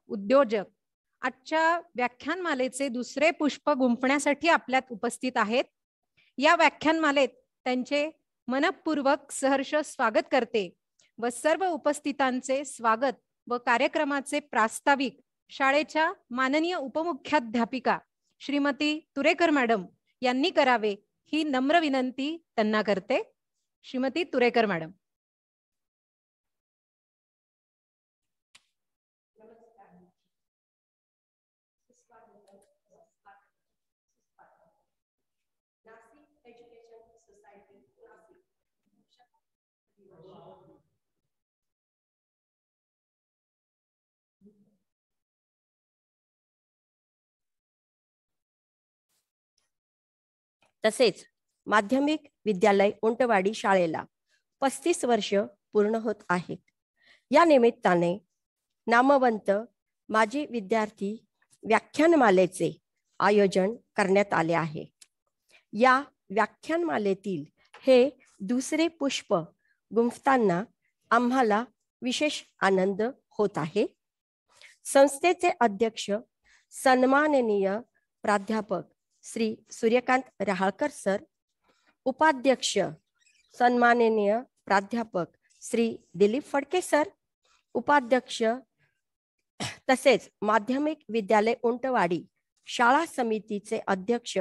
उद्योजक आजच्या व्याख्यानमालेचे दुसरे पुष्प गुंफण्यासाठी आपल्यात उपस्थित आहेत. या व्याख्यानमालेत त्यांचे मनपूर्वक सहर्ष स्वागत करते व सर्व उपस्थितांचे स्वागत व कार्यक्रमाचे प्रास्ताविक शाळेच्या माननीय उपमुख्याध्यापिका श्रीमती तुरेकर मॅडम यांनी करावे ही नम्र विनंती त्यांना करते. श्रीमती तुरेकर मॅडम. तसेच माध्यमिक विद्यालय उंटवाडी शाळेला 35 वर्ष पूर्ण होत आहेत. या निमित्ताने नामवंत माजी विद्यार्थी व्याख्यानमालेचे आयोजन करण्यात आले आहे. या व्याख्यानमालेतील हे दुसरे पुष्प गुंफताना आम्हाला विशेष आनंद होत आहे. संस्थेचे अध्यक्ष सन्माननीय प्राध्यापक श्री सूर्यकांत रहाळकर सर, उपाध्यक्ष सन्माननीय प्राध्यापक श्री दिलीप फडके सर, उपाध्यक्ष तसेच माध्यमिक विद्यालय उंटवाडी शाळा समितीचे अध्यक्ष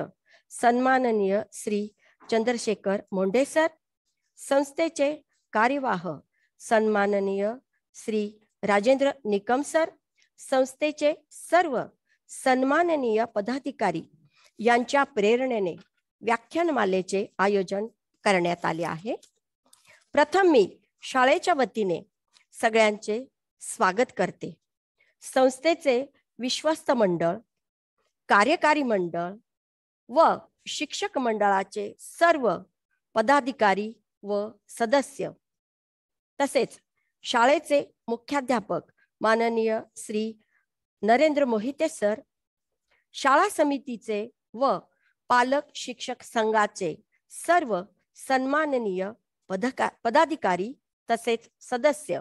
सन्माननीय श्री चंद्रशेखर मोंढे सर, संस्थेचे कार्यवाह सन्माननीय श्री राजेंद्र निकम सर, संस्थेचे सर्व सन्माननीय पदाधिकारी यांच्या प्रेरणेने व्याख्यानमालेचे आयोजन करण्यात आले आहे. प्रथम मी शाळेच्या वतीने सगळ्यांचे स्वागत करते. संस्थेचे विश्वस्त मंडळ, कार्यकारी मंडळ व शिक्षक मंडळाचे सर्व पदाधिकारी व सदस्य, तसेच शाळेचे मुख्याध्यापक माननीय श्री नरेंद्र मोहिते सर, शाळा समितीचे व पालक शिक्षक संघाचे सर्व सन्माननीय पदाधिकारी तसेच सदस्य,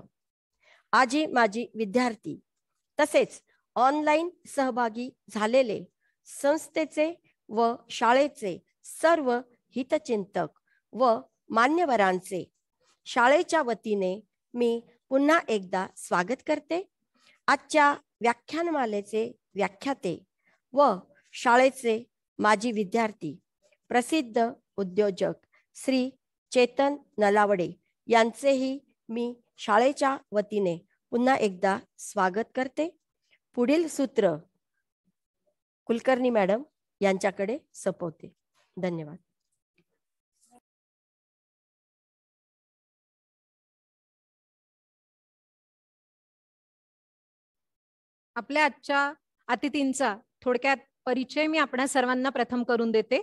आजी माजी विद्यार्थी तसेच ऑनलाईन सहभागी झालेले संस्थेचे व शाळेचे सर्व हितचिंतक व मान्यवरांचे शाळेच्या वतीने मी पुन्हा एकदा स्वागत करते. आजच्या व्याख्यानमालेचे व्याख्याते व शाळेचे माजी विद्यार्थी प्रसिद्ध उद्योजक श्री चेतन नलावडे यांचेही मी शाळेच्या वतीने पुन्हा एकदा स्वागत करते. पुढील सूत्र कुलकर्णी मॅडम यांच्याकडे सोपवते. धन्यवाद. आपल्या आजच्या अतिथींचा थोडक्यात परिचय मी आपणा सर्वांना प्रथम करून देते.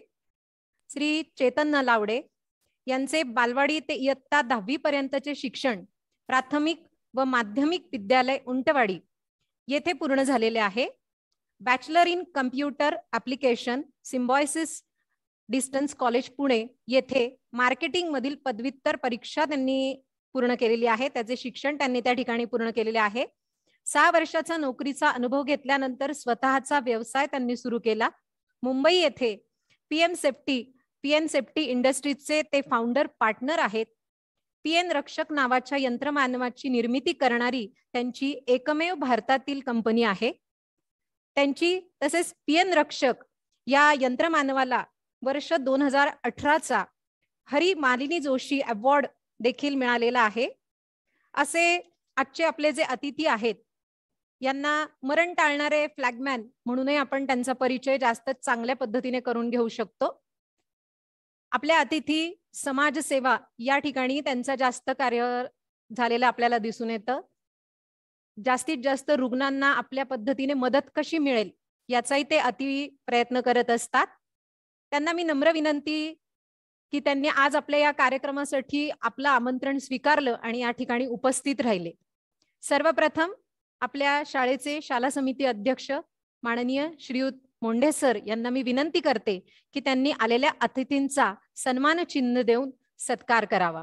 श्री चेतन नलावडे यांचे बालवाडी ते इयत्ता 10वी पर्यंतचे शिक्षण प्राथमिक व माध्यमिक विद्यालय उंटवाडी येथे पूर्ण झालेले आहे. Bachelor in computer application symbiosis distance college Pune येथे मार्केटिंग मधील पदव्युत्तर परीक्षा त्यांनी पूर्ण केलेली आहे. त्याचे शिक्षण त्यांनी त्या ठिकाणी पूर्ण केलेले आहे. 6 वर्षाचा नोकरीचा अनुभव घेतल्यानंतर स्वतःचा व्यवसाय त्यांनी सुरू केला. मुंबई येथे पीएन सेफ्टी इंडस्ट्रीजचे ते फाउंडर पार्टनर आहेत. पीएन रक्षक नावाच्या यंत्रमानवाची निर्मिती करणारी त्यांची एकमेव भारतातील कंपनी आहे. त्यांची तसेच पीएन रक्षक या यंत्रमानवाला वर्ष 2018चा हरी मालिनी जोशी अवॉर्ड देखील मिळालेला आहे. असे आजचे आपले जे अतिथी आहेत यांना मरण टाळणारे फ्लॅगमॅन म्हणूनही आपण त्यांचा परिचय जास्त चांगल्या पद्धतीने करून घेऊ शकतो. आपल्या अतिथी समाजसेवा या ठिकाणी त्यांचं जास्त कार्य झालेलं आपल्याला दिसून येतं. जास्तीत जास्त रुग्णांना आपल्या पद्धतीने मदत कशी मिळेल याचाही ते अति प्रयत्न करत असतात. त्यांना मी नम्र विनंती की त्यांनी आज आपल्या या कार्यक्रमासाठी आपलं आमंत्रण स्वीकारलं आणि या ठिकाणी उपस्थित राहिले. सर्वप्रथम आपल्या शाळेचे शाळा समिती अध्यक्ष माननीय श्रीयुत मोंढे सर यांना मी विनंती करते की त्यांनी आलेल्या अतिथींचा सन्मान चिन्ह देऊन सत्कार करावा.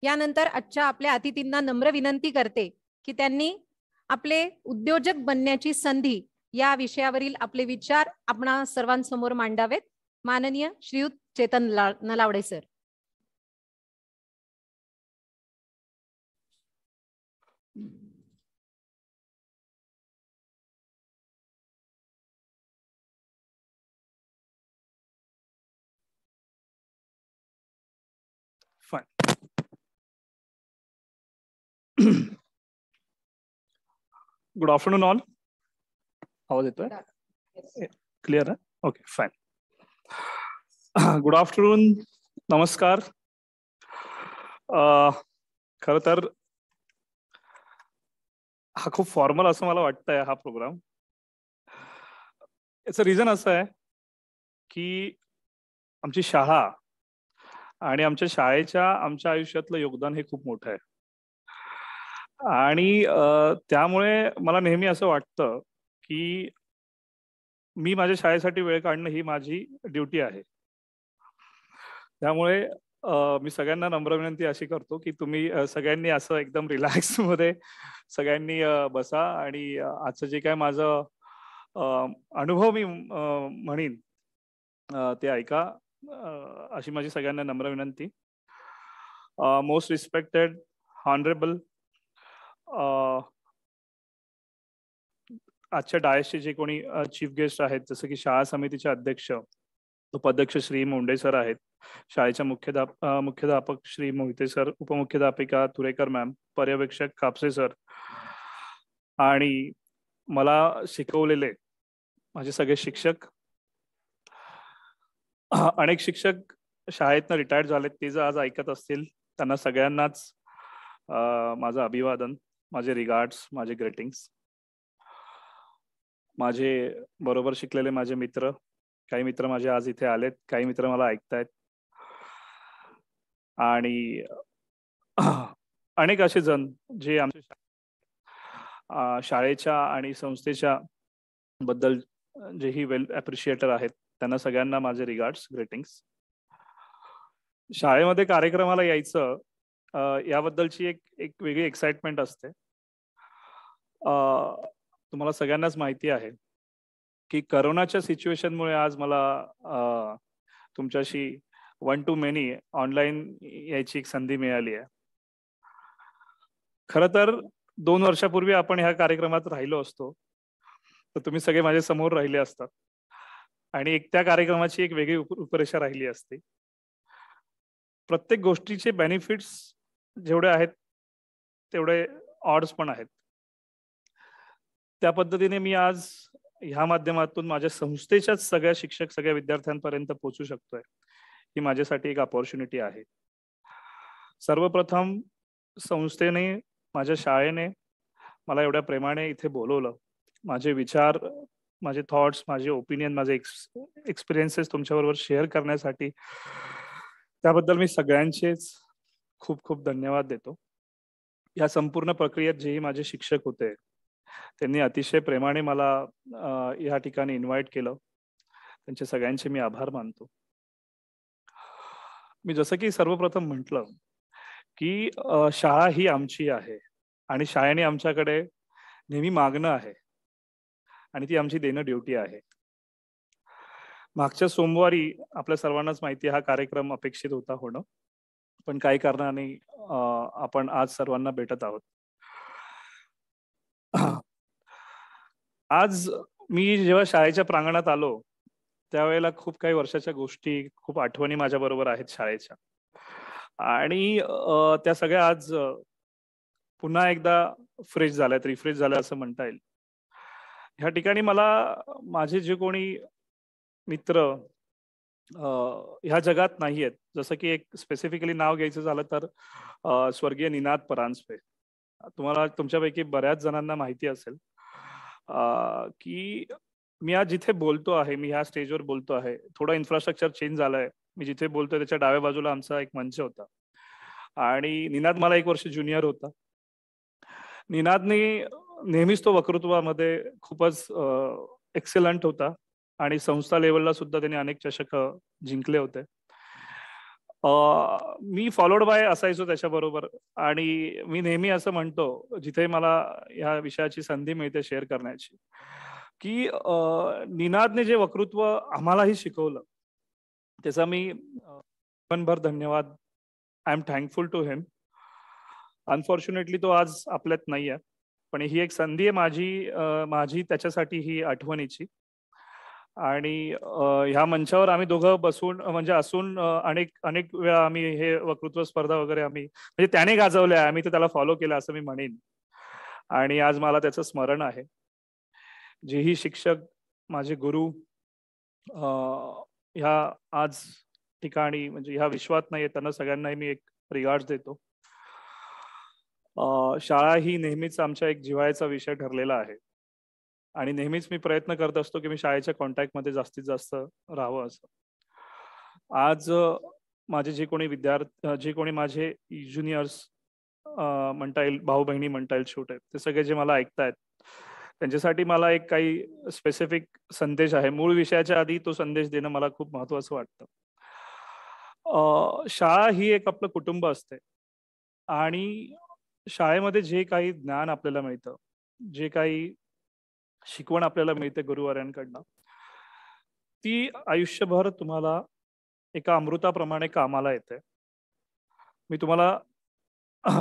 यानंतर आजच्या आपल्या अतिथींना नम्र विनंती करते की त्यांनी आपले उद्योजक बनण्याची संधी या विषयावरील आपले विचार आपणा सर्वांसमोर मांडावेत. माननीय Shriyut Chetan Nalawade sir. Good afternoon all. आवाज येतोय? क्लिअर आहे? Okay, fine. गुड आफ्टरनून, नमस्कार. खरं तर हा खूप फॉर्मल असं मला वाटतंय हा प्रोग्राम. याचं रिझन असं आहे की आमची शाळा आणि आमच्या शाळेच्या आमच्या आयुष्यातलं योगदान हे खूप मोठं आहे. आणि त्यामुळे मला नेहमी असं वाटतं की मी माझ्या शाळेसाठी वेळ काढणं ही माझी ड्युटी आहे. त्यामुळे मी सगळ्यांना नम्र विनंती अशी करतो की तुम्ही सगळ्यांनी असं एकदम रिलॅक्स मध्ये सगळ्यांनी बसा आणि आजचं जे काय माझं अनुभव मी म्हणीन ते ऐका, अशी माझी सगळ्यांना नम्र विनंती. मोस्ट रिस्पेक्टेड ऑनरेबल आजच्या डायसचे जे कोणी चीफ गेस्ट आहेत, जसं की शाळा समितीचे अध्यक्ष उपाध्यक्ष श्री मुंडे सर आहेत, शाळेच्या मुख्याध्यापक श्री मोहिते सर, उपमुख्याध्यापिका तुरेकर मॅम, पर्यवेक्षक कापसे सर आणि मला शिकवलेले माझे सगळे शिक्षक. अनेक शिक्षक शाळेतनं रिटायर्ड झालेत, ते जर आज ऐकत असतील त्यांना सगळ्यांनाच माझं अभिवादन, माझे रिगार्ड्स, माझे ग्रीटिंग्स. माझे बरोबर शिकलेले माझे मित्र, काही मित्र माझे आज इथे आलेत, काही मित्र मला ऐकतायत आणि अनेक असे जण जे आमच्या शाळेच्या आणि संस्थेच्या बद्दल जेही वेल अप्रिशिएटर आहेत, त्यांना सगळ्यांना माझे रिगार्ड्स, ग्रीटिंग्स. शाळेमध्ये कार्यक्रमाला यायचं याबद्दलची एक वेगळी एक्साइटमेंट असते. तुम्हाला सगळ्यांनाच माहिती आहे की करोनाच्या सिच्युएशनमुळे आज मला तुमच्याशी वन टू मेनी ऑनलाईन यायची एक संधी मिळाली आहे. खरं तर 2 वर्षापूर्वी आपण ह्या कार्यक्रमात राहिलो असतो तर तुम्ही सगळे माझ्या समोर राहिले असतात आणि त्या कार्यक्रमाची एक वेगळी रूपरेषा राहिली असती. प्रत्येक गोष्टीचे बेनिफिट्स जेवढे आहेत तेवढे ऑड्स पण आहेत. त्या पद्धतीने मी आज ह्या माध्यमातून माझ्या संस्थेच्याच सगळ्या शिक्षक, सगळ्या विद्यार्थ्यांपर्यंत पोहोचू शकतोय, ही माझ्यासाठी एक अपॉर्च्युनिटी आहे. सर्वप्रथम संस्थेने, माझ्या शाळेने मला एवढ्या प्रेमाने इथे बोलवलं, माझे विचार, माझे थॉट्स, माझे ओपिनियन, माझे एक्सपिरियन्सेस तुमच्याबरोबर शेअर करण्यासाठी, त्याबद्दल मी सगळ्यांचेच खूप खूप धन्यवाद देतो. या संपूर्ण प्रक्रियेत जेही माझे शिक्षक होते त्यांनी अतिशय प्रेमाने मला या ठिकाणी इन्व्हाइट केलं, त्यांचे सगळ्यांचे मी आभार मानतो. मी जसं की सर्वप्रथम म्हटलं की शाळा ही आमची आहे आणि शाळेने आमच्याकडे नेहमी मागणं आहे आणि ती आमची देणं ड्युटी आहे. मागच्या सोमवारी आपल्या सर्वांनाच माहिती हा कार्यक्रम अपेक्षित होता होणं, पण काही कारणाने आपण आज सर्वांना भेटत आहोत. आज मी जेव्हा शाळेच्या प्रांगणात आलो त्यावेळेला खूप काही वर्षाच्या गोष्टी, खूप आठवणी माझ्या बरोबर आहेत शाळेच्या आणि त्या सगळ्या आज पुन्हा एकदा फ्रेश झाल्यात, रिफ्रेश झाल्या असं म्हणता येईल. ह्या ठिकाणी मला माझे जे कोणी मित्र ह्या जगात नाही आहेत, जसं की एक स्पेसिफिकली नाव घ्यायचं झालं तर स्वर्गीय निनाद परांजपे. तुम्हाला तुमच्यापैकी बऱ्याच जणांना माहिती असेल की मी आज जिथे बोलतो आहे, मी ह्या स्टेजवर बोलतो आहे, थोडं इन्फ्रास्ट्रक्चर चेंज झालंय. मी जिथे बोलतोय त्याच्या डाव्या बाजूला आमचा एक मंच होता आणि निनाद मला 1 वर्ष ज्युनियर होता. निनादने नेहमीच तो वक्तृत्वामध्ये खूपच एक्सेलंट होता आणि संस्था लेवलला सुद्धा त्याने अनेक चषक जिंकले होते. मी फॉलोड बाय असायचो त्याच्याबरोबर. आणि मी नेहमी असं म्हणतो जिथे मला ह्या विषयाची संधी मिळते शेअर करण्याची, की निनादने जे वक्तृत्व आम्हालाही शिकवलं त्याचा मी जीवनभर धन्यवाद. I am thankful to him. Unfortunately तो आज आपल्यात नाही आहे, पण ही एक संधी आहे माझी त्याच्यासाठी ही आठवणीची. आणि ह्या मंचावर आम्ही दोघं बसून म्हणजे असून अनेक वेळा आम्ही हे वक्तृत्व स्पर्धा वगैरे आम्ही म्हणजे त्याने गाजवल्या, आम्ही तर त्याला फॉलो केलं असं मी म्हणेन. आणि आज मला त्याचं स्मरण आहे. जेही शिक्षक माझे गुरु ह्या आज ठिकाणी म्हणजे ह्या विश्वात नाही, त्यांना सगळ्यांनाही मी एक रिगार्ड्स देतो. शाळा ही नेहमीच आमच्या एक जिव्हाळ्याचा विषय ठरलेला आहे आणि नेहमीच मी प्रयत्न करत असतो की मी शाळेच्या कॉन्टॅक्टमध्ये जास्तीत जास्त राहावं असं. आज माझे जे कोणी माझे ज्युनियर्स म्हणता येईल, भाऊ बहिणी म्हणता येईल, छोटे, ते सगळे जे मला ऐकतायत त्यांच्यासाठी मला एक काही स्पेसिफिक संदेश आहे. मूळ विषयाच्या आधी तो संदेश देणं मला खूप महत्वाचं वाटतं. शाळा ही एक आपलं कुटुंब असते आणि शाळेमध्ये जे काही ज्ञान आपल्याला मिळतं, जे काही शिकवण आपल्याला मिळते गुरुवाऱ्यांकडनं, ती आयुष्यभर तुम्हाला एका अमृताप्रमाणे कामाला येते.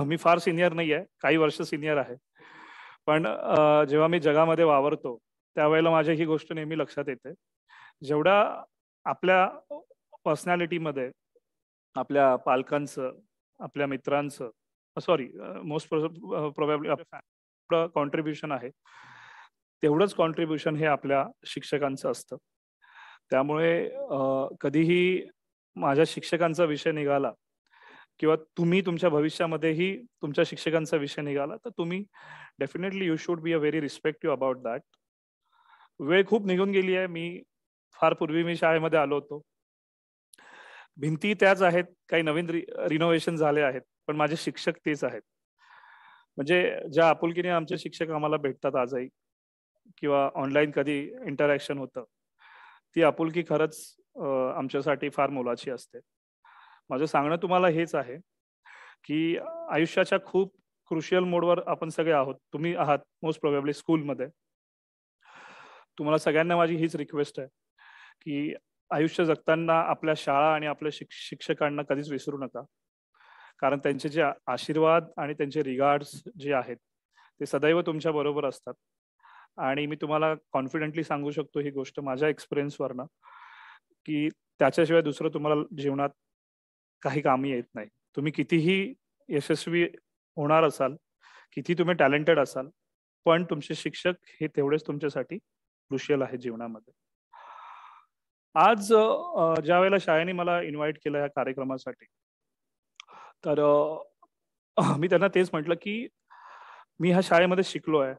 मी फार सिनियर नाही आहे, काही वर्ष सिनियर आहे, पण जेव्हा मी जगामध्ये वावरतो त्यावेळेला माझ्या ही गोष्ट नेहमी लक्षात येते. जेवढा आपल्या पर्सनॅलिटीमध्ये आपल्या पालकांचं, आपल्या मित्रांचं, सॉरी मोस्ट प्रोबॅबली कॉन्ट्रीब्युशन आहे, तेवढंच कॉन्ट्रीब्युशन हे आपल्या शिक्षकांचं असतं. त्यामुळे कधीही माझ्या शिक्षकांचा विषय निघाला किंवा तुम्ही तुमच्या भविष्यामध्येही तुमच्या शिक्षकांचा विषय निघाला तर तुम्ही definitely you should be a very respective about that. वेळ खूप निघून गेली आहे. फार पूर्वी मी शाळेमध्ये आलो होतो. भिंती त्याच आहेत, काही नवीन रिनोव्हेशन झाले आहेत, पण माझे शिक्षक तेच आहेत. म्हणजे ज्या आपुलकीने आमचे शिक्षक आम्हाला भेटतात आजही किंवा ऑनलाईन कधी इंटरॅक्शन होतं, ती आपुलकी खरंच आमच्यासाठी फार मोलाची असते. माझं सांगणं तुम्हाला हेच आहे की आयुष्याच्या खूप क्रुशियल मोडवर आपण सगळे आहोत. तुम्ही आहात मोस्ट प्रोबॅबली स्कूलमध्ये. तुम्हाला सगळ्यांना माझी हीच रिक्वेस्ट आहे की आयुष्य जगताना आपल्या शाळा आणि आपल्या शिक्षकांना कधीच विसरू नका, कारण त्यांचे जे आशीर्वाद आणि त्यांचे रिगार्ड्स जे आहेत ते सदैव तुमच्या बरोबर असतात. आणि मी तुम्हाला कॉन्फिडेंटली सांगू शकतो ही गोष्ट माझ्या एक्सपिरियन्सवरनं की त्याच्याशिवाय दुसरं तुम्हाला जीवनात काही कामी येत नाही. तुम्ही कितीही यशस्वी होणार असाल, किती तुम्ही टॅलेंटेड असाल, पण तुमचे शिक्षक हे तेवढेच तुमच्यासाठी क्रुशियल आहे जीवनामध्ये. आज ज्या वेळेला शाळेने मला इन्व्हाइट केलं या कार्यक्रमासाठी, तर मी त्यांना तेच म्हटलं की मी ह्या शाळेमध्ये शिकलो आहे,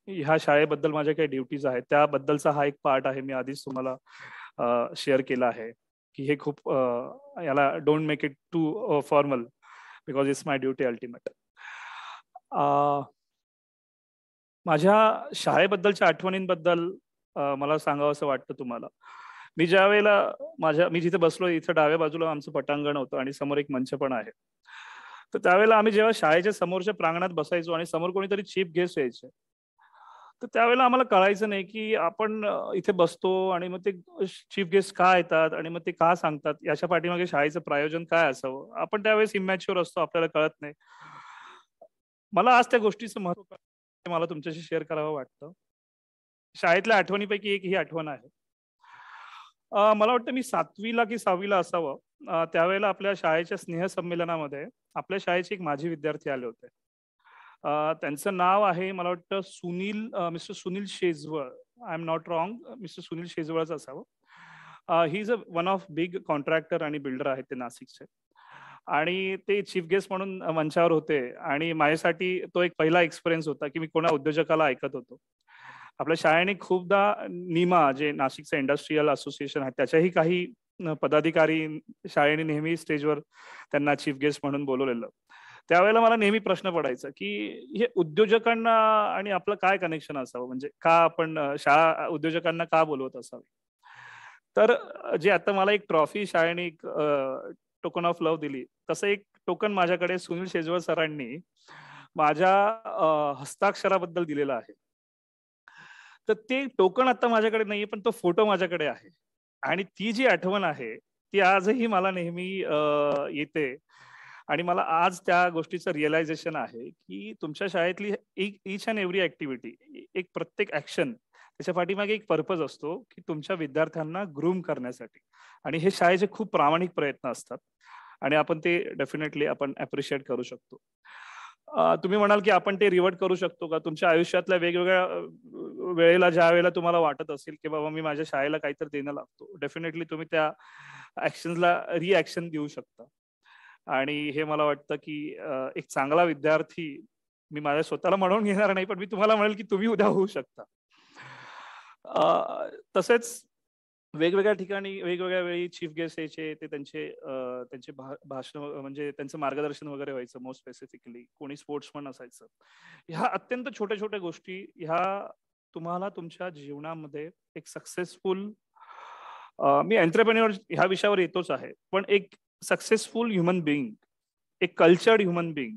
ह्या शाळेबद्दल माझ्या काही ड्युटीज आहेत, त्याबद्दलचा हा एक पार्ट आहे. मी आधीच तुम्हाला शेअर केला आहे की हे खूप याला don't make it too formal because it's my duty ultimate. माझ्या शाळेबद्दलच्या आठवणींबद्दल मला सांगावं असं वाटतं तुम्हाला. मी ज्या वेळेला मी जिथे बसलो इथं डाव्या बाजूला आमचं पटांगण होतं आणि समोर एक मंच पण आहे. तर त्यावेळेला आम्ही जेव्हा शाळेच्या समोरच्या प्रांगणात बसायचो आणि समोर कोणीतरी चीफ गेस्ट यायचे, तर त्यावेळेला आम्हाला कळायचं नाही की आपण इथे बसतो आणि मग ते चीफ गेस्ट का येतात आणि मग ते का सांगतात, याच्या पाठीमागे शाळेचं प्रायोजन काय असावं. आपण त्यावेळेस इमॅच्युअर असतो, आपल्याला कळत नाही. मला आज त्या गोष्टीचं महत्व मला तुमच्याशी शेअर करावं वाटतं. शाळेतल्या आठवणीपैकी एक ही आठवण आहे. मला वाटतं मी 7वीला की 6वीला असावं. त्यावेळेला आपल्या शाळेच्या स्नेहसंमेलनामध्ये आपल्या शाळेचे एक माजी विद्यार्थी आले होते. त्यांचं नाव आहे मला वाटतं mister Sunil Shejwal. I am not wrong, mister Sunil शेजवळच असावं. He is one of big contractor आणि बिल्डर आहेत ते नाशिकचे. आणि ते चीफ गेस्ट म्हणून मंचावर होते आणि माझ्यासाठी तो एक पहिला एक्सपिरियन्स होता की मी कोणा उद्योजकाला ऐकत होतो. आपल्या शाळेने खूपदा निमा, जे नाशिकचं इंडस्ट्रीयल असोसिएशन आहे, त्याच्याही काही पदाधिकारी शाळेने नेहमी स्टेजवर त्यांना चीफ गेस्ट म्हणून बोलवलेलं. त्यावेळेला मला नेहमी प्रश्न पडायचा की हे उद्योजकांना आणि आपलं काय कनेक्शन असावं, म्हणजे का आपण शाळा उद्योजकांना का बोलवत असावी. तर जे आता मला एक ट्रॉफी शाळेने टोकन ऑफ लव्ह दिली, तसं एक टोकन माझ्याकडे सुनील शेजवळ सरांनी माझ्या हस्ताक्षराबद्दल दिलेलं आहे. तर ते टोकन आता माझ्याकडे नाहीये, पण तो फोटो माझ्याकडे आहे. आणि ती जी आठवण आहे ती आजही मला नेहमी येते. आणि मला आज त्या गोष्टीचं रिअलायझेशन आहे की तुमच्या शाळेतली ईच अँड एव्हरी ऍक्टिव्हिटी, एक प्रत्येक ऍक्शन, त्याच्या पाठीमागे एक पर्पज असतो की तुमच्या विद्यार्थ्यांना ग्रूम करण्यासाठी. आणि हे शाळेचे खूप प्रामाणिक प्रयत्न असतात आणि आपण ते डेफिनेटली आपण अप्रिशिएट करू शकतो. तुम्ही म्हणाल की आपण ते रिवर्ट करू शकतो का? तुमच्या आयुष्यातल्या वेगवेगळ्या वेळेला, ज्या वेळेला तुम्हाला वाटत असेल की बाबा मी माझ्या शाळेला काहीतरी देणं लागतो, डेफिनेटली तुम्ही त्या ऍक्शन्सला रिॲक्शन देऊ शकता. आणि हे मला वाटतं की एक चांगला विद्यार्थी, मी माझ्या स्वतःला म्हणून घेणार नाही, पण मी तुम्हाला म्हणेल की तुम्ही उद्या होऊ शकता. तसेच वेगवेगळ्या ठिकाणी वेगवेगळ्या वेळी चीफ गेस्ट यायचे, ते त्यांचे भाषण म्हणजे त्यांचं मार्गदर्शन वगैरे व्हायचं. मोस्ट स्पेसिफिकली कोणी स्पोर्ट्समन असायचं. ह्या अत्यंत छोट्या छोट्या गोष्टी ह्या तुम्हाला तुमच्या जीवनामध्ये एक सक्सेसफुल, मी एंटरप्रेन्युअर ह्या विषयावर येतोच आहे, पण एक सक्सेसफुल ह्युमन बिईंग, एक कल्चर्ड ह्युमन बिईंग,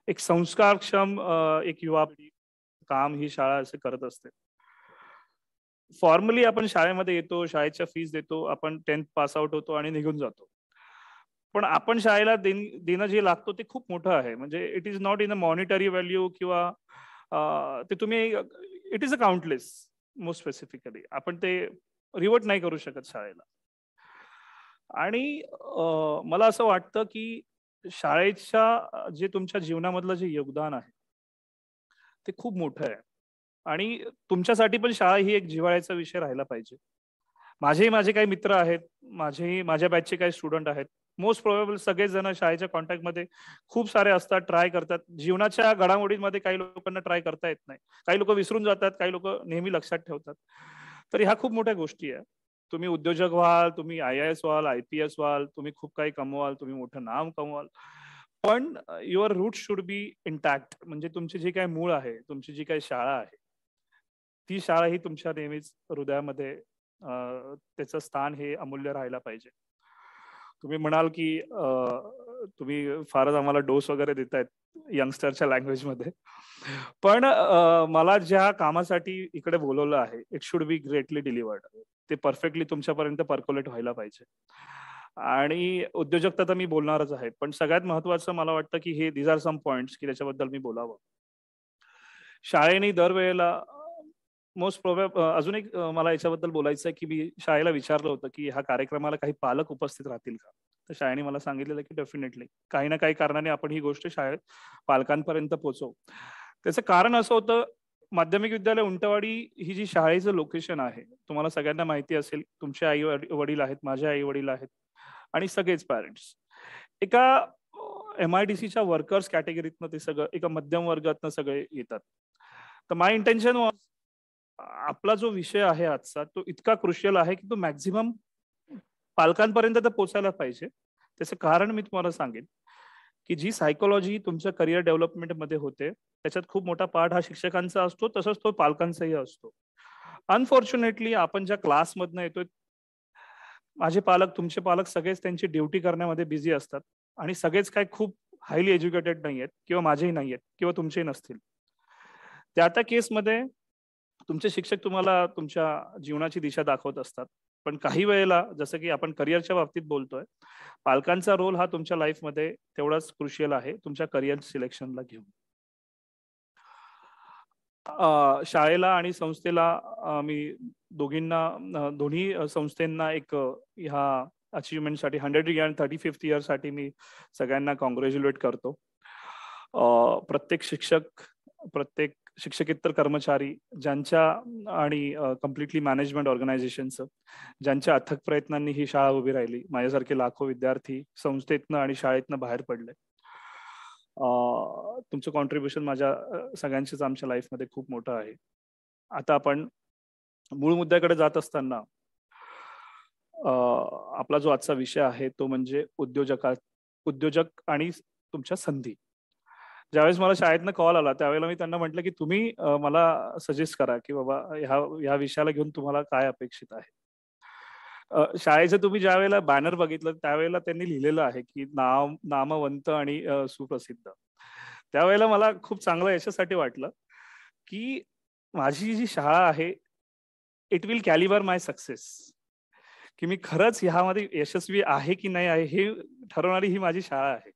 एक संस्कारक्षम एक युवा काम ही शाळा असे करत असते. फॉर्मली आपण शाळेमध्ये येतो, शाळेच्या फीस देतो, आपण 10th पास आउट होतो आणि निघून जातो. पण आपण शाळेला देणं जे लागतो ते खूप मोठं आहे. म्हणजे it is not in a monetary value किंवा ते तुम्ही, it is a countless. Most specifically आपण ते रिवर्ट नाही करू शकत शाळेला. आणि मला असं वाटतं की शाळेच्या जे तुमच्या जीवनामधलं जे योगदान आहे ते खूप मोठं आहे. आणि तुमच्यासाठी पण शाळा ही एक जिव्हाळ्याचा विषय राहिला पाहिजे. माझे काही मित्र आहेत, माझ्या बॅचचे काही स्टुडंट आहेत. मोस्ट प्रोबेबल सगळेच जण शाळेच्या कॉन्टॅक्टमध्ये खूप सारे असतात, ट्राय करतात. जीवनाच्या घडामोडींमध्ये काही लोकांना ट्राय करता येत नाही, काही लोक विसरून जातात, काही लोक नेहमी लक्षात ठेवतात. तर ह्या खूप मोठ्या गोष्टी आहे. तुम्ही उद्योजक व्हाल, तुम्ही IAS व्हाल, IPS व्हाल, तुम्ही खूप काही कमवाल, तुम्ही मोठं नाव कमवाल, पण your root should be intact. म्हणजे तुमची जी काही मूळ आहे, तुमची जी काही शाळा आहे, ती शाळा ही तुमच्या नेहमीच हृदयामध्ये त्याचं स्थान हे अमूल्य राहायला पाहिजे. तुम्ही म्हणाल की तुम्ही फारच आम्हाला डोस वगैरे देतायत यंगस्टरच्या लँग्वेजमध्ये, पण मला ज्या कामासाठी इकडे बोलवलं आहे, it should be greatly delivered. ते परफेक्टली तुमच्यापर्यंत पर्क्युलेट व्हायला पाहिजे. आणि उद्योजकता तर मी बोलणारच आहे, पण सगळ्यात महत्वाचं मला वाटतं की हे दीज आर सम पॉइंट्स की त्याच्याबद्दल मी बोलावं. शाळेने दरवेळेला मोस्ट प्रोबेबल अजून एक मला याच्याबद्दल बोलायचं आहे की मी शाळेला विचारलं होतं की ह्या कार्यक्रमाला काही पालक उपस्थित राहतील का? तर शाळेने मला सांगितलेलं की डेफिनेटली काही ना काही कारणाने आपण ही गोष्ट शाळेत पालकांपर्यंत पोहोचवू. त्याचं कारण असं होतं, माध्यमिक विद्यालय उंटवाडी ही जी शाळेचं लोकेशन आहे, तुम्हाला सगळ्यांना माहिती असेल, तुमचे आई वडील आहेत, माझे आई वडील आहेत आणि सगळेच पॅरेंट्स एका MIDCच्या वर्कर्स कॅटेगरीतनं, ते सगळं एका मध्यम वर्गातनं सगळे येतात. तर माय इंटेन्शन वॉज, आपला जो विषय आहे आजचा तो इतका क्रुशियल आहे की तो मॅक्झिमम पालकांपर्यंत तर पोहोचायला पाहिजे. त्याचं कारण मी तुम्हाला सांगेन की जी सायकोलॉजी तुमच्या करिअर डेव्हलपमेंटमध्ये होते, त्याच्यात खूप मोठा पार्ट हा शिक्षकांचा असतो, तसंच तो पालकांचाही असतो. अनफॉर्च्युनेटली आपण ज्या क्लासमधनं येतोय, माझे पालक, तुमचे पालक सगळेच त्यांची ड्युटी करण्यामध्ये बिझी असतात आणि सगळेच काय खूप हायली एज्युकेटेड नाही आहेत, किंवा माझेही नाही आहेत, किंवा तुमचेही नसतील. त्या केसमध्ये तुमचे शिक्षक तुम्हाला तुमच्या जीवनाची दिशा दाखवत असतात. पण काही वेळेला, जसं की आपण करिअरच्या बाबतीत बोलतोय, पालकांचा रोल हा तुमच्या लाईफमध्ये तेवढाच क्रुशियल आहे तुमच्या करिअर सिलेक्शनला घेऊन. शाळेला आणि संस्थेला मी दोन्ही संस्थांना एक ह्या अचीवमेंटसाठी 135th इयरसाठी मी सगळ्यांना कॉंग्रॅच्युलेट करतो. प्रत्येक शिक्षक, प्रत्येक शिक्षकेतर कर्मचारी ज्यांच्या आणि कम्प्लिटली मॅनेजमेंट ऑर्गनायझेशनचं ज्यांच्या अथक प्रयत्नांनी ही शाळा उभी राहिली, माझ्यासारखे लाखो विद्यार्थी संस्थेतनं आणि शाळेतनं बाहेर पडले. तुमचं कॉन्ट्रीब्युशन माझ्या सगळ्यांचीच आमच्या लाईफमध्ये खूप मोठं आहे. आता आपण मूळ मुद्द्याकडे जात असताना आपला जो आजचा विषय आहे तो म्हणजे उद्योजक आणि तुमच्या संधी. ज्यावेळेस मला शाळेतनं कॉल आला त्यावेळेला मी त्यांना म्हटलं की तुम्ही मला सजेस्ट करा की बाबा ह्या विषयाला घेऊन तुम्हाला काय अपेक्षित आहे. शाळेचं तुम्ही ज्या वेळेला बॅनर बघितलं त्यावेळेला त्यांनी लिहिलेलं आहे की नामवंत आणि सुप्रसिद्ध. त्यावेळेला मला खूप चांगलं याच्यासाठी वाटलं की माझी जी शाळा आहे it will Calibri my success, की मी खरंच ह्यामध्ये यशस्वी आहे की नाही आहे हे ठरवणारी ही माझी शाळा आहे.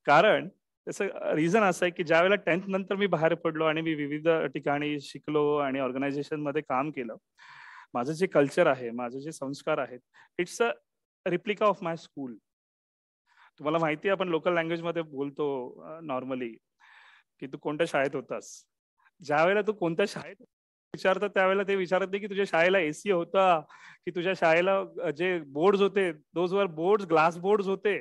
कारण त्याचं रिझन असं आहे की ज्या वेळेला 10th नंतर मी बाहेर पडलो आणि मी विविध ठिकाणी शिकलो आणि ऑर्गनायझेशन मध्ये काम केलं, माझं जे कल्चर आहे, माझे जे संस्कार आहेत, it's a replica of my school. तुम्हाला माहिती आहे आपण लोकल लँग्वेज मध्ये बोलतो नॉर्मली की तू कोणत्या शाळेत होतास. ज्या वेळेला तू कोणत्या शाळेत विचारतात त्यावेळेला ते विचारत नाही की तुझ्या शाळेला एसी होता, की तुझ्या शाळेला जे बोर्ड्स होते those were boards, glass boards होते,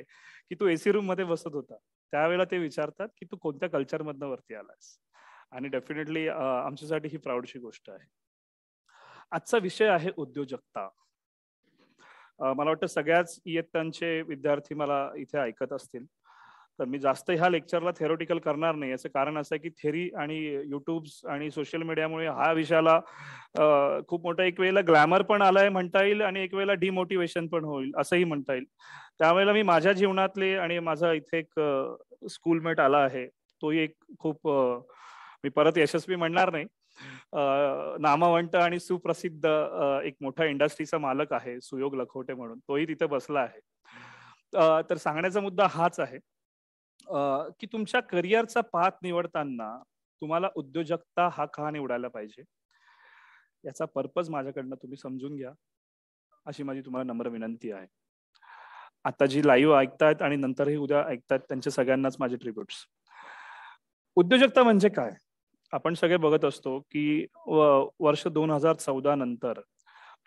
की तू एसी रूम मध्ये बसत होता. त्यावेळेला ते विचारतात की तू कोणत्या कल्चर मधनं वरती आलास. आणि डेफिनेटली आमच्यासाठी ही प्राऊडची गोष्ट आहे. आजचा विषय आहे उद्योजकता. मला वाटतं सगळ्याच इयत्तांचे विद्यार्थी मला इथे ऐकत असतील, तर मी जास्त ह्या लेक्चरला थेरोटिकल करणार नाही. याचं कारण असं आहे की थेरी आणि युट्यूब आणि सोशल मीडियामुळे हा विषयाला खूप मोठा एक वेळेला ग्लॅमर पण आलाय म्हणता येईल आणि एक वेळेला डिमोटिवेशन पण होईल असंही म्हणता येईल. त्यावेळेला मी माझ्या जीवनातले आणि माझा इथे एक स्कूलमेट आला आहे, तोही एक खूप मी परत यशस्वी म्हणणार नाही, नामवंत आणि सुप्रसिद्ध एक मोठा इंडस्ट्रीचा मालक आहे सुयोग लखोटे म्हणून, तोही तिथे बसला आहे. तर सांगण्याचा मुद्दा हाच आहे की तुमच्या करिअरचा पाथ निवडताना तुम्हाला उद्योजकता हा का निवडायला पाहिजे, याचा पर्पज माझ्याकडनं तुम्ही समजून घ्या अशी माझी तुम्हाला नम्र विनंती आहे. आता जी लाईव्ह ऐकतायत आणि नंतरही उद्या ऐकतायत त्यांच्या सगळ्यांनाच माझे ट्रिब्यूट्स. उद्योजकता म्हणजे काय आपण सगळे बघत असतो की वर्ष 2014 नंतर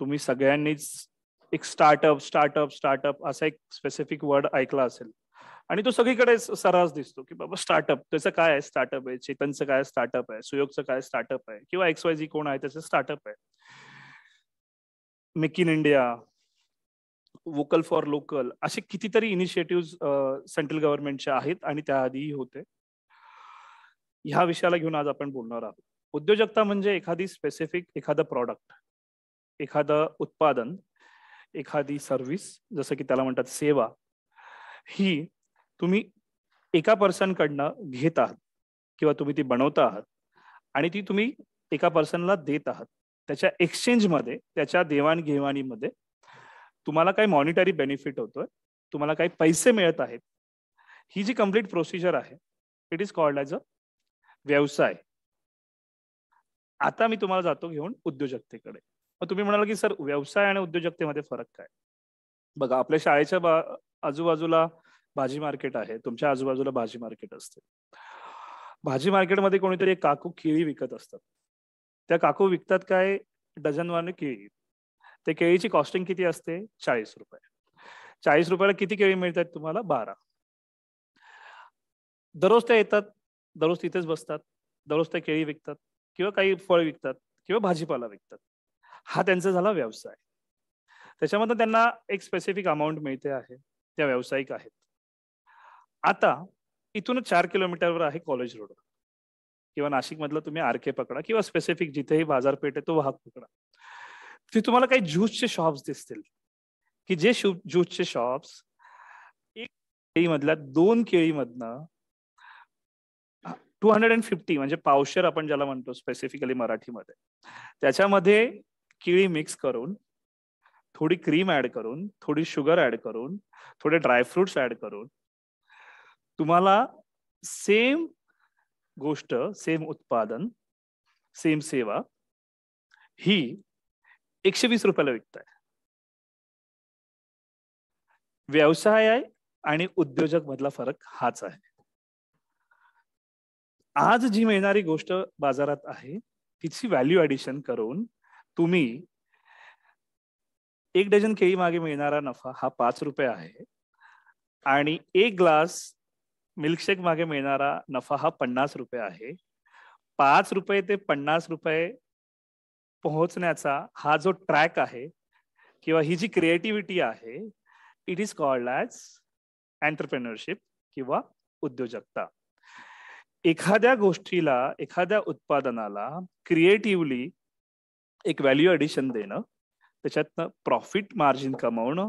तुम्ही सगळ्यांनीच एक स्टार्टअप असा एक स्पेसिफिक वर्ड ऐकला असेल आणि तो सगळीकडे सर्रास दिसतो की बाबा स्टार्टअप. त्याचं काय आहे? स्टार्टअप आहे. चेतनचं काय स्टार्टअप आहे, सुयोगचं काय स्टार्टअप आहे, किंवा XYZ कोण आहे त्याचं स्टार्टअप आहे. Make in India, vocal for local असे कितीतरी इनिशिएटिव्ह सेंट्रल गव्हर्नमेंटचे आहेत आणि त्याआधीही होते. ह्या विषयाला घेऊन आज आपण बोलणार आहोत. उद्योजकता म्हणजे एखादी स्पेसिफिक एखादं प्रॉडक्ट, एखादं उत्पादन, एखादी सर्व्हिस, जसं की त्याला म्हणतात सेवा, ही तुम्ही एका पर्सन कडनं घेत आहात किंवा तुम्ही ती बनवता आहात आणि ती तुम्ही एका पर्सनला देत आहात. त्याच्या एक्सचेंज मध्ये, त्याच्या देवाणघेवाणीमध्ये तुम्हाला काही मॉनिटरी बेनिफिट होतोय, तुम्हाला काही पैसे मिळत आहेत. ही जी कम्प्लीट प्रोसिजर आहे it is called as a व्यवसाय. आता मी तुम्हाला जातो घेऊन उद्योजकतेकडे. मग तुम्ही म्हणाल की सर व्यवसाय आणि उद्योजकतेमध्ये फरक काय? बघा, आपल्या शाळेच्या आजूबाजूला भाजी मार्केट आहे, तुमच्या आजूबाजूला भाजी मार्केट असते. भाजी मार्केटमध्ये कोणीतरी एक काकू केळी विकत असतात. त्या काकू विकतात काय? डझनवाने केळी. त्या केळीची कॉस्टिंग किती असते? 40 रुपये. 40 रुपयाला किती केळी मिळतात तुम्हाला? 12. दररोज त्या येतात, दररोज तिथेच बसतात, दररोज त्या केळी विकतात किंवा काही फळ विकतात किंवा भाजीपाला विकतात. हा त्यांचा झाला व्यवसाय. त्याच्यामध्ये त्यांना एक स्पेसिफिक अमाऊंट मिळते आहे, त्या व्यावसायिक आहेत. आता इथूनच 4 किलोमीटरवर आहे कॉलेज रोड किंवा नाशिक मधलं तुम्ही RK पकडा किंवा स्पेसिफिक जिथेही बाजारपेठ आहे तो वाहक पकडा. तिथे तुम्हाला काही ज्यूसचे शॉप्स दिसतील की जे ज्यूसचे शॉप्स एक केळीमधल्या 2 केळीमधनं 250 म्हणजे पावशेर आपण ज्याला म्हणतो स्पेसिफिकली मराठीमध्ये, त्याच्यामध्ये केळी मिक्स करून, थोडी क्रीम ऍड करून, थोडी शुगर ऍड करून, थोडे ड्रायफ्रुट्स ऍड करून तुम्हाला सेम गोष्ट, सेम उत्पादन, सेम सेवा ही 120 रुपयाला विकताय. व्यवसाय आणि उद्योजक मधला फरक हाच आहे. आज जी मिळणारी गोष्ट बाजारात आहे तिची व्हॅल्यू ऍडिशन करून तुम्ही 1 डझन केळी मागे मिळणारा नफा हा 5 रुपये आहे आणि 1 ग्लास मिल्कशेक मागे मिळणारा नफा हा 50 रुपये आहे. 5 रुपये ते 50 रुपये पोहोचण्याचा हा जो ट्रॅक आहे किंवा ही जी क्रिएटिव्हिटी आहे it is called as entrepreneurship किंवा उद्योजकता. एखाद्या गोष्टीला, एखाद्या उत्पादनाला क्रिएटिव्हली एक व्हॅल्यू ऍडिशन देणं त्याच्यातनं प्रॉफिट मार्जिन कमवणं,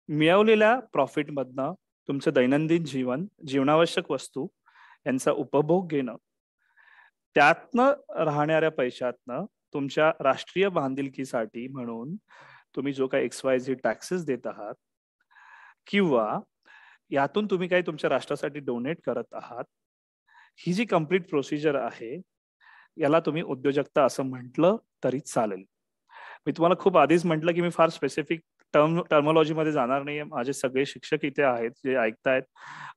मिळवलेल्या प्रॉफिटमधनं तुमचं दैनंदिन जीवन, जीवनावश्यक वस्तू यांचा उपभोग घेणं, त्यातनं राहणाऱ्या पैशातनं तुमच्या राष्ट्रीय बांधिलकीसाठी म्हणून तुम्ही जो काही XYZ टॅक्सेस देत आहात किंवा यातून तुम्ही काही तुमच्या राष्ट्रासाठी डोनेट करत आहात, ही जी कम्प्लीट प्रोसिजर आहे याला तुम्ही उद्योजकता असं म्हटलं तरी चालेल. मी तुम्हाला खूप आधीच म्हटलं की मी फार स्पेसिफिक टर्मॉलॉजी मध्ये जाणार नाहीये. माझे सगळे शिक्षक इथे आहेत जे ऐकतायत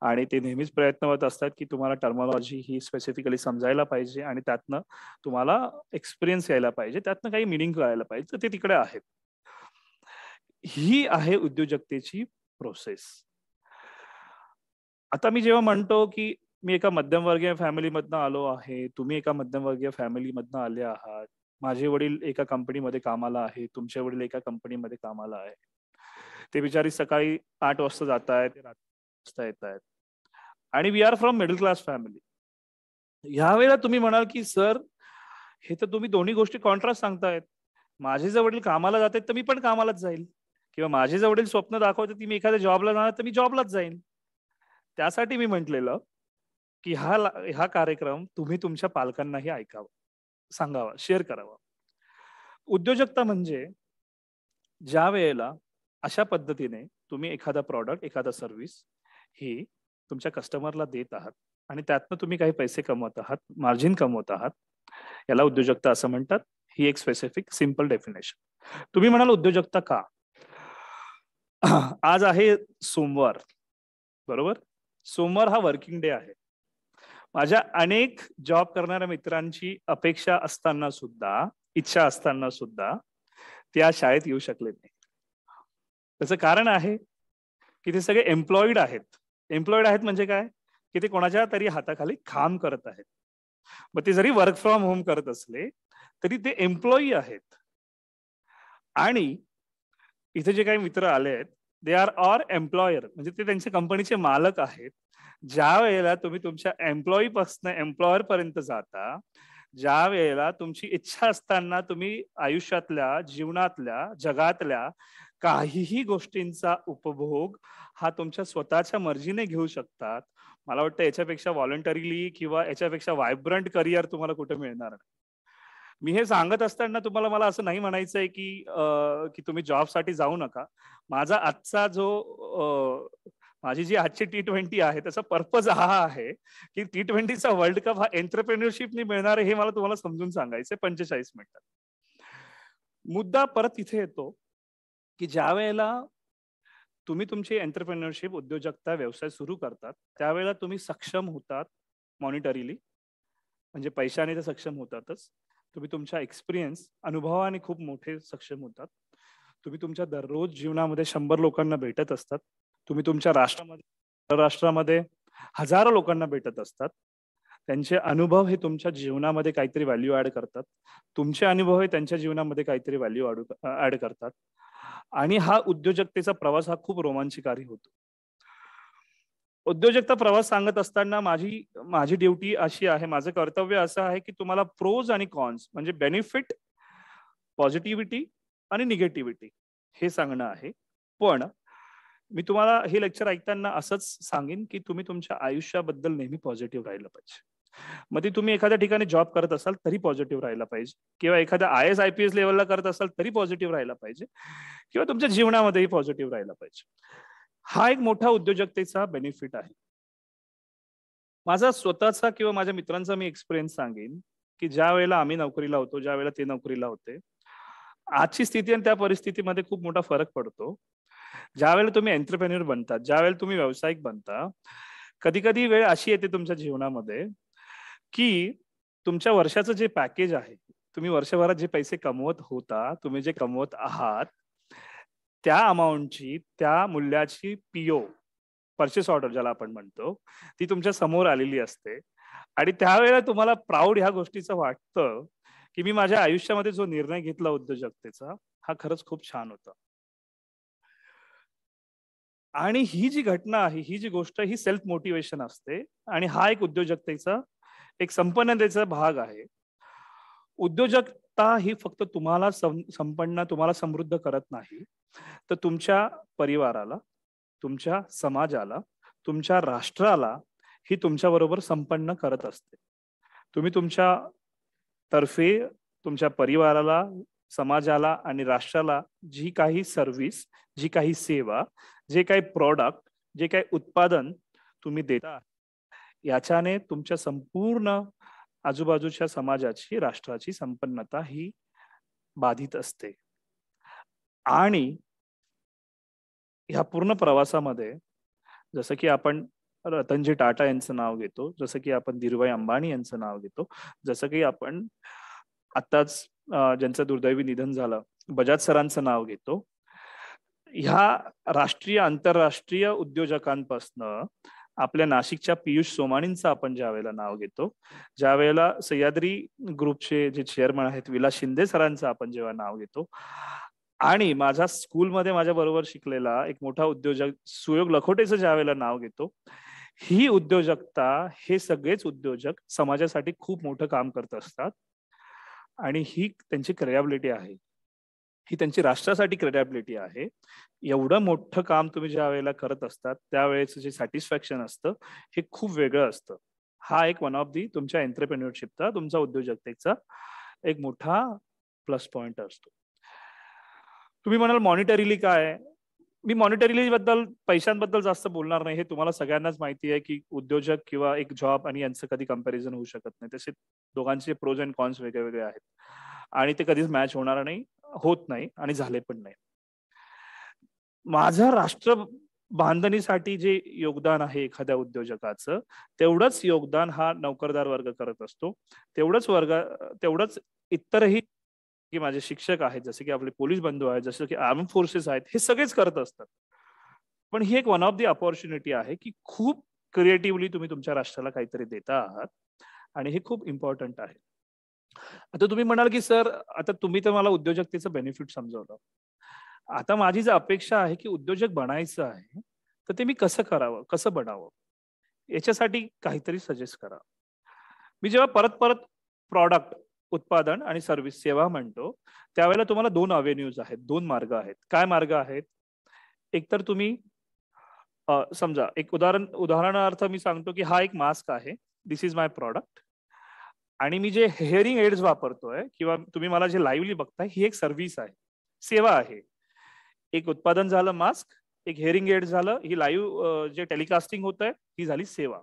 आणि ते नेहमीच प्रयत्नवत असतात की तुम्हाला टर्मॉलॉजी ही स्पेसिफिकली समजायला पाहिजे आणि त्यातनं तुम्हाला एक्सपिरियन्स यायला पाहिजे, त्यातनं काही मिनिंग कळायला पाहिजे, तर ते तिकडे आहेत. ही आहे उद्योजकतेची प्रोसेस. आता मी जेव्हा म्हणतो की मी एका मध्यमवर्गीय फॅमिलीमधनं आलो आहे, तुम्ही एका मध्यमवर्गीय फॅमिलीमधनं आले आहात, माझे वडील एका कंपनीमध्ये कामाला आहे, तुमचे वडील एका कंपनीमध्ये कामाला आहे, ते बिचारी सकाळी 8 वाजता जात आहेत, ते रात्री वाजता येत आहेत आणि we are from middle class family. ह्यावेळेला तुम्ही म्हणाल की सर हे तर तुम्ही दोन्ही गोष्टी कॉन्ट्रास्ट सांगतायत. माझे जर वडील कामाला जात आहेत तर मी पण कामालाच जाईल, किंवा माझे जर वडील स्वप्न दाखवतात की मी एखाद्या जॉबला जाणार तर मी जॉबलाच जाईन. त्यासाठी मी म्हटलेलं की हा कार्यक्रम तुम्ही तुमच्या पालकांनाही ऐकावा, सांगावा, शेअर करावा. उद्योजकता म्हणजे ज्या वेळेला अशा पद्धतीने तुम्ही एखादा प्रॉडक्ट, एखादा सर्व्हिस ही तुमच्या कस्टमरला देत आहात आणि त्यातनं तुम्ही काही पैसे कमवत आहात, मार्जिन कमवत आहात, याला उद्योजकता असं म्हणतात. ही एक स्पेसिफिक सिंपल डेफिनेशन. तुम्ही म्हणाल उद्योजकता का? आज आहे सोमवार, बरोबर? सोमवार हा वर्किंग डे आहे. माझ्या अनेक जॉब करणाऱ्या मित्रांची अपेक्षा असताना सुद्धा, इच्छा असताना सुद्धा ते आज शाळेत येऊ शकले नाही. त्याचं कारण आहे की ते सगळे एम्प्लॉईड आहेत. एम्प्लॉईड आहेत म्हणजे काय? की ते कोणाच्या तरी हाताखाली काम करत आहेत. मग ते जरी वर्क फ्रॉम होम करत असले तरी ते एम्प्लॉई आहेत. आणि इथे जे काही मित्र आले आहेत, दे आर ऑर एम्प्लॉयर, म्हणजे ते त्यांच्या कंपनीचे मालक आहेत. ज्या वेळेला तुम्ही तुमच्या एम्प्लॉई पासून एम्प्लॉयर पर्यंत जाता, ज्या वेळेला तुमची इच्छा असताना तुम्ही आयुष्यातल्या, जीवनातल्या, जगातल्या काहीही गोष्टींचा उपभोग हा तुमच्या स्वतःच्या मर्जीने घेऊ शकतात, मला वाटतं याच्यापेक्षा व्हॉलंटरीली किंवा याच्यापेक्षा व्हायब्रंट करिअर तुम्हाला कुठे मिळणार नाही. मी हे सांगत असताना तुम्हाला मला असं नाही म्हणायचंय की तुम्ही जॉबसाठी जाऊ नका. माझा आजचा माझी जी आजची T20 आहे त्याचा पर्पज हा आहे की T20चा वर्ल्ड कप हा एंटरप्रेन्योरशिपने मिळणार आहे, हे मला तुम्हाला समजून सांगायचंय 45 मिनिटात. मुद्दा परत इथे येतो की ज्या वेळेला तुम्ही तुमची एंटरप्रेन्योरशिप, उद्योजकता, व्यवसाय सुरू करतात, त्यावेळेला तुम्ही सक्षम होतात मॉनिटरीली, म्हणजे पैशाने तर सक्षम होतातच. तुम्ही तुमच्या एक्सपिरियन्स, अनुभवाने खूप मोठे सक्षम होतात. तुम्ही तुमच्या दररोज जीवनामध्ये 100 लोकांना भेटत असतात. तुम्ही तुमच्या राष्ट्रामध्ये हजारो लोकांना भेटत असतात. त्यांचे अनुभव हे तुमच्या जीवनामध्ये काहीतरी व्हॅल्यू ऍड करतात. तुमचे अनुभव हे त्यांच्या जीवनामध्ये काहीतरी व्हॅल्यू ऍड करतात. आणि हा उद्योजकतेचा प्रवास हा खूप रोमांचकारी होतो. उद्योजकता प्रवास सांगत असताना माझी ड्युटी अशी आहे, माझं कर्तव्य असं आहे की तुम्हाला प्रोज आणि कॉन्स म्हणजे बेनिफिट, पॉझिटिव्हिटी आणि निगेटिव्हिटी हे सांगणं आहे. पण मी तुम्हाला हे लेक्चर ऐकताना असंच सांगेन की तुम्ही तुमच्या आयुष्याबद्दल नेहमी पॉझिटिव्ह राहिलं पाहिजे. मग ती तुम्ही एखाद्या ठिकाणी जॉब करत असाल तरी पॉझिटिव्ह राहिला पाहिजे, किंवा एखाद्या IAS IPS लेवलला करत असाल तरी पॉझिटिव्ह राहिला पाहिजे, किंवा तुमच्या जीवनामध्येही पॉझिटिव्ह राहिला पाहिजे. हा एक मोठा उद्योजकतेचा बेनिफिट आहे. माझा स्वतःचा किंवा माझ्या मित्रांचा मी एक्सपिरियन्स सांगेन की ज्या वेळेला आम्ही नोकरीला होतो, ज्या वेळेला ते नोकरीला होते, आजची स्थिती आणि त्या परिस्थितीमध्ये खूप मोठा फरक पडतो. ज्या वेळेला तुम्ही एंटरप्रेन्युअर बनता, ज्या वेळेला तुम्ही व्यावसायिक बनता, कधी कधी वेळ अशी येते तुमच्या जीवनामध्ये की तुमच्या वर्षाचं जे पॅकेज आहे, तुम्ही वर्षभरात जे पैसे कमवत होता, तुम्ही जे कमवत आहात, त्या अमाऊंटची, त्या मूल्याची PO, परचेस ऑर्डर ज्याला आपण म्हणतो, ती तुमच्या समोर आलेली असते. आणि त्यावेळेला तुम्हाला प्राऊड ह्या गोष्टीचं वाटतं की मी माझ्या आयुष्यामध्ये जो निर्णय घेतला उद्योजकतेचा, हा खरंच खूप छान होता. आणि ही जी घटना आहे, ही जी गोष्ट, ही सेल्फ मोटिवेशन असते. आणि हा एक उद्योजकतेचा, एक संपन्नतेचा भाग आहे. उद्योजक सत्ता ही फक्त तुम्हाला संपन्न, तुम्हाला समृद्ध करत नाही, तर तुमच्या परिवाराला, तुमच्या समाजाला, तुमच्या राष्ट्राला ही तुमच्याबरोबर संपन्न करत असते. तुम्ही तुमच्या तर्फे तुमच्या परिवाराला, समाजाला आणि राष्ट्राला जी काही सर्व्हिस, जी काही सेवा, जे काही प्रॉडक्ट, जे काही उत्पादन तुम्ही देता, याच्याने तुमच्या संपूर्ण आजूबाजूच्या समाजाची, राष्ट्राची संपन्नता ही बाधित असते. आणि ह्या पूर्ण प्रवासामध्ये जसं की आपण रतनजी टाटा यांचं नाव घेतो, जसं की आपण धीरूभाई अंबानी यांचं नाव घेतो, जसं की आपण आताच ज्यांचं दुर्दैवी निधन झालं बजाज सरांचं नाव घेतो, ह्या राष्ट्रीय आंतरराष्ट्रीय उद्योजकांपासनं आपल्या नाशिकच्या पियुष सोमानींचं आपण ज्या वेळेला नाव घेतो, ज्या वेळेला सह्याद्री ग्रुपचे जे चेअरमन आहेत विलास शिंदे सरांचं आपण जेव्हा नाव घेतो, आणि माझ्या स्कूलमध्ये माझ्या बरोबर शिकलेला एक मोठा उद्योजक सुयोग लखोटेचं ज्या वेळेला नाव घेतो, ही उद्योजकता, हे सगळेच उद्योजक समाजासाठी खूप मोठं काम करत असतात. आणि ही त्यांची क्रेडिबिलिटी आहे, ही त्यांची राष्ट्रासाठी क्रेडिबिलिटी आहे. एवढं मोठं काम तुम्ही ज्या वेळेला करत असतात त्यावेळेचं जे सॅटिस्फॅक्शन असतं हे खूप वेगळं असतं. हा एक वन ऑफ दी तुमच्या एंटरप्रेन्योरशिपचा, तुमच्या उद्योजकतेचा एक मोठा प्लस पॉइंट असतो. तुम्ही म्हणाल मॉनिटरीली काय? मी मॉनिटरीली बद्दल, पैशांबद्दल जास्त बोलणार नाही. हे तुम्हाला सगळ्यांनाच माहिती आहे की उद्योजक किंवा एक जॉब आणि यांचं कधी कंपॅरिझन होऊ शकत नाही. तसे दोघांचे प्रोज अँड कॉन्स वेगळे वेगळे आहेत आणि ते कधीच मॅच होणार नाही, होत नाही आणि झाले पण नाही. माझं राष्ट्र बांधणीसाठी जे योगदान आहे एखाद्या उद्योजकाचं, तेवढंच योगदान हा नोकरदार वर्ग करत असतो. तेवढंच इतरही की माझे शिक्षक आहेत, जसे की आपले पोलीस बंधू आहेत, जसं की आर्म फोर्सेस आहेत, हे सगळेच करत असतात. पण ही एक वन ऑफ दी अपॉर्च्युनिटी आहे की खूप क्रिएटिव्हली तुम्ही तुमच्या राष्ट्राला काहीतरी देता आहात आणि हे खूप इम्पॉर्टंट आहे. आता तुम्ही म्हणाल की सर, आता तुम्ही तर मला उद्योजकतेचं बेनिफिट समजवलं. आता माझी जर अपेक्षा आहे की उद्योजक बनायचं आहे, तर ते मी कसं करावं, कसं बनावं, याच्यासाठी काहीतरी सजेस्ट करा. मी जेव्हा परत परत प्रॉडक्ट, उत्पादन आणि सर्व्हिस, सेवा म्हणतो, त्यावेळेला तुम्हाला दोन अवेन्यूज आहेत, दोन मार्ग आहेत. काय मार्ग आहेत? एक तर तुम्ही समजा एक उदाहरणार्थ मी सांगतो की हा एक मास्क आहे, दिस इज माय प्रॉडक्ट, आणि मी जे हेअरिंग एड्स वापरतोय किंवा तुम्ही मला जे लाईव्हली बघताय, ही एक सर्व्हिस आहे, सेवा आहे. एक उत्पादन झालं मास्क, एक हेअरिंग एड झालं, ही लाईव्ह जे टेलिकास्टिंग होत आहे ही झाली सेवा.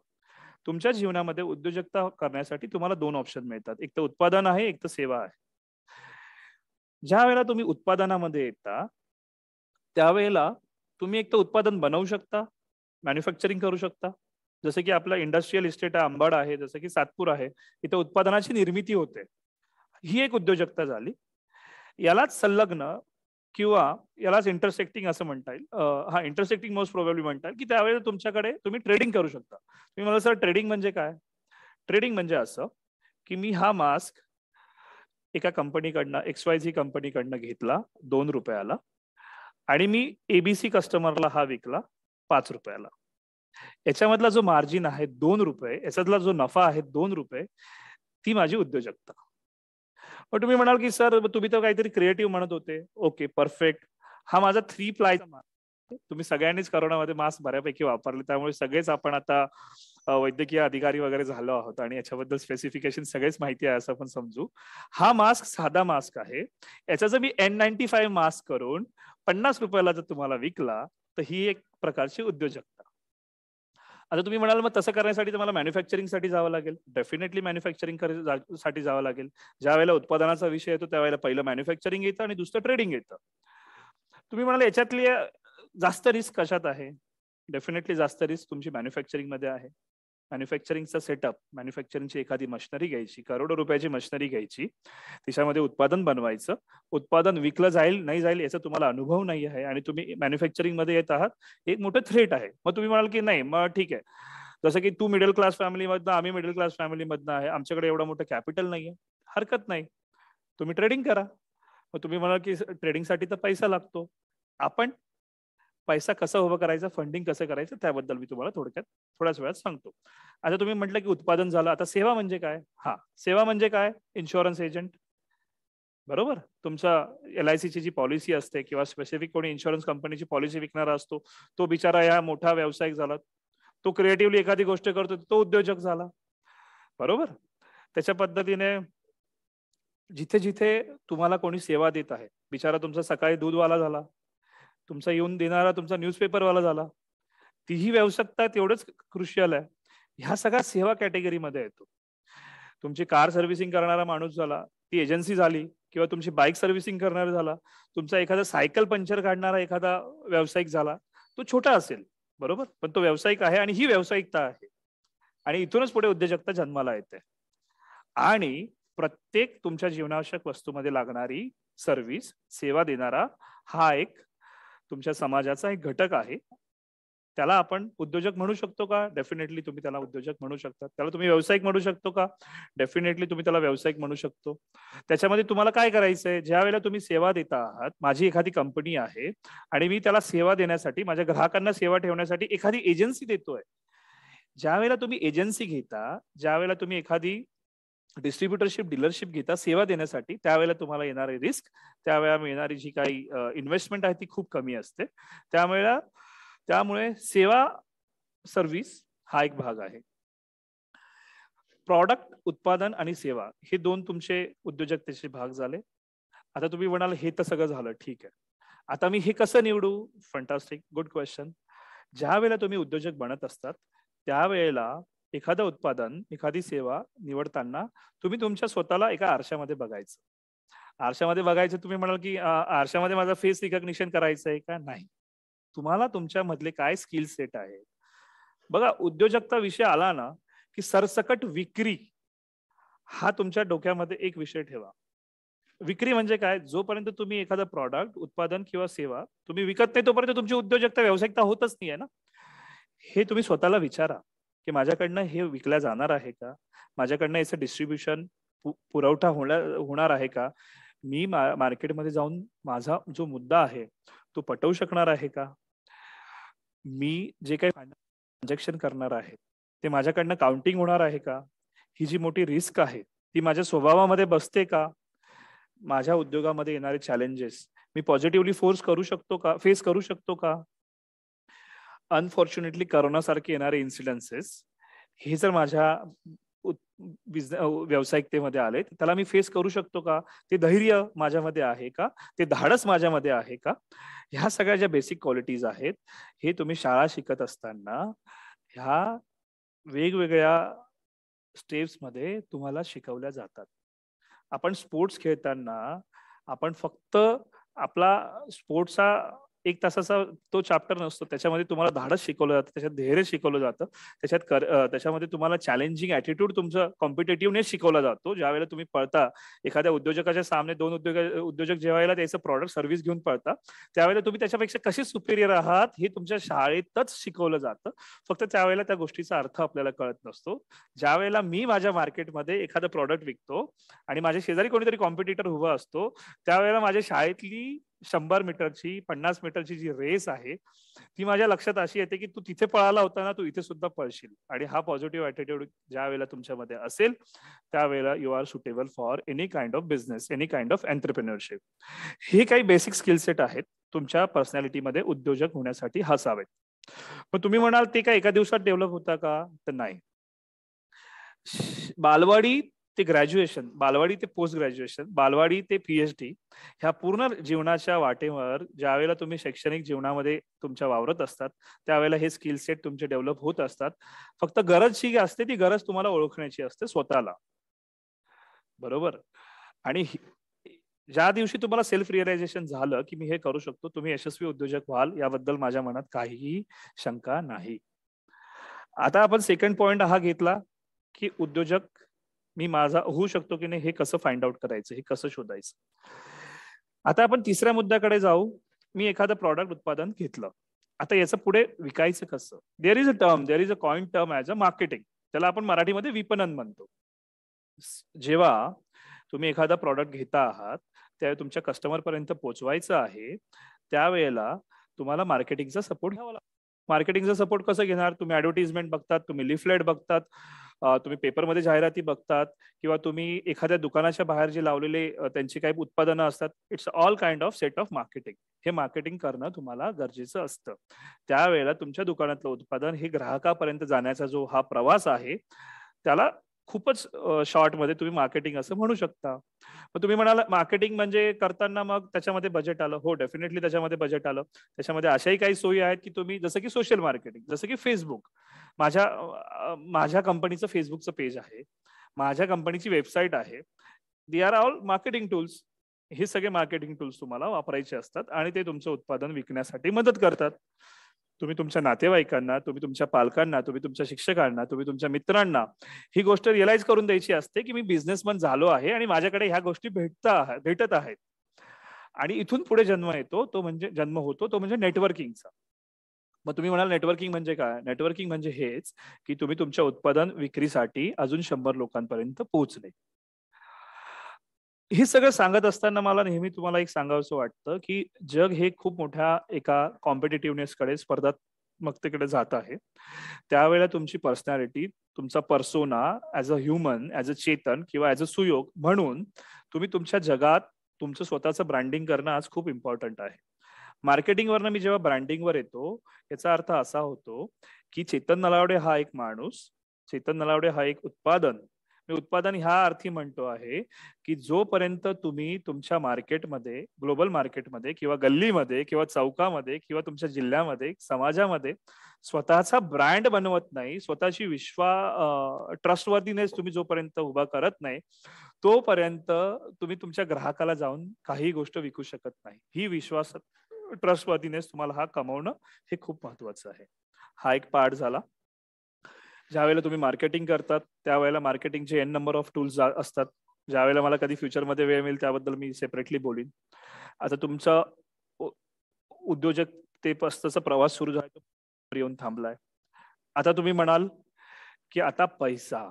तुमच्या जीवनामध्ये उद्योजकता करण्यासाठी तुम्हाला दोन ऑप्शन मिळतात, एक तर उत्पादन आहे, एक तर सेवा आहे. ज्या वेळेला तुम्ही उत्पादनामध्ये येता त्यावेळेला तुम्ही एक तर उत्पादन बनवू शकता, मॅन्युफॅक्चरिंग करू शकता, जसं की आपला इंडस्ट्रियल इस्टेट आहे, अंबाड आहे, जसं की सातपूर आहे, इथे उत्पादनाची निर्मिती होते, ही एक उद्योजकता झाली. यालाच संलग्न किंवा यालाच इंटरसेक्टिंग असं म्हणता येईल, हा इंटरसेक्टिंग मोस्ट प्रोबेबली म्हणता येईल की त्यावेळेला तुमच्याकडे तुम्ही ट्रेडिंग करू शकता. तुम्ही मला सर ट्रेडिंग म्हणजे काय? ट्रेडिंग म्हणजे असं की मी हा मास्क एका कंपनीकडनं, XYZ कंपनीकडनं घेतला 2 रुपयाला आणि मी ABC कस्टमरला हा विकला 5 रुपयाला. याच्यामधला जो मार्जिन आहे 2 रुपये, याच्यातला जो नफा आहे 2 रुपये, ती माझी उद्योजकता. पण तुम्ही म्हणाल की सर तुम्ही तर काहीतरी क्रिएटिव्ह म्हणत होते. Okay, perfect. हा माझा 3 प्लायचा मास्क. तुम्ही सगळ्यांनीच करोनामध्ये मास्क बऱ्यापैकी वापरले, त्यामुळे सगळेच आपण आता वैद्यकीय अधिकारी वगैरे झालो आहोत आणि याच्याबद्दल स्पेसिफिकेशन सगळेच माहिती आहे असं आपण समजू. हा मास्क साधा मास्क आहे. याचा जर मी N95 मास्क करून 50 रुपयाला जर तुम्हाला विकला, तर ही एक प्रकारची उद्योजकता. आता तुम्ही म्हणाल मग तसं करण्यासाठी तुम्हाला मॅन्युफॅक्चरिंगसाठी जावं लागेल. डेफिनेटली मॅन्युफॅक्चरिंग साठी जावं लागेल. ज्या वेळेला उत्पादनाचा विषय येतो त्यावेळेला पहिलं मॅन्युफॅक्चरिंग येतं आणि दुसरं ट्रेडिंग येतं. तुम्ही म्हणाल याच्यातली जास्त रिस्क कशात आहे? डेफिनेटली जास्त रिस्क तुमची मॅन्युफॅक्चरिंग मध्ये आहे. मॅन्युफॅक्चरिंगचा सेटअप, मॅन्युफॅक्चरिंगची एखादी मशिनरी घ्यायची, करोडो रुपयाची मशिनरी घ्यायची, तिच्यामध्ये उत्पादन बनवायचं, उत्पादन विकलं जाईल नाही जाईल याचा तुम्हाला अनुभव नाही आहे आणि तुम्ही मॅन्युफॅक्चरिंग मध्ये येत आहात, एक मोठं थ्रेट आहे. मग तुम्ही म्हणाल की नाही, मग ठीक आहे, जसं की तू मिडल क्लास फॅमिलीमधनं, आम्ही मिडल क्लास फॅमिलीमधनं आहे, आमच्याकडे एवढं मोठं कॅपिटल नाहीये, हरकत नाही, तुम्ही ट्रेडिंग करा. मग तुम्ही म्हणाल की ट्रेडिंगसाठी तर पैसा लागतो. आपण पैसा कसा उभा करायचा, फंडिंग कसं करायचं, त्याबद्दल मी तुम्हाला थोड्याच वेळात सांगतो. आता तुम्ही म्हटलं की उत्पादन झालं, आता सेवा म्हणजे काय? हा, सेवा म्हणजे काय? इन्शुरन्स एजंट, बरोबर. तुमचा LIC ची जी पॉलिसी असते किंवा स्पेसिफिक कोणी इन्शुरन्स कंपनीची पॉलिसी विकणारा असतो, तो बिचारा या मोठा व्यावसायिक झाला, तो क्रिएटिव्हली एखादी गोष्ट करतो, तो उद्योजक झाला. बरोबर. त्याच्या पद्धतीने जिथे जिथे तुम्हाला कोणी सेवा देत आहे, बिचारा तुमचा सकाळी दूधवाला झाला, तुमचा येऊन देणारा तुमचा न्यूजपेपरवाला झाला, तीही व्यावसायिकता तेवढंच क्रुशियल आहे. ह्या सगळ्या सेवा कॅटेगरीमध्ये येतो. तुमची कार सर्व्हिसिंग करणारा माणूस झाला, ती एजन्सी झाली, किंवा तुमची बाईक सर्व्हिसिंग करणारा झाला, तुमचा एखादा सायकल पंक्चर काढणारा एखादा व्यावसायिक झाला, तो छोटा असेल, बरोबर, पण तो व्यावसायिक आहे आणि ही व्यावसायिकता आहे. आणि इथूनच पुढे उद्योजकता जन्माला येते. आणि प्रत्येक तुमच्या जीवनावश्यक वस्तूमध्ये लागणारी सर्व्हिस, सेवा देणारा हा एक तुमच्या समाजाचा एक घटक आहे. त्याला आपण उद्योजक म्हणू शकतो का? डेफिनेटली तुम्ही त्याला उद्योजक म्हणू शकता. त्याला तुम्ही व्यावसायिक म्हणू शकतो का? डेफिनेटली तुम्ही त्याला व्यावसायिक म्हणू शकतो. त्याच्यामध्ये तुम्हाला काय करायचंय, ज्या वेळेला तुम्ही सेवा देता आहात, माझी एखादी कंपनी आहे आणि मी त्याला सेवा देण्यासाठी, माझ्या ग्राहकांना सेवा ठेवण्यासाठी एखादी एजन्सी देतोय. ज्या वेळेला तुम्ही एजन्सी घेता, ज्या वेळेला तुम्ही एखादी डिस्ट्रीब्युटरशिप, डीलरशिप घेता सेवा देण्यासाठी, त्यावेळेला तुम्हाला येणारे रिस्क, त्यावेळेला मिळणारी जी काही इन्व्हेस्टमेंट आहे ती खूप कमी असते. त्यामुळे सेवा सर्व्हिस हा एक भाग आहे. प्रॉडक्ट, उत्पादन आणि सेवा हे दोन तुमचे उद्योजकतेचे भाग झाले. आता तुम्ही म्हणाल हे तर सगळं झालं, ठीक आहे, आता मी हे कसं निवडू? Fantastic, good question. ज्या वेळेला तुम्ही उद्योजक बनत असतात, त्यावेळेला एखादं उत्पादन, एखादी सेवा निवडताना तुम्ही तुमच्या स्वतःला एका आरशामध्ये बघायचं. आरशामध्ये बघायचं, तुम्ही म्हणाल की आरशामध्ये माझा फेस रिकग्निशन करायचं आहे का? नाही. तुम्हाला तुमच्या मधले काय स्किल सेट आहे बघा. उद्योजकता विषय आला ना की सरसकट विक्री हा तुमच्या डोक्यामध्ये एक विषय ठेवा. विक्री म्हणजे काय? जोपर्यंत तुम्ही एखादा प्रॉडक्ट, उत्पादन किंवा सेवा तुम्ही विकत नाही, तोपर्यंत तुमची उद्योजकता, व्यावसायिकता होतच नाहीये ना. हे तुम्ही स्वतःला विचारा की माझ्याकडनं हे विकल्या जाणार आहे का? माझ्याकडनं याचं डिस्ट्रीब्युशन, पुरवठा होणार आहे का? मी मार्केटमध्ये जाऊन माझा जो मुद्दा आहे तो पटवू शकणार आहे का? मी जे काही ट्रान्झॅक्शन करणार आहे ते माझ्याकडनं काउंटिंग होणार आहे का? ही जी मोठी रिस्क आहे ती माझ्या स्वभावामध्ये बसते का? माझ्या उद्योगामध्ये येणारे चॅलेंजेस मी पॉझिटिव्हली फेस करू शकतो का? अनफॉर्च्युनेटली करोना सारखे येणारे इन्सिडेन्सेस हे जर माझ्या व्यावसायिकतेमध्ये आले, त्याला मी फेस करू शकतो का? ते धैर्य माझ्यामध्ये आहे का? ते धाडस माझ्यामध्ये आहे का? ह्या सगळ्या ज्या बेसिक क्वालिटीज आहेत, हे तुम्ही शाळा शिकत असताना ह्या वेगवेगळ्या स्टेप्स मध्ये तुम्हाला शिकवल्या जातात. आपण स्पोर्ट्स खेळताना आपण फक्त आपला स्पोर्ट्सचा 1 तासाचा तो चॅप्टर नसतो, त्याच्यामध्ये तुम्हाला धाडस शिकवलं जातं, त्याच्यात धैर्य शिकवलं जातं, त्याच्यामध्ये तुम्हाला चॅलेंजिंग ॲटिट्यूड, तुमचं कॉम्पिटेटिव्हनेस शिकवला जातो. ज्यावेळेला तुम्ही पळता, एखाद्या उद्योजकाच्या सामने 2 उद्योजक जेव्हा त्याचं प्रॉडक्ट सर्व्हिस घेऊन पळता, त्यावेळेला तुम्ही त्याच्यापेक्षा कसे सुपेरियर आहात हे तुमच्या शाळेतच शिकवलं जातं. फक्त त्यावेळेला त्या गोष्टीचा अर्थ आपल्याला कळत नसतो. ज्या वेळेला मी माझ्या मार्केटमध्ये एखादं प्रॉडक्ट विकतो आणि माझ्या शेजारी कोणीतरी कॉम्पिटिटर उभा असतो, त्यावेळेला माझ्या शाळेतली 100 मीटरची, 50 मीटरची जी रेस आहे ती माझ्या लक्षात अशी येते की तू तिथे पळाला होता ना, तू इथे सुद्धा पळशील. आणि हा पॉझिटिव्ह ॲटिट्यूड ज्या वेळेला तुमच्यामध्ये असेल, त्यावेळेला you are suitable for any kind of business, any kind of entrepreneurship. हे काही बेसिक स्किल सेट आहेत तुमच्या पर्सनॅलिटीमध्ये उद्योजक होण्यासाठी हसावेत. पण तुम्ही म्हणाल ते काय एका दिवसात डेव्हलप होता का? तर नाही. बालवाडी ते ग्रॅज्युएशन, बालवाडी ते पोस्ट ग्रॅज्युएशन, बालवाडी ते PhD, ह्या पूर्ण जीवनाच्या वाटेवर ज्या वेळेला तुम्ही शैक्षणिक जीवनामध्ये तुमच्या वावरत असतात, त्यावेळेला हे स्किल सेट तुमचे डेव्हलप होत असतात. फक्त गरज जी असते ती गरज तुम्हाला ओळखण्याची असते स्वतःला, बरोबर. आणि ज्या दिवशी तुम्हाला सेल्फ रिअलायझेशन झालं की मी हे करू शकतो, तुम्ही यशस्वी उद्योजक व्हाल, याबद्दल माझ्या मनात काहीही शंका नाही. आता आपण सेकंड पॉइंट हा घेतला की उद्योजक मी माझा होऊ शकतो की नाही, हे कसं फाइंड आउट करायचं, हे कसं शोधायचं. आता आपण तिसऱ्या मुद्द्याकडे जाऊ. मी एखादं प्रॉडक्ट, उत्पादन घेतलं, आता याचं पुढे विकायचं कसं? There is a coin term as a marketing, त्याला आपण मराठीमध्ये विपणन म्हणतो. जेव्हा तुम्ही एखादा प्रॉडक्ट घेता आहात, त्या तुमच्या कस्टमर पर्यंत पोहोचवायचं आहे, त्यावेळेला तुम्हाला मार्केटिंगचा सपोर्ट घ्यावा लागतो. मार्केटिंगचा सपोर्ट कसं घेणार? तुम्ही ऍडव्हर्टाइजमेंट बघतात, तुम्ही लिफलेट बघतात, तुम्ही पेपरमध्ये जाहिराती बघतात किंवा तुम्ही एखाद्या दुकानाच्या बाहेर जे लावलेले त्यांची काही उत्पादनं असतात, it's all kind of set of marketing. हे मार्केटिंग करणं तुम्हाला गरजेचं असतं. त्यावेळेला तुमच्या दुकानातलं उत्पादन हे ग्राहकापर्यंत जाण्याचा जो हा प्रवास आहे त्याला खूपच शॉर्टमध्ये तुम्ही मार्केटिंग असं म्हणू शकता. मग तुम्ही म्हणाला मार्केटिंग म्हणजे करताना मग त्याच्यामध्ये बजेट आलं. हो, डेफिनेटली त्याच्यामध्ये बजेट आलं. त्याच्यामध्ये अशाही काही सोयी आहेत की तुम्ही जसं की सोशल मार्केटिंग, जसं की फेसबुक. माझ्या कंपनीचं फेसबुकचं पेज आहे, माझ्या कंपनीची वेबसाईट आहे. They are all marketing tools. हे सगळे मार्केटिंग टूल्स तुम्हाला वापरायचे असतात आणि ते तुमचं उत्पादन विकण्यासाठी मदत करतात. तुम्ही तुमच्या नातेवाईकांना, तुम्ही तुमच्या पालकांना, तुम्ही तुमच्या शिक्षकांना, तुम्ही तुमच्या मित्रांना ही गोष्ट रिअलाइज करून द्यायची असते की मी बिझनेसमन झालो आहे आणि माझ्याकडे ह्या गोष्टी भेटत आहेत. आणि इथून पुढे जन्म होतो तो म्हणजे नेटवर्किंगचा. मग तुम्ही म्हणाल नेटवर्किंग म्हणजे काय? नेटवर्किंग म्हणजे हेच की तुम्ही तुमच्या उत्पादन विक्रीसाठी अजून 100 लोकांपर्यंत पोहोचले. हे सगळं सांगत असताना मला नेहमी तुम्हाला एक सांगावंसं वाटतं की जग हे खूप मोठ्या एका कॉम्पिटिटिव्हनेसकडे, स्पर्धात्मकतेकडे जात आहे. त्यावेळेला तुमची पर्सनॅलिटी, तुमचा persona as a human, as a Chetan किंवा ऍज अ सुयोग म्हणून तुम्ही तुमच्या जगात तुमचं स्वतःचं ब्रँडिंग करणं आज खूप इम्पॉर्टंट आहे. मार्केटिंगवरनं मी जेव्हा ब्रँडिंगवर येतो याचा अर्थ असा होतो की चेतन नलावडे हा एक माणूस, चेतन नलावडे हा एक उत्पादन. मी उत्पादन ह्या अर्थी म्हणतो आहे की जोपर्यंत तुम्ही तुमच्या मार्केटमध्ये, ग्लोबल मार्केटमध्ये किंवा गल्लीमध्ये किंवा चौकामध्ये किंवा तुमच्या जिल्ह्यामध्ये, समाजामध्ये स्वतःचा ब्रँड बनवत नाही, स्वतःची ट्रस्टवर्दीनेस तुम्ही जोपर्यंत उभा करत नाही, तोपर्यंत तुम्ही तुमच्या ग्राहकाला जाऊन काही गोष्ट विकू शकत नाही. ही विश्वास, ट्रस्टवर्दीनेस तुम्हाला हा कमवणं हे खूप महत्वाचं आहे. हा एक पार्ट झाला. ज्यावेळेला तुम्ही मार्केटिंग करतात त्यावेळेला मार्केटिंगचे एन नंबर ऑफ टूल्स असतात. ज्यावेळेला मला कधी फ्युचरमध्ये वेळ मिळेल त्याबद्दल मी सेपरेटली बोलीन. आता तुमचा उद्योजकतेपासूनचा प्रवास सुरू झाला, तो येऊन थांबलाय. आता तुम्ही म्हणाल की आता पैसा,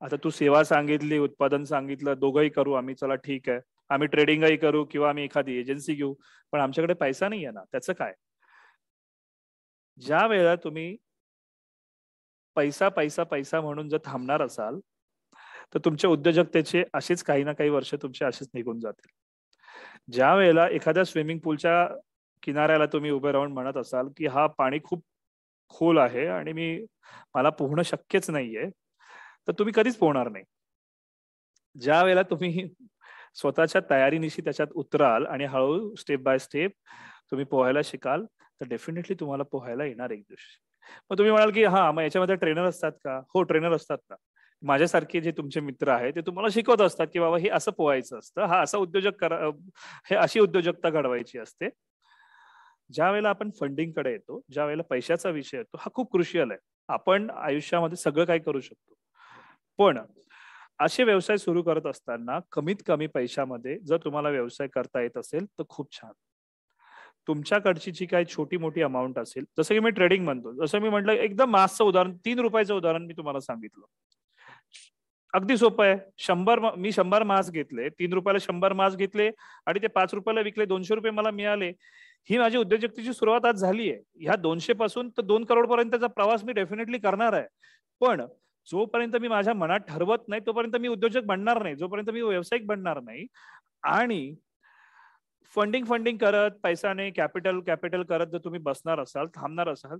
आता तू सेवा सांगितली, उत्पादन सांगितलं, दोघंही करू आम्ही, चला ठीक आहे, आम्ही ट्रेडिंगही करू किंवा आम्ही एखादी एजन्सी घेऊ, पण आमच्याकडे पैसा नाही आहे ना, त्याचं काय? ज्या वेळेला तुम्ही पैसा पैसा पैसा म्हणून जर थांबणार असाल तर तुमच्या उद्योजकतेचे असेच काही ना काही वर्ष तुमचे असेच निघून जातील. ज्या वेळेला एखाद्या स्विमिंग पूलच्या किनाऱ्याला तुम्ही उभे राहून म्हणत असाल की हा पाणी खूप खोल आहे आणि मला पोहणं शक्यच नाहीये, तर तुम्ही कधीच पोहणार नाही. ज्या वेळेला तुम्ही स्वतःच्या तयारीनिशी त्याच्यात उतराल आणि हळूहळू स्टेप बाय स्टेप तुम्ही पोहायला शिकाल तर डेफिनेटली तुम्हाला पोहायला येणार एक दिवशी. मग तुम्ही म्हणाल की हा, मग याच्यामध्ये ट्रेनर असतात का? हो, ट्रेनर असतात ना. माझ्यासारखे जे तुमचे मित्र आहेत ते तुम्हाला शिकवत असतात की बाबा हे असं पोहायचं असतं, हा असं हे अशी उद्योजकता घडवायची असते. ज्या वेळेला आपण फंडिंगकडे येतो, ज्या वेळेला पैशाचा विषय येतो, हा खूप क्रुशियल आहे. आपण आयुष्यामध्ये सगळं काही करू शकतो, पण असे व्यवसाय सुरू करत असताना कमीत कमी पैशामध्ये जर तुम्हाला व्यवसाय करता येत असेल तर खूप छान. तुमच्याकडची जी काही छोटी मोठी अमाऊंट असेल, जसं की मी ट्रेडिंग म्हणतो, जसं मी म्हटलं एकदम मासचं उदाहरण, 3 रुपयाचं उदाहरण मी तुम्हाला सांगितलं. अगदी सोपं आहे. 100 मास घेतले, 3 रुपयाला 100 मास घेतले आणि ते 5 रुपयाला विकले, 200 रुपये मला मिळाले. ही माझी उद्योजकतेची सुरुवात आज झाली आहे. ह्या 200 पासून तर 2 करोड पर्यंतचा प्रवास मी डेफिनेटली करणार आहे. पण जोपर्यंत मी माझ्या मनात ठरवत नाही तोपर्यंत मी उद्योजक बनणार नाही, जोपर्यंत मी व्यावसायिक बनणार नाही. आणि फंडिंग करत, पैसाने कॅपिटल करत जर तुम्ही बसणार असाल, थांबणार असाल,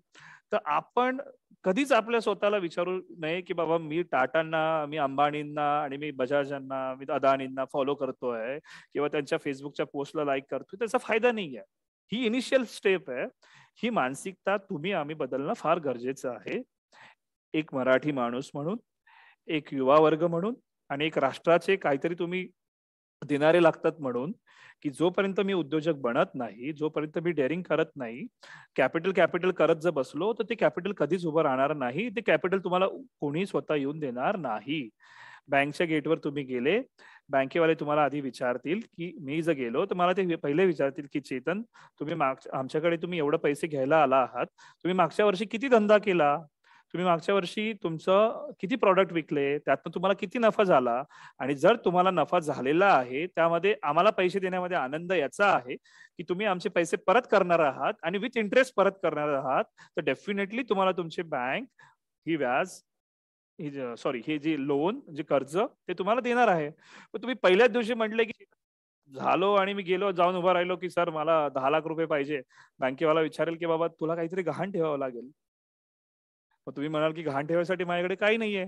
तर आपण कधीच आपल्या स्वतःला विचारू नये की बाबा मी टाटांना, मी अंबानींना आणि मी बजाजांना, मी अदानींना फॉलो करतोय किंवा त्यांच्या फेसबुकच्या पोस्टला लाईक करतोय, त्याचा फायदा नाही आहे. ही इनिशियल स्टेप आहे. ही मानसिकता आम्ही बदलणं फार गरजेचं आहे. एक मराठी माणूस म्हणून, एक युवा वर्ग म्हणून आणि एक राष्ट्राचे काहीतरी तुम्ही देणारे लागतात म्हणून, की जोपर्यंत मी उद्योजक बनत नाही, जोपर्यंत मी डेअरिंग करत नाही, कॅपिटल करत जर बसलो तर ते कॅपिटल कधीच उभं राहणार नाही. ते कॅपिटल तुम्हाला कोणी स्वतः येऊन देणार नाही. बँकच्या गेटवर तुम्ही गेले, बँकेवाले तुम्हाला आधी विचारतील की मी जर गेलो तर मला ते पहिले विचारतील की चेतन, तुम्ही आमच्याकडे तुम्ही एवढे पैसे घ्यायला आला आहात, तुम्ही मागच्या वर्षी किती धंदा केला, तुम्ही मागच्या वर्षी तुमचं किती प्रॉडक्ट विकले, त्यातनं तुम्हाला किती नफा झाला, आणि जर तुम्हाला नफा झालेला आहे त्यामध्ये आम्हाला पैसे देण्यामध्ये आनंद याचा आहे की तुम्ही आमचे पैसे परत करणार आहात आणि विथ इंटरेस्ट परत करणार आहात, तर डेफिनेटली तुम्हाला तुमची बँक ही व्याज सॉरी हे जे लोन जे कर्ज ते तुम्हाला देणार आहे. पण तुम्ही पहिल्याच दिवशी म्हटले की झालो आणि मी गेलो जाऊन उभा राहिलो की सर मला 10 लाख रुपये पाहिजे. बँकेवाला विचारेल की बाबा तुला काहीतरी गहाण ठेवावं लागेल. मग तुम्ही म्हणाल की गहाण ठेवायसाठी माझ्याकडे काही नाहीये.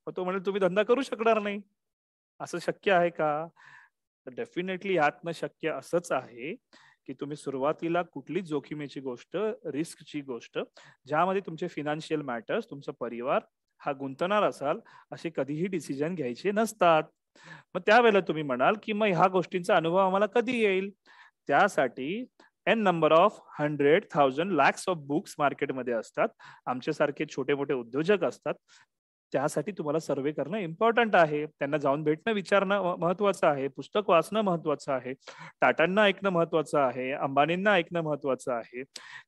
मग तो म्हणेल तुम्ही धंदा करू शकणार नाही. असं शक्य आहे का? डेफिनेटली यातनं शक्य असंच आहे की तुम्ही सुरुवातीला कुठलीच जोखमीची गोष्ट, रिस्कची गोष्ट, ज्यामध्ये तुमचे फिनान्शियल मॅटर्स, तुमचा परिवार हा गुंतणार असाल, असे कधीही डिसिजन घ्यायचे नसतात. मग त्यावेळेला तुम्ही म्हणाल की मग ह्या गोष्टींचा अनुभव आम्हाला कधी येईल? त्यासाठी n number of 100,000 lakhs of books मार्केटमध्ये असतात. आमच्यासारखे छोटे मोठे उद्योजक असतात. त्यासाठी तुम्हाला सर्वे करणं इम्पॉर्टंट आहे. त्यांना जाऊन भेटणं विचारणं महत्वाचं आहे. पुस्तक वाचणं महत्वाचं आहे. टाटांना ऐकणं महत्वाचं आहे. अंबानींना ऐकणं महत्वाचं आहे.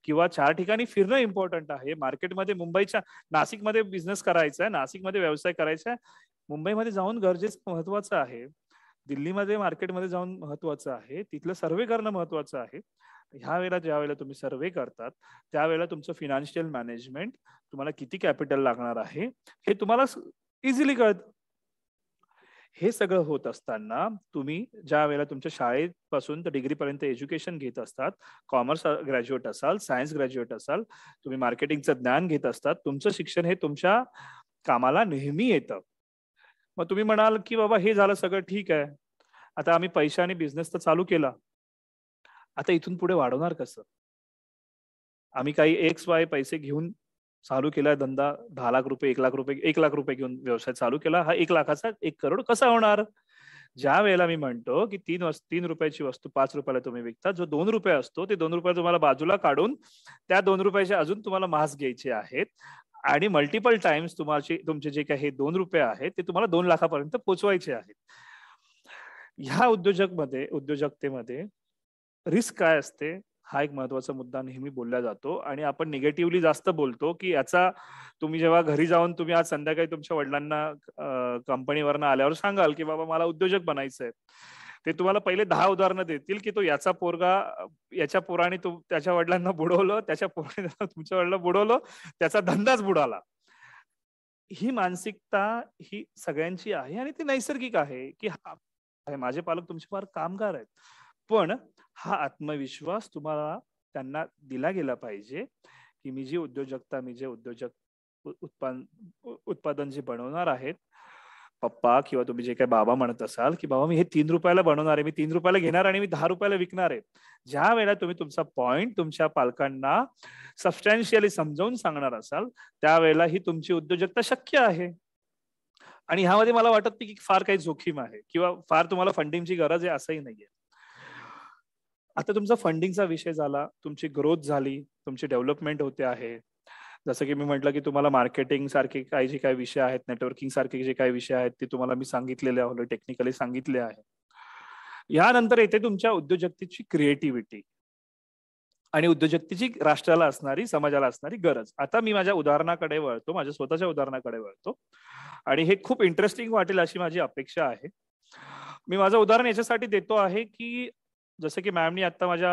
किंवा 4 ठिकाणी फिरणं इम्पॉर्टंट आहे. मार्केटमध्ये मुंबईच्या नाशिकमध्ये बिझनेस करायचा आहे, नाशिकमध्ये व्यवसाय करायचा आहे, मुंबईमध्ये जाऊन गरजेचं महत्वाचं आहे. दिल्लीमध्ये मार्केटमध्ये जाऊन महत्वाचं आहे. तिथलं सर्वे करणं महत्वाचं आहे. ह्या वेळेला ज्या वेळेला तुम्ही सर्वे करतात त्यावेळेला तुमचं फिनान्शियल मॅनेजमेंट, तुम्हाला किती कॅपिटल लागणार आहे हे तुम्हाला इझिली कळतं. हे सगळं होत असताना तुम्ही ज्या वेळेला तुमच्या शाळेपासून तर डिग्री पर्यंत एज्युकेशन घेत असतात, कॉमर्स ग्रॅज्युएट असाल, सायन्स ग्रॅज्युएट असाल, तुम्ही मार्केटिंगचं ज्ञान घेत असतात, तुमचं शिक्षण हे तुमच्या कामाला नेहमी येतं. मग तुम्ही म्हणाल की बाबा हे झालं सगळं ठीक आहे, आता आम्ही पैशाने बिझनेस तर चालू केला, आता इथून पुढे वाढवणार कसं? आम्ही काही XY पैसे घेऊन चालू केला धंदा, 10 लाख रुपये, 1 लाख रुपये, 1 लाख रुपये घेऊन व्यवसाय चालू केला, हा 1 लाखाचा 1 करोड कसा होणार? ज्या वेळेला मी म्हणतो की 3 रुपयाची वस्तू 5 रुपयाला तुम्ही विकता, जो 2 रुपये असतो ते 2 रुपये तुम्हाला बाजूला काढून त्या 2 रुपयाचे अजून तुम्हाला मास घ्यायचे आहेत आणि मल्टिपल टाइम्स तुमचे जे काही 2 रुपये आहेत ते तुम्हाला 2 लाखापर्यंत पोहोचवायचे आहेत. ह्या उद्योजकतेमध्ये रिस्क काय असते हा एक महत्वाचा मुद्दा नेहमी बोलला जातो आणि आपण निगेटिव्हली जास्त बोलतो की याचा तुम्ही जेव्हा घरी जाऊन तुम्ही आज संध्याकाळी तुमच्या वडिलांना कंपनीवरनं आल्यावर सांगाल की बाबा मला उद्योजक बनायचंय, ते तुम्हाला पहिले 10 उदाहरणं देतील की तो याचा पोरगा याच्या पोराने त्याच्या वडिलांना बुडवलं, त्याच्या पोराने तुमच्या वडिलांना बुडवलं, त्याचा धंदाच बुडाला. ही मानसिकता ही सगळ्यांची आहे आणि ती नैसर्गिक आहे की माझे पालक तुमचे फार कामगार आहेत, पण हा आत्मविश्वास तुम्हाला त्यांना दिला गेला पाहिजे की मी जे उद्योजक उत्पादन जे बनवणार आहेत, पप्पा किंवा तुम्ही जे काही बाबा म्हणत असाल की बाबा मी हे 3 रुपयाला बनवणार आहे, मी 3 रुपयाला घेणार आणि मी 10 रुपयाला विकणार आहे. ज्या वेळेला तुम्ही तुमचा पॉइंट तुमच्या पालकांना सबस्टॅन्शियली समजावून सांगणार असाल त्यावेळेला ही तुमची उद्योजकता शक्य आहे. आणि ह्यामध्ये मला वाटत नाही की फार काही जोखीम आहे किंवा फार तुम्हाला फंडिंगची गरज आहे असंही नाहीये. आता तुमचा फंडिंगचा विषय झाला, तुमची ग्रोथ झाली, तुमची डेव्हलपमेंट होते आहे. जसं की मी म्हटलं की तुम्हाला मार्केटिंग सारखे काही जे काही विषय आहेत, नेटवर्किंग सारखे जे काही विषय आहेत ते तुम्हाला मी सांगितलेले आहे, टेक्निकली सांगितले आहे. यानंतर येते तुमच्या उद्योजकतेची क्रिएटिव्हिटी आणि उद्योजकतेची राष्ट्राला असणारी, समाजाला असणारी गरज. आता मी माझ्या उदाहरणाकडे वळतो, माझ्या स्वतःच्या उदाहरणाकडे वळतो आणि हे खूप इंटरेस्टिंग वाटेल अशी माझी अपेक्षा आहे. मी माझं उदाहरण याच्यासाठी देतो आहे की जसं की मॅमनी आता माझ्या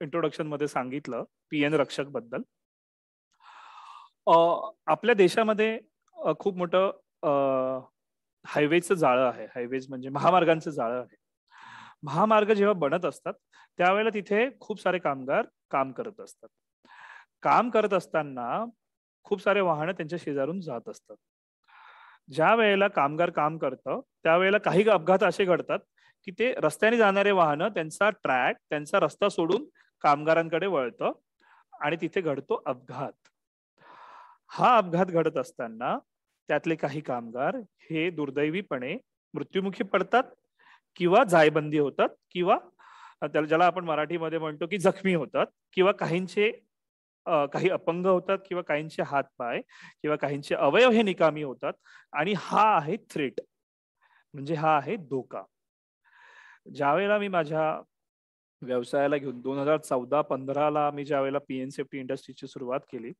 इंट्रोडक्शन मध्ये सांगितलं PN रक्षक बद्दल. आपल्या देशामध्ये खूप मोठं हायवेचं जाळं आहे. हायवेज म्हणजे महामार्गांचं जाळं आहे. महामार्ग जेव्हा बनत असतात त्यावेळेला तिथे खूप सारे कामगार काम करत असतात. काम करत असताना खूप सारे वाहनं त्यांच्या शेजारून जात असतात. ज्या वेळेला कामगार काम करतं त्यावेळेला काही अपघात असे घडतात की ते रस्त्याने जाणारे वाहनं त्यांचा रस्ता सोडून कामगारांकडे वळतं आणि तिथे घडतो अपघात. हा अपघात घडत असताना त्यातले काही कामगार हे दुर्दैवीपणे मृत्युमुखी पडतात किंवा जायबंदी होतात किंवा ज्याला आपण मराठीमध्ये म्हणतो की जखमी होतात किंवा काही अपंग होतात किंवा काहींचे हात पाय किंवा काहींचे अवयव हे निकामी होतात आणि हा आहे थ्रेट, म्हणजे हा आहे धोका. ज्यावेळेला मी माझ्या व्यवसायाला घेऊन 2014-15 मी ज्यावेळेला PN सेफ्टी इंडस्ट्रीची सुरुवात केली,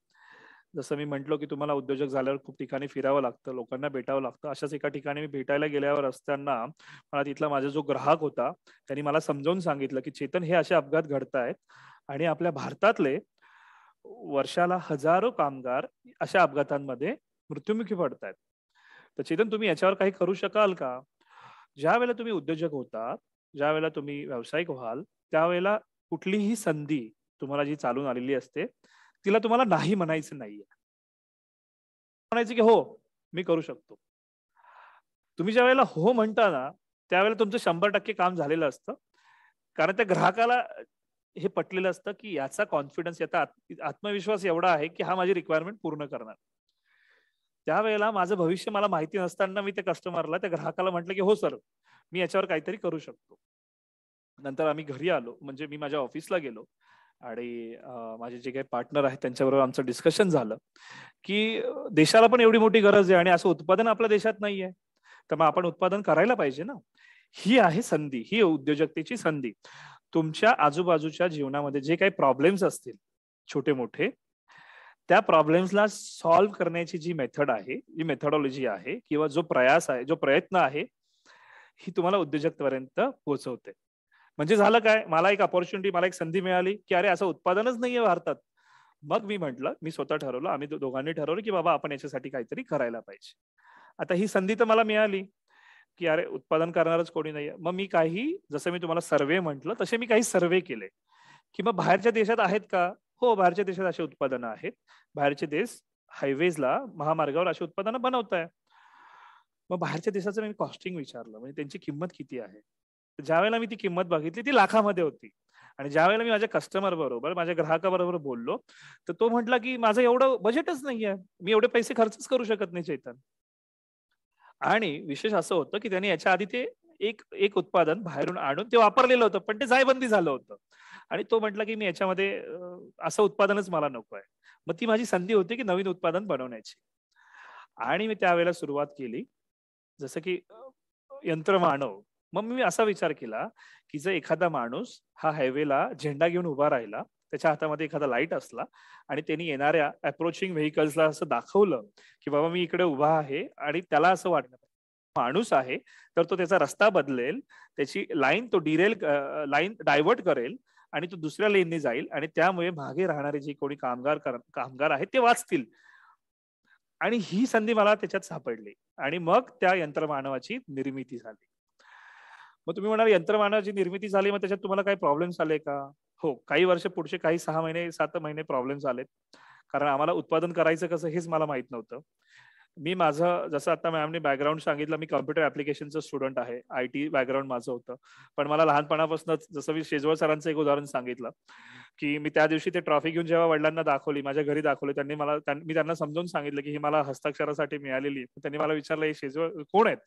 जसं मी म्हटलो की तुम्हाला उद्योजक झाल्यावर खूप ठिकाणी फिरावं लागतं, लोकांना भेटावं लागतं. अशाच एका ठिकाणी मी भेटायला गेल्यावर असताना मला तिथला माझा जो ग्राहक होता त्यांनी मला समजावून सांगितलं की चेतन हे असे अपघात घडतायत आणि आपल्या भारतातले वर्षाला हजारो कामगार अशा अपघातांमध्ये मृत्युमुखी पडतायत. तर चेतन, तुम्ही याच्यावर काही करू शकाल का? ज्या वेळेला तुम्ही उद्योजक होता, ज्या वेळेला तुम्ही व्यावसायिक व्हाल, त्यावेळेला कुठलीही संधी तुम्हाला जी चालून आलेली असते, तिला तुम्हाला नाही म्हणायचं नाहीये. म्हणायचं की हो, मी करू शकतो. तुम्ही ज्या वेळेला हो म्हणता ना, त्यावेळेला तुमचं 100% काम झालेलं असतं. कारण त्या ग्राहकाला हे पटलेलं असतं की याचा कॉन्फिडन्स, याचा आत्मविश्वास एवढा आहे की हा माझी रिक्वायरमेंट पूर्ण करणार. त्यावेळेला माझं भविष्य मला माहिती नसताना मी त्या कस्टमरला, त्या ग्राहकाला म्हटलं की हो सर, मी याच्यावर काहीतरी करू शकतो. नंतर आम्ही घरी आलो, म्हणजे मी माझ्या ऑफिसला गेलो आणि माझे जे काही पार्टनर आहेत त्यांच्याबरोबर आमचं डिस्कशन झालं की देशाला पण एवढी मोठी गरज आहे आणि असं उत्पादन आपल्या देशात नाहीये, तर मग आपण उत्पादन करायला पाहिजे ना. ही आहे संधी, ही उद्योजकतेची संधी. तुमच्या आजूबाजूच्या जीवनामध्ये जे काही प्रॉब्लेम्स असतील छोटे मोठे, त्या प्रॉब्लेम्सला सॉल्व्ह करण्याची जी मेथड आहे, जी मेथडॉलॉजी आहे किंवा जो प्रयास आहे, जो प्रयत्न आहे, ही तुम्हाला उद्योजकतेपर्यंत पोहोचवते. म्हणजे झालं काय, मला एक अपॉर्च्युनिटी, मला एक संधी मिळाली की अरे असं उत्पादनच नाहीये भारतात. मग मी म्हटलं, मी स्वतः ठरवलं, आम्ही दोघांनी ठरवलं की बाबा आपण याच्यासाठी काहीतरी करायला पाहिजे. आता ही संधी तर मला मिळाली की अरे उत्पादन करणारच कोणी नाहीये. मग मी काही, जसं मी तुम्हाला सर्वे म्हटलं तसे मी काही सर्वे केले की मग बाहेरच्या देशात आहेत का? हो, बाहेरच्या देशात अशी उत्पादनं आहेत. बाहेरचे देश हायवेजला, महामार्गावर अशी उत्पादनं बनवताय. मग बाहेरच्या देशाचं मी कॉस्टिंग विचारलं, म्हणजे त्यांची किंमत किती आहे. ज्यावेळेला मी ती किंमत बघितली ती लाखामध्ये होती. आणि ज्यावेळेला मी माझ्या कस्टमर बरोबर, माझ्या ग्राहकाबरोबर बोललो, तर तो म्हटला की माझं एवढं बजेटच नाहीये, मी एवढे पैसे खर्चच करू शकत नाही चैतन. आणि विशेष असं होतं की त्याने याच्या आधी ते एक एक उत्पादन बाहेरून आणून ते वापरलेलं होतं, पण ते जायबंदी झालं होतं. आणि तो म्हटला की मी याच्यामध्ये असं उत्पादनच मला नको आहे. मग ती माझी संधी होती की नवीन उत्पादन बनवण्याची. आणि मी त्यावेळेला सुरुवात केली, जसं की यंत्रमानव. मग मी असा विचार केला की जर एखादा माणूस हा हायवेला झेंडा घेऊन उभा राहिला, त्याच्या हातामध्ये एखादा लाईट असला आणि त्यांनी येणाऱ्या अप्रोचिंग व्हेकल्सला असं दाखवलं की बाबा मी इकडे उभा आहे, आणि त्याला असं वाटलं माणूस आहे, तर तो त्याचा रस्ता बदलेल, त्याची लाईन तो लाईन डायव्हर्ट करेल आणि तो दुसऱ्या लेनने जाईल, आणि त्यामुळे मागे राहणारे जे कोणी कामगार आहेत ते वाचतील. आणि ही संधी मला त्याच्यात सापडली आणि मग त्या यंत्रमानवाची निर्मिती झाली. मग तुम्ही म्हणाल यंत्रमानवाची निर्मिती झाली, मग त्याच्यात तुम्हाला काही प्रॉब्लेम्स आले का? हो, काही वर्ष पुढचे काही 6 महिने 7 महिने प्रॉब्लेम्स आलेत. कारण आम्हाला उत्पादन करायचं कसं हेच मला माहित नव्हतं. मी माझं, जसं आता मॅमने बॅकग्राऊंड सांगितलं, मी कॉम्प्युटर ऍप्लिकेशनचं स्टुडंट आहे. IT बॅकग्राऊंड माझं होतं. पण मला लहानपणापासूनच, जसं मी शेजवळ सरांचं एक उदाहरण सांगितलं की मी त्या दिवशी ते ट्रॉफी घेऊन जेव्हा वडिलांना दाखवली, माझ्या घरी दाखवली, मी त्यांना समजावून सांगितलं की ही मला हस्ताक्षरासाठी मिळालेली. त्यांनी मला विचारलं हे शेजवळ कोण आहेत?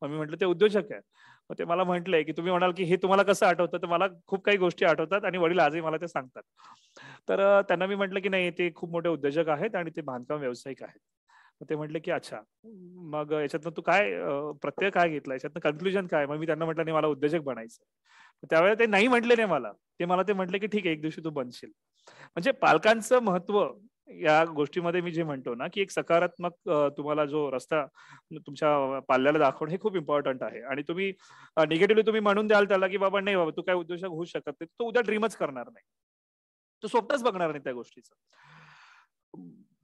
मग मी म्हटलं ते उद्योजक आहेत. मग ते मला म्हटलंय की तुम्ही म्हणाल की हे तुम्हाला कसं आठवतं, तर मला खूप काही गोष्टी आठवतात आणि वडील आजही मला ते सांगतात. तर त्यांना मी म्हटलं की नाही, ते खूप मोठे उद्योजक आहेत आणि ते बांधकाम व्यावसायिक आहेत. मग ते म्हटले की अच्छा, मग याच्यातनं तू काय प्रत्यय काय घेतला, याच्यातनं कन्क्लुजन काय? मग मी त्यांना म्हटलं नाही, मला उद्योजक बनायचं. त्यावेळेला ते नाही म्हटले नाही मला, ते म्हटले की ठीक आहे, एक दिवशी तू बनशील. म्हणजे पालकांचं महत्व या गोष्टीमध्ये मी जे म्हणतो ना की एक सकारात्मक तुम्हाला जो रस्ता तुमच्या पाल्याला दाखवणं हे खूप इम्पॉर्टंट आहे. आणि तुम्ही निगेटिव्हली तुम्ही म्हणून द्याल त्याला की बाबा नाही बाबा तू काय उद्योजक होऊ शकत नाही, तो उद्या ड्रीमच करणार नाही, तो स्वप्नच बघणार नाही त्या गोष्टीचं.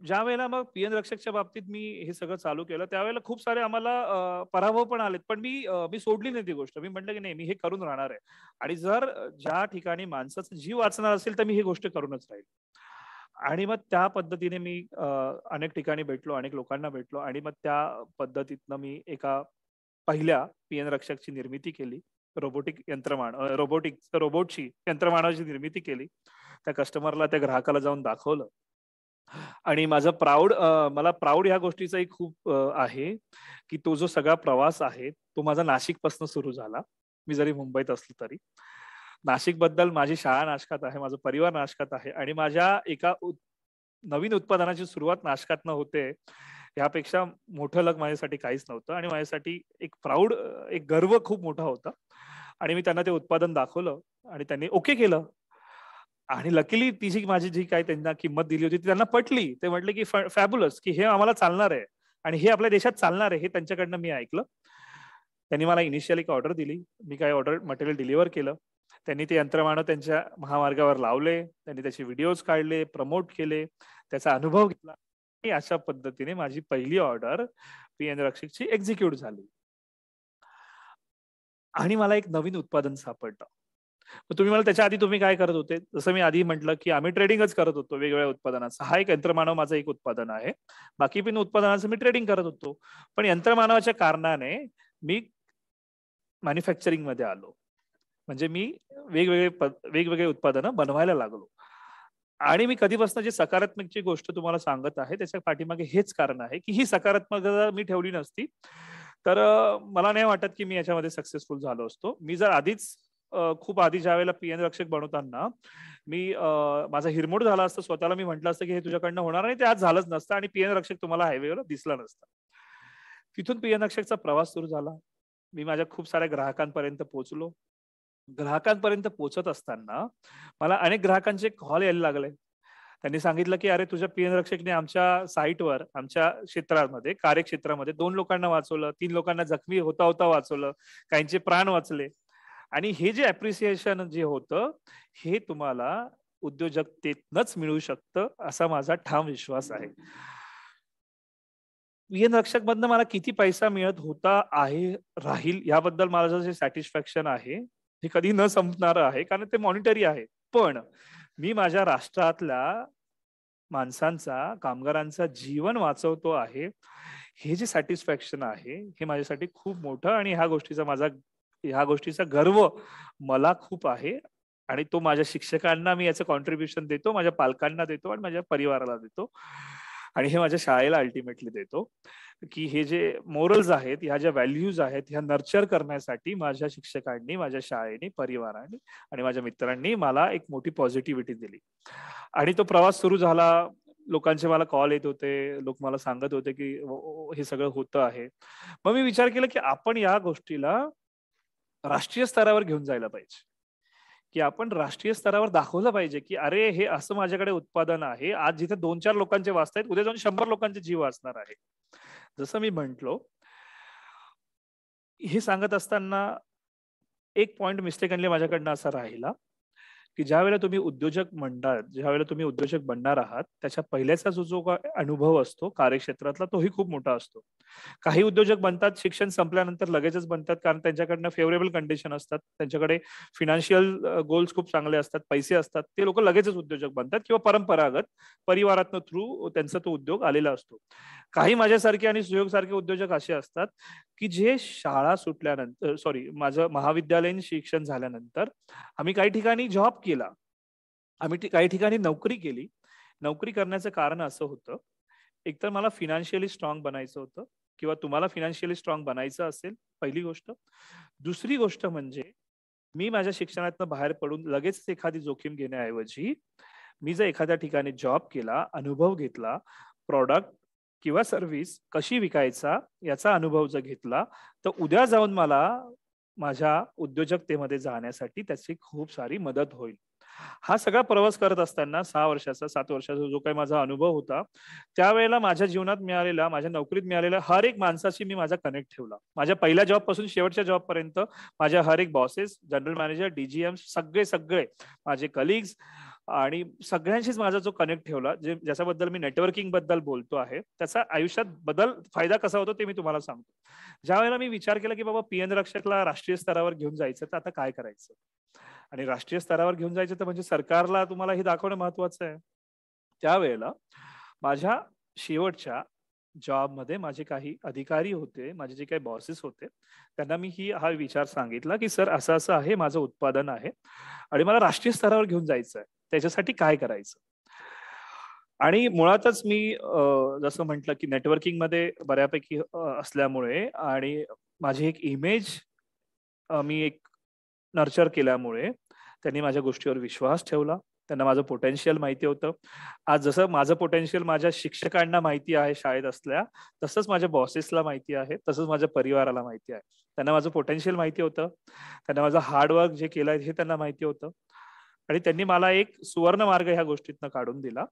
ज्या वेळेला मग पीएन रक्षकच्या बाबतीत मी हे सगळं चालू केलं, त्यावेळेला खूप सारे आम्हाला पराभव पण आलेत, पण मी सोडली नाही ती गोष्ट. मी म्हटलं की नाही, मी हे करून राहणार आहे. आणि जर ज्या ठिकाणी माणसाचा जीव वाचणार असेल तर मी ही गोष्ट करूनच राहील. आणि मग त्या पद्धतीने मी अनेक ठिकाणी भेटलो, अनेक लोकांना भेटलो, आणि मग त्या पद्धतीतनं मी एका पहिल्या पीएन रक्षकची निर्मिती केली. रोबोटची यंत्रमानवाची निर्मिती केली. त्या कस्टमरला, त्या ग्राहकाला जाऊन दाखवलं. आणि मला प्राऊड ह्या गोष्टीचाही खूप आहे की तो जो सगळा प्रवास आहे तो माझा नाशिकपासून सुरू झाला. मी जरी मुंबईत असलो तरी नाशिक बद्दल माझी शाळा नाशकात आहे, माझा परिवार नाशकात आहे, आणि माझ्या एका नवीन उत्पादनाची सुरुवात नाशकातनं होते, यापेक्षा मोठं लग माझ्यासाठी काहीच नव्हतं. आणि माझ्यासाठी एक प्राऊड, एक गर्व खूप मोठा होता. आणि मी त्यांना ते उत्पादन दाखवलं आणि त्यांनी ओके केलं. आणि लकीली ती माझी जी काही त्यांना किंमत दिली होती ती त्यांना पटली. ते म्हटले की फॅब्युलस, की हे आम्हाला चालणार आहे आणि हे आपल्या देशात चालणार आहे, हे त्यांच्याकडनं मी ऐकलं. त्यांनी मला इनिशियल एक ऑर्डर दिली. मी काही ऑर्डर मटेरियल डिलिव्हर केलं. त्यांनी ते यंत्रमानव त्यांच्या महामार्गावर लावले. त्यांनी त्याचे व्हिडिओज काढले, प्रमोट केले, त्याचा अनुभव घेतला. आणि अशा पद्धतीने माझी पहिली ऑर्डर पीएन रक्षकची एक्झिक्यूट झाली आणि मला एक नवीन उत्पादन सापडलं. तुम्ही मला त्याच्या आधी तुम्ही काय करत होते, जसं मी आधी म्हटलं की आम्ही ट्रेडिंगच करत होतो वेगवेगळ्या उत्पादनाचं. हा एक यंत्रमानव माझं एक उत्पादन आहे, बाकी पण उत्पादनाचं मी ट्रेडिंग करत होतो. पण यंत्रमानवाच्या कारणाने मी मॅन्युफॅक्चरिंग मध्ये आलो, म्हणजे मी वेगवेगळे उत्पादनं बनवायला लागलो. आणि मी कधीपासून जी सकारात्मकची गोष्ट तुम्हाला सांगत आहे त्याच्या पाठीमागे हेच कारण आहे की ही सकारात्मकता मी ठेवली नसती तर मला नाही वाटत की मी याच्यामध्ये सक्सेसफुल झालो असतो. मी जर आधीच खूप आधी ज्या वेळेला पीएन रक्षक बनवताना मी माझा हिरमोड झाला असतं, स्वतःला मी म्हटलं असतं की हे तुझ्याकडनं होणार नाही, ते आज झालंच नसतं आणि पीएन रक्षक तुम्हाला हायवेवर दिसला नसता. तिथून पीएन रक्षकचा प्रवास सुरू झाला. मी माझ्या खूप साऱ्या ग्राहकांपर्यंत पोहोचलो. ग्राहकांपर्यंत पोहोचत असताना मला अनेक ग्राहकांचे कॉल यायला लागले. त्यांनी सांगितलं की अरे तुझ्या पीएन रक्षकने आमच्या साईटवर, आमच्या क्षेत्रामध्ये, कार्यक्षेत्रामध्ये 2 लोकांना वाचवलं, 3 लोकांना जखमी होता होता वाचवलं, काहींचे प्राण वाचले. आणि हे जे अप्रिसिएशन जे होतं हे तुम्हाला उद्योजकतेतनच मिळू शकतं असा माझा ठाम विश्वास आहे. पीएन रक्षक मधनं मला किती पैसा मिळत होता आहे राहील याबद्दल माझं जे सॅटिस्फॅक्शन आहे हे कधी न संपणार आहे, कारण ते मॉनिटरी आहे. पण मी माझ्या राष्ट्रातल्या माणसांचा, कामगारांचा जीवन वाचवतो आहे, हे जे सॅटिस्फॅक्शन आहे हे माझ्यासाठी खूप मोठं आणि ह्या गोष्टीचा गर्व मला खूप आहे. आणि तो माझ्या शिक्षकांना मी याचं कॉन्ट्रीब्युशन देतो, माझ्या पालकांना देतो आणि माझ्या परिवाराला देतो आणि हे माझ्या शाळेला अल्टिमेटली देतो की हे जे मोरल्स आहेत, ह्या ज्या व्हॅल्यूज आहेत, ह्या नर्चर करण्यासाठी माझ्या शिक्षकांनी, माझ्या शाळेने, परिवाराने आणि माझ्या मित्रांनी मला एक मोठी पॉझिटिव्हिटी दिली. आणि तो प्रवास सुरू झाला. लोकांचे मला कॉल येत होते, लोक मला सांगत होते की हे सगळं होतं आहे. मग मी विचार केला की आपण या गोष्टीला राष्ट्रीय स्तरावर घेऊन जायला पाहिजे, की आपण राष्ट्रीय स्तरावर दाखवलं पाहिजे की अरे हे असं माझ्याकडे उत्पादन आहे, आज जिथे 2-4 लोकांचे वाचतायत, उद्या जाऊन 100 लोकांचे जीव वाचणार आहे. जसं मी म्हंटलो, हे सांगत असताना एक पॉइंट मिस्टेकनली माझ्याकडनं असा राहिला की ज्या वेळेला तुम्ही उद्योजक म्हणतात, ज्या वेळेला तुम्ही उद्योजक बनणार आहात, त्याच्या पहिल्याचा जो अनुभव असतो कार्यक्षेत्रातला तोही खूप मोठा असतो. काही उद्योजक बनतात शिक्षण संपल्यानंतर लगेचच बनतात, कारण त्यांच्याकडनं फेवरेबल कंडिशन असतात, त्यांच्याकडे फिनान्शियल गोल्स खूप चांगले असतात, पैसे असतात, ते लोक लगेचच उद्योजक बनतात किंवा परंपरागत परिवारातनं थ्रू त्यांचा तो उद्योग आलेला असतो. काही माझ्यासारखे आणि सुयोग सारखे उद्योजक असे असतात की जे शाळा सुटल्यानंतर, माझं महाविद्यालयीन शिक्षण झाल्यानंतर आम्ही काही ठिकाणी जॉब केला, आम्ही काही ठिकाणी नोकरी केली. नोकरी करण्याचं कारण असं होतं, एकतर मला फिनान्शियली स्ट्रॉंग बनायचं होतं किंवा तुम्हाला फिनान्शियली स्ट्रॉंग बनायचं असेल, पहिली गोष्ट. दुसरी गोष्ट म्हणजे मी माझ्या शिक्षणातनं बाहेर पडून लगेच एखादी जोखीम घेण्याऐवजी मी जर एखाद्या ठिकाणी जॉब केला, अनुभव घेतला, प्रॉडक्ट किंवा सर्व्हिस कशी विकायचा याचा अनुभव जर घेतला, तर उद्या जाऊन मला माझ्या उद्योजकतेमध्ये जाण्यासाठी त्याची खूप सारी मदत होईल. हा सगळा प्रवास करत असताना 6 वर्षाचा 7 वर्षाचा जो काही माझा अनुभव होता, त्यावेळेला माझ्या जीवनात मिळालेला, माझ्या नोकरीत मिळालेल्या हर एक माणसाशी मी माझा कनेक्ट ठेवला. माझ्या पहिल्या जॉब पासून शेवटच्या जॉब पर्यंत माझ्या हर एक बॉसेस, जनरल मॅनेजर, डीजीएम, सगळे माझे कलिग्स आणि सगळ्यांशीच माझा जो कनेक्ट ठेवला, ज्याच्याबद्दल मी नेटवर्किंग बद्दल बोलतो आहे, त्याचा आयुष्यात फायदा कसा होतो ते मी तुम्हाला सांगतो. ज्या वेळेला मी विचार केला की बाबा पीएन रक्षकला राष्ट्रीय स्तरावर घेऊन जायचं, तर आता काय करायचं, आणि राष्ट्रीय स्तरावर घेऊन जायचं तर म्हणजे सरकारला तुम्हाला हे दाखवणं महत्वाचं आहे. त्यावेळेला माझ्या शेवटच्या जॉबमध्ये माझे काही अधिकारी होते, माझे जे काही बॉसेस होते, त्यांना मी हा विचार सांगितला की सर असं असं आहे, माझं उत्पादन आहे आणि मला राष्ट्रीय स्तरावर घेऊन जायचं आहे, त्याच्यासाठी काय करायचं. आणि मुळातच मी जसं म्हटलं की नेटवर्किंग मध्ये बऱ्यापैकी असल्यामुळे आणि माझी एक इमेज मी एक नर्चर केल्यामुळे त्यांनी माझ्या गोष्टीवर विश्वास ठेवला. त्यांना माझं पोटेन्शियल माहिती होतं. आज जसं माझं पोटेन्शियल माझ्या शिक्षकांना माहिती आहे शाळेत असल्या, तसंच माझ्या बॉसेसला माहिती आहे, तसंच माझ्या परिवाराला माहिती आहे. त्यांना माझं पोटेन्शियल माहिती होतं, त्यांना माझं हार्डवर्क जे केलंय हे त्यांना माहिती होतं आणि त्यांनी मला एक सुवर्ण मार्ग ह्या गोष्टीतनं काढून दिला.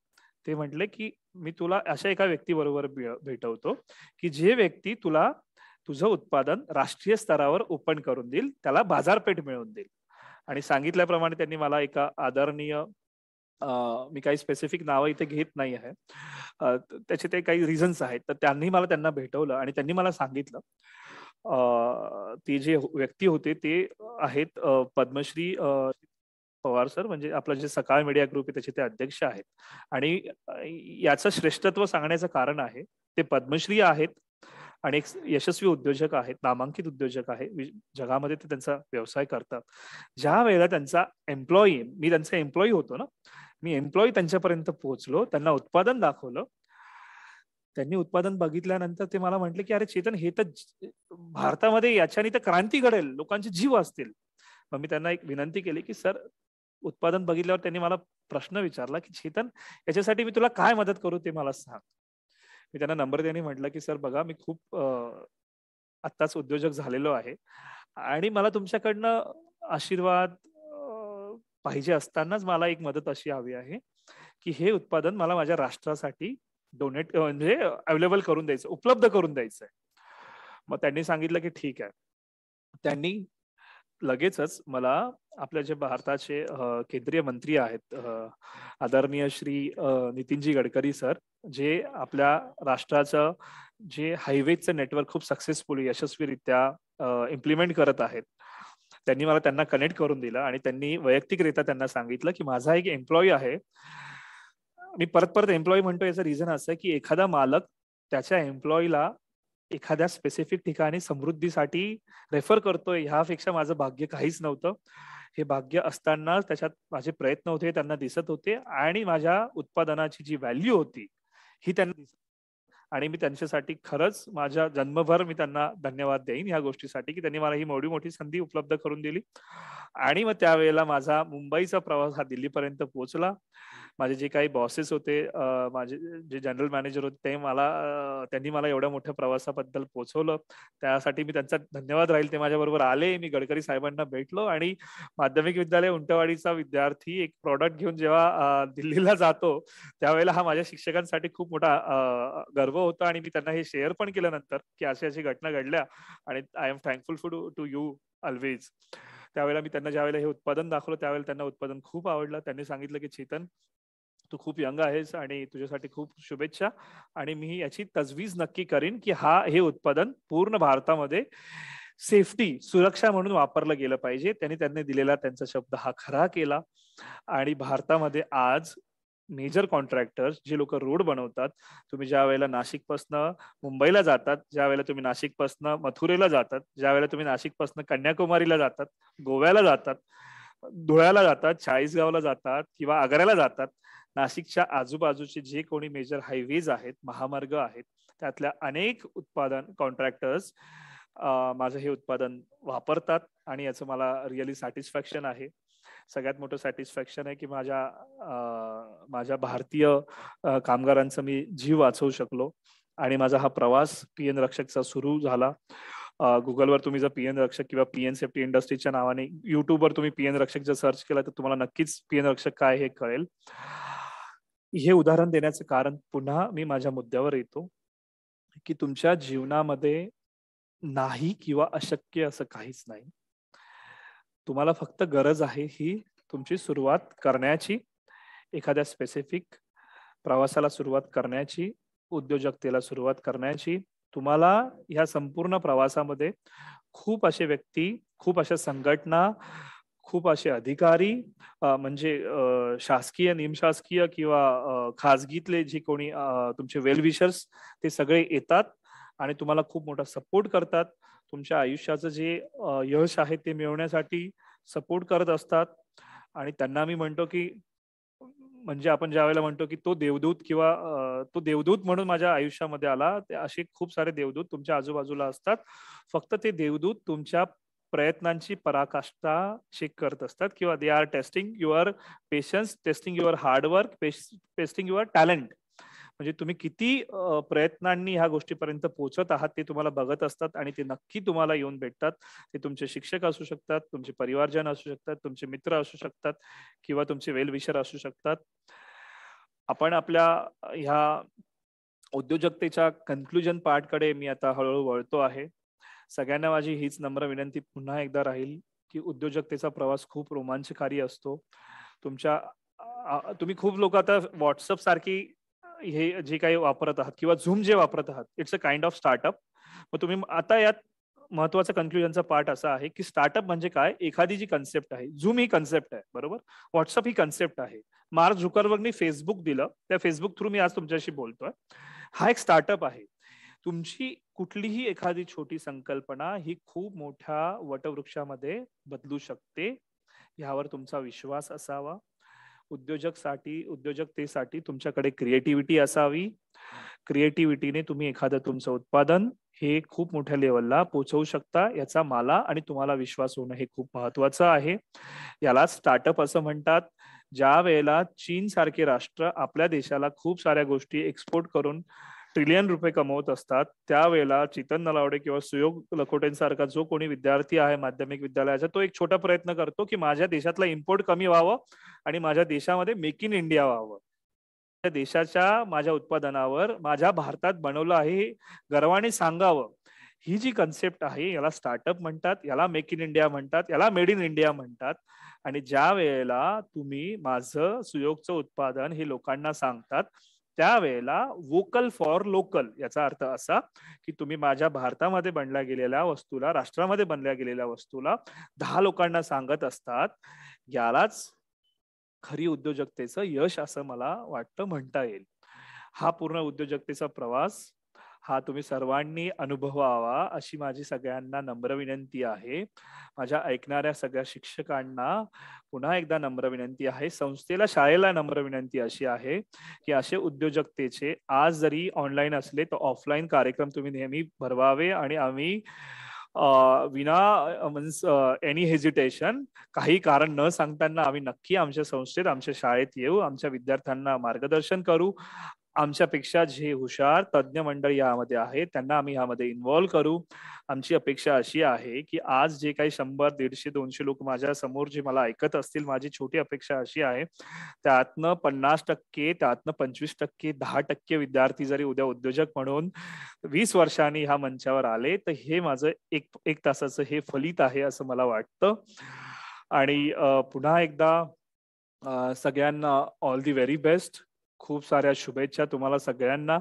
ते म्हटले की मी तुला अशा एका व्यक्तीबरोबर भेटवतो की जे व्यक्ती तुला तुझं उत्पादन राष्ट्रीय स्तरावर ओपन करून देईल, त्याला बाजारपेठ मिळवून देईल. आणि सांगितल्याप्रमाणे त्यांनी मला एका आदरणीय मी काही स्पेसिफिक नावं इथे घेत नाही आहे. त्याचे ते काही रिझन्स आहेत. तर त्यांना भेटवलं आणि त्यांनी मला सांगितलं, ती जे व्यक्ती होते ते आहेत पद्मश्री पवार सर, म्हणजे आपलं जे सकाळ मीडिया ग्रुप आहे त्याचे ते अध्यक्ष आहेत. आणि याचं श्रेष्ठत्व सांगण्याचं कारण आहे, ते पद्मश्री आहेत आणि एक यशस्वी उद्योजक आहेत, नामांकित उद्योजक आहे. जगामध्ये ते त्यांचा व्यवसाय करतात. ज्या वेळेला त्यांचा एम्प्लॉई, मी त्यांचा एम्प्लॉई होतो ना, मी एम्प्लॉई त्यांच्यापर्यंत पोहोचलो, त्यांना उत्पादन दाखवलं. त्यांनी उत्पादन बघितल्यानंतर ते मला म्हटले की अरे चेतन, हे तर भारतामध्ये याच्याने तर क्रांती घडेल, लोकांचे जीव असतील. मग मी त्यांना एक विनंती केली की सर, उत्पादन बघितल्यावर त्यांनी मला प्रश्न विचारला की चेतन, याच्यासाठी मी तुला काय मदत करू ते मला सांग. मी त्यांना नंबर त्यांनी म्हटलं की सर बघा, मी खूप आत्ताच उद्योजक झालेलो आहे आणि मला तुमच्याकडनं आशीर्वाद पाहिजे असतानाच मला एक मदत अशी हवी आहे की हे उत्पादन मला माझ्या राष्ट्रासाठी डोनेट म्हणजे अवेलेबल करून द्यायचं, उपलब्ध करून द्यायचं आहे. मग त्यांनी सांगितलं की ठीक आहे. त्यांनी लगेचच मला आपल्या जे भारताचे केंद्रीय मंत्री आहेत, आदरणीय श्री नितीनजी गडकरी सर, जे आपल्या राष्ट्राचं जे हायवेचं नेटवर्क खूप सक्सेसफुली यशस्वीरित्या इम्प्लिमेंट करत आहेत, त्यांनी मला त्यांना कनेक्ट करून दिलं आणि त्यांनी वैयक्तिकरित्या त्यांना सांगितलं की माझा एक एम्प्लॉई आहे. मी परत परत एम्प्लॉई म्हणतो, याचं रिझन असं की एखादा मालक त्याच्या एम्प्लॉईला एखाद्या स्पेसिफिक ठिकाणी समृद्धीसाठी रेफर करतोय, ह्यापेक्षा माझं भाग्य काहीच नव्हतं. हे भाग्य असताना त्याच्यात माझे प्रयत्न होते, त्यांना दिसत होते आणि माझ्या उत्पादनाची जी व्हॅल्यू होती ही त्यांना दिसत. आणि मी त्यांच्यासाठी खरंच माझ्या जन्मभर मी त्यांना धन्यवाद देईन ह्या गोष्टीसाठी की त्यांनी मला ही मोठी मोठी संधी उपलब्ध करून दिली. आणि मग त्यावेळेला माझा मुंबईचा प्रवास हा दिल्लीपर्यंत पोहोचला. माझे जे काही बॉसेस होते, माझे जे जनरल मॅनेजर होते, त्यांनी मला एवढ्या मोठ्या प्रवासाबद्दल पोहोचवलं. त्यासाठी मी त्यांचा धन्यवाद राहील. ते माझ्याबरोबर आले, मी गडकरी साहेबांना भेटलो आणि माध्यमिक विद्यालय उंटवाडीचा विद्यार्थी एक प्रॉडक्ट घेऊन जेव्हा दिल्लीला जातो, त्यावेळेला हा माझ्या शिक्षकांसाठी खूप मोठा गर्व होता आणि मी त्यांना हे शेअर पण केलं नंतर की अशी अशी घटना घडल्या आणि I am thankful to you always. त्यावेळेला मी त्यांना ज्यावेळेला हे उत्पादन दाखवलं, त्यावेळेला त्यांना उत्पादन खूप आवडलं. त्यांनी सांगितलं की चेतन, तू खूप यंग आहेस आणि तुझ्यासाठी खूप शुभेच्छा आणि मी याची तजवीज नक्की करीन की हे उत्पादन पूर्ण भारतामध्ये सेफ्टी, सुरक्षा म्हणून वापरलं गेलं पाहिजे. त्यांनी दिलेला त्यांचा शब्द हा खरा केला आणि भारतामध्ये आज मेजर कॉन्ट्रॅक्टर्स, जे लोक रोड बनवतात, तुम्ही ज्या वेळेला नाशिकपासनं मुंबईला जातात, ज्या वेळेला तुम्ही नाशिकपासनं मथुरेला जातात, ज्या वेळेला तुम्ही नाशिकपासनं कन्याकुमारीला जातात, गोव्याला जातात, धुळ्याला जातात, चाळीसगावला जातात किंवा आग्र्याला जातात, नाशिकच्या आजूबाजूचे जे कोणी मेजर हायवेज आहेत, महामार्ग आहेत, त्यातल्या अनेक उत्पादन कॉन्ट्रॅक्टर्स माझं हे उत्पादन वापरतात आणि याचं मला रिअली सॅटिस्फॅक्शन आहे. सगळ्यात मोठं सॅटिस्फॅक्शन आहे की माझ्या भारतीय कामगारांचा मी जीव वाचवू शकलो आणि माझा हा प्रवास पीएन रक्षकचा सुरू झाला. गुगलवर तुम्ही जर पीएन रक्षक किंवा पीएन सेफ्टी इंडस्ट्रीच्या नावाने युट्यूबवर तुम्ही पीएन रक्षक जर सर्च केला तर तुम्हाला नक्कीच पीएन रक्षक काय हे कळेल. हे उदाहरण देण्याचं कारण, पुन्हा मी माझ्या मुद्द्यावर येतो की तुमच्या जीवनामध्ये नाही किंवा अशक्य असं काहीच नाही. तुम्हाला फक्त गरज आहे ही तुमची सुरुवात करण्याची, एखाद्या स्पेसिफिक प्रवासाला सुरुवात करण्याची, उद्योजकतेला सुरुवात करण्याची. तुम्हाला ह्या संपूर्ण प्रवासामध्ये खूप असे व्यक्ती, खूप अशा संघटना, खूप असे अधिकारी, म्हणजे शासकीय, निमशासकीय किंवा खाजगीतले जे कोणी तुमचे वेल विशर्स, ते सगळे येतात आणि तुम्हाला खूप मोठा सपोर्ट करतात. तुमच्या आयुष्याचं जे यश आहे ते मिळवण्यासाठी सपोर्ट करत असतात. आणि त्यांना मी म्हणतो की, म्हणजे आपण ज्या वेळेला म्हणतो की तो देवदूत किंवा तो देवदूत म्हणून माझ्या आयुष्यामध्ये आला, ते असे खूप सारे देवदूत तुमच्या आजूबाजूला असतात. फक्त ते देवदूत तुमच्या प्रयत्नांची पराकाष्ठा चेक करत असतात किंवा they are testing your patience, testing your hard work, testing your talent. म्हणजे तुम्ही किती प्रयत्नांनी ह्या गोष्टीपर्यंत पोहोचत आहात ते तुम्हाला बघत असतात आणि ते नक्की तुम्हाला येऊन भेटतात. ते तुमचे शिक्षक असू शकतात, तुमचे परिवारजन असू शकतात, तुमचे मित्र असू शकतात किंवा तुमचे वेल विशर असू शकतात. आपण आपल्या ह्या उद्योजकतेच्या कन्क्लुजन पार्टकडे मी आता हळूहळू वळतो आहे. सगळ्यांना माझी हीच नम्र विनंती पुन्हा एकदा राहील की उद्योजकतेचा प्रवास खूप रोमांचकारी असतो. तुमच्या तुम्ही खूप लोक आता व्हॉट्सअप सारखी हे जे काही वापरत आहात किंवा झूम जे वापरत आहात, it's a kind of startup. मग तुम्ही आता यात महत्वाचा कन्क्लुजनचा पार्ट असा आहे की स्टार्टअप म्हणजे काय, एखादी जी कन्सेप्ट आहे, झूम ही कन्सेप्ट आहे बरोबर, व्हॉट्सअप ही कन्सेप्ट आहे, मार्क झुकरबर्गनी फेसबुक दिलं, त्या फेसबुक थ्रू मी आज तुमच्याशी बोलतोय, हा एक स्टार्टअप आहे. तुमची कुठलीही एखादी छोटी संकल्पना ही खूप मोठ्या वटवृक्षामध्ये बदलू शकते, यावर तुमचा विश्वास असावा. उद्योजकतेसाठी तुमच्याकडे क्रिएटिव्हिटी असावी. क्रिएटिव्हिटीने तुम्ही एखादं तुमचं उत्पादन हे खूप मोठ्या लेवलला पोहोचवू शकता, याचा मला आणि तुम्हाला विश्वास होणं हे खूप महत्वाचं आहे. याला स्टार्टअप असं म्हणतात. ज्या वेळेला चीन सारखे राष्ट्र आपल्या देशाला खूप साऱ्या गोष्टी एक्सपोर्ट करून ट्रिलियन रुपये कमवत असतात, त्यावेळेला चेतन नलावडे किंवा सुयोग लखोटेंसारखा जो कोणी विद्यार्थी आहे माध्यमिक विद्यालयाचा, तो एक छोटा प्रयत्न करतो की माझ्या देशातला इम्पोर्ट कमी व्हावं आणि माझ्या देशामध्ये मेक इन इंडिया व्हावं. त्या देशाच्या माझ्या उत्पादनावर माझ्या भारतात बनवलं आहे हे गर्वाने सांगावं. ही जी कन्सेप्ट आहे याला स्टार्टअप म्हणतात, याला मेक इन इंडिया म्हणतात, याला मेड इन इंडिया म्हणतात. आणि ज्या वेळेला तुम्ही माझं सुयोगचं उत्पादन हे लोकांना सांगतात, त्यावेळेला वोकल फॉर लोकल याचा अर्थ असा की तुम्ही माझ्या भारतामध्ये बनल्या गेलेल्या वस्तूला, राष्ट्रामध्ये बनल्या गेलेल्या वस्तूला 10 लोकांना सांगत असतात. यालाच खरी उद्योजकतेचं यश असं मला वाटतं म्हणता येईल. हा पूर्ण उद्योजकतेचा प्रवास हा तुम्ही सर्वांनी अनुभवावा अशी माझी सगळ्यांना नम्र विनंती आहे. माझ्या ऐकणाऱ्या सगळ्या शिक्षकांना पुन्हा एकदा नम्र विनंती आहे, संस्थेला, शाळेला नम्र विनंती अशी आहे की असे उद्योजकतेचे आज जरी ऑनलाईन असले तर ऑफलाईन कार्यक्रम तुम्ही नेहमी भरवावे. आणि आम्ही विना मीन्स एनी हेजिटेशन, काही कारण न सांगताना आम्ही नक्की आमच्या संस्थेत, आमच्या शाळेत येऊ, आमच्या विद्यार्थ्यांना मार्गदर्शन करू. आमच्यापेक्षा जे हुशार तज्ज्ञ मंडळी यामध्ये आहेत त्यांना आम्ही यामध्ये इन्व्हॉल्व करू. आमची अपेक्षा अशी आहे की आज जे काही 100, 150, 200 लोक माझ्या समोर जे मला ऐकत असतील, माझी छोटी अपेक्षा अशी आहे त्यातनं 50%, त्यातनं 25%, 10% विद्यार्थी जरी उद्या उद्योजक म्हणून 20 वर्षांनी ह्या मंचावर आले तर हे माझं एक तासाचं हे फलित आहे असं मला वाटतं. आणि पुन्हा एकदा सगळ्यांना ऑल दी व्हेरी बेस्ट. खूप साऱ्या शुभेच्छा तुम्हाला सगळ्यांना.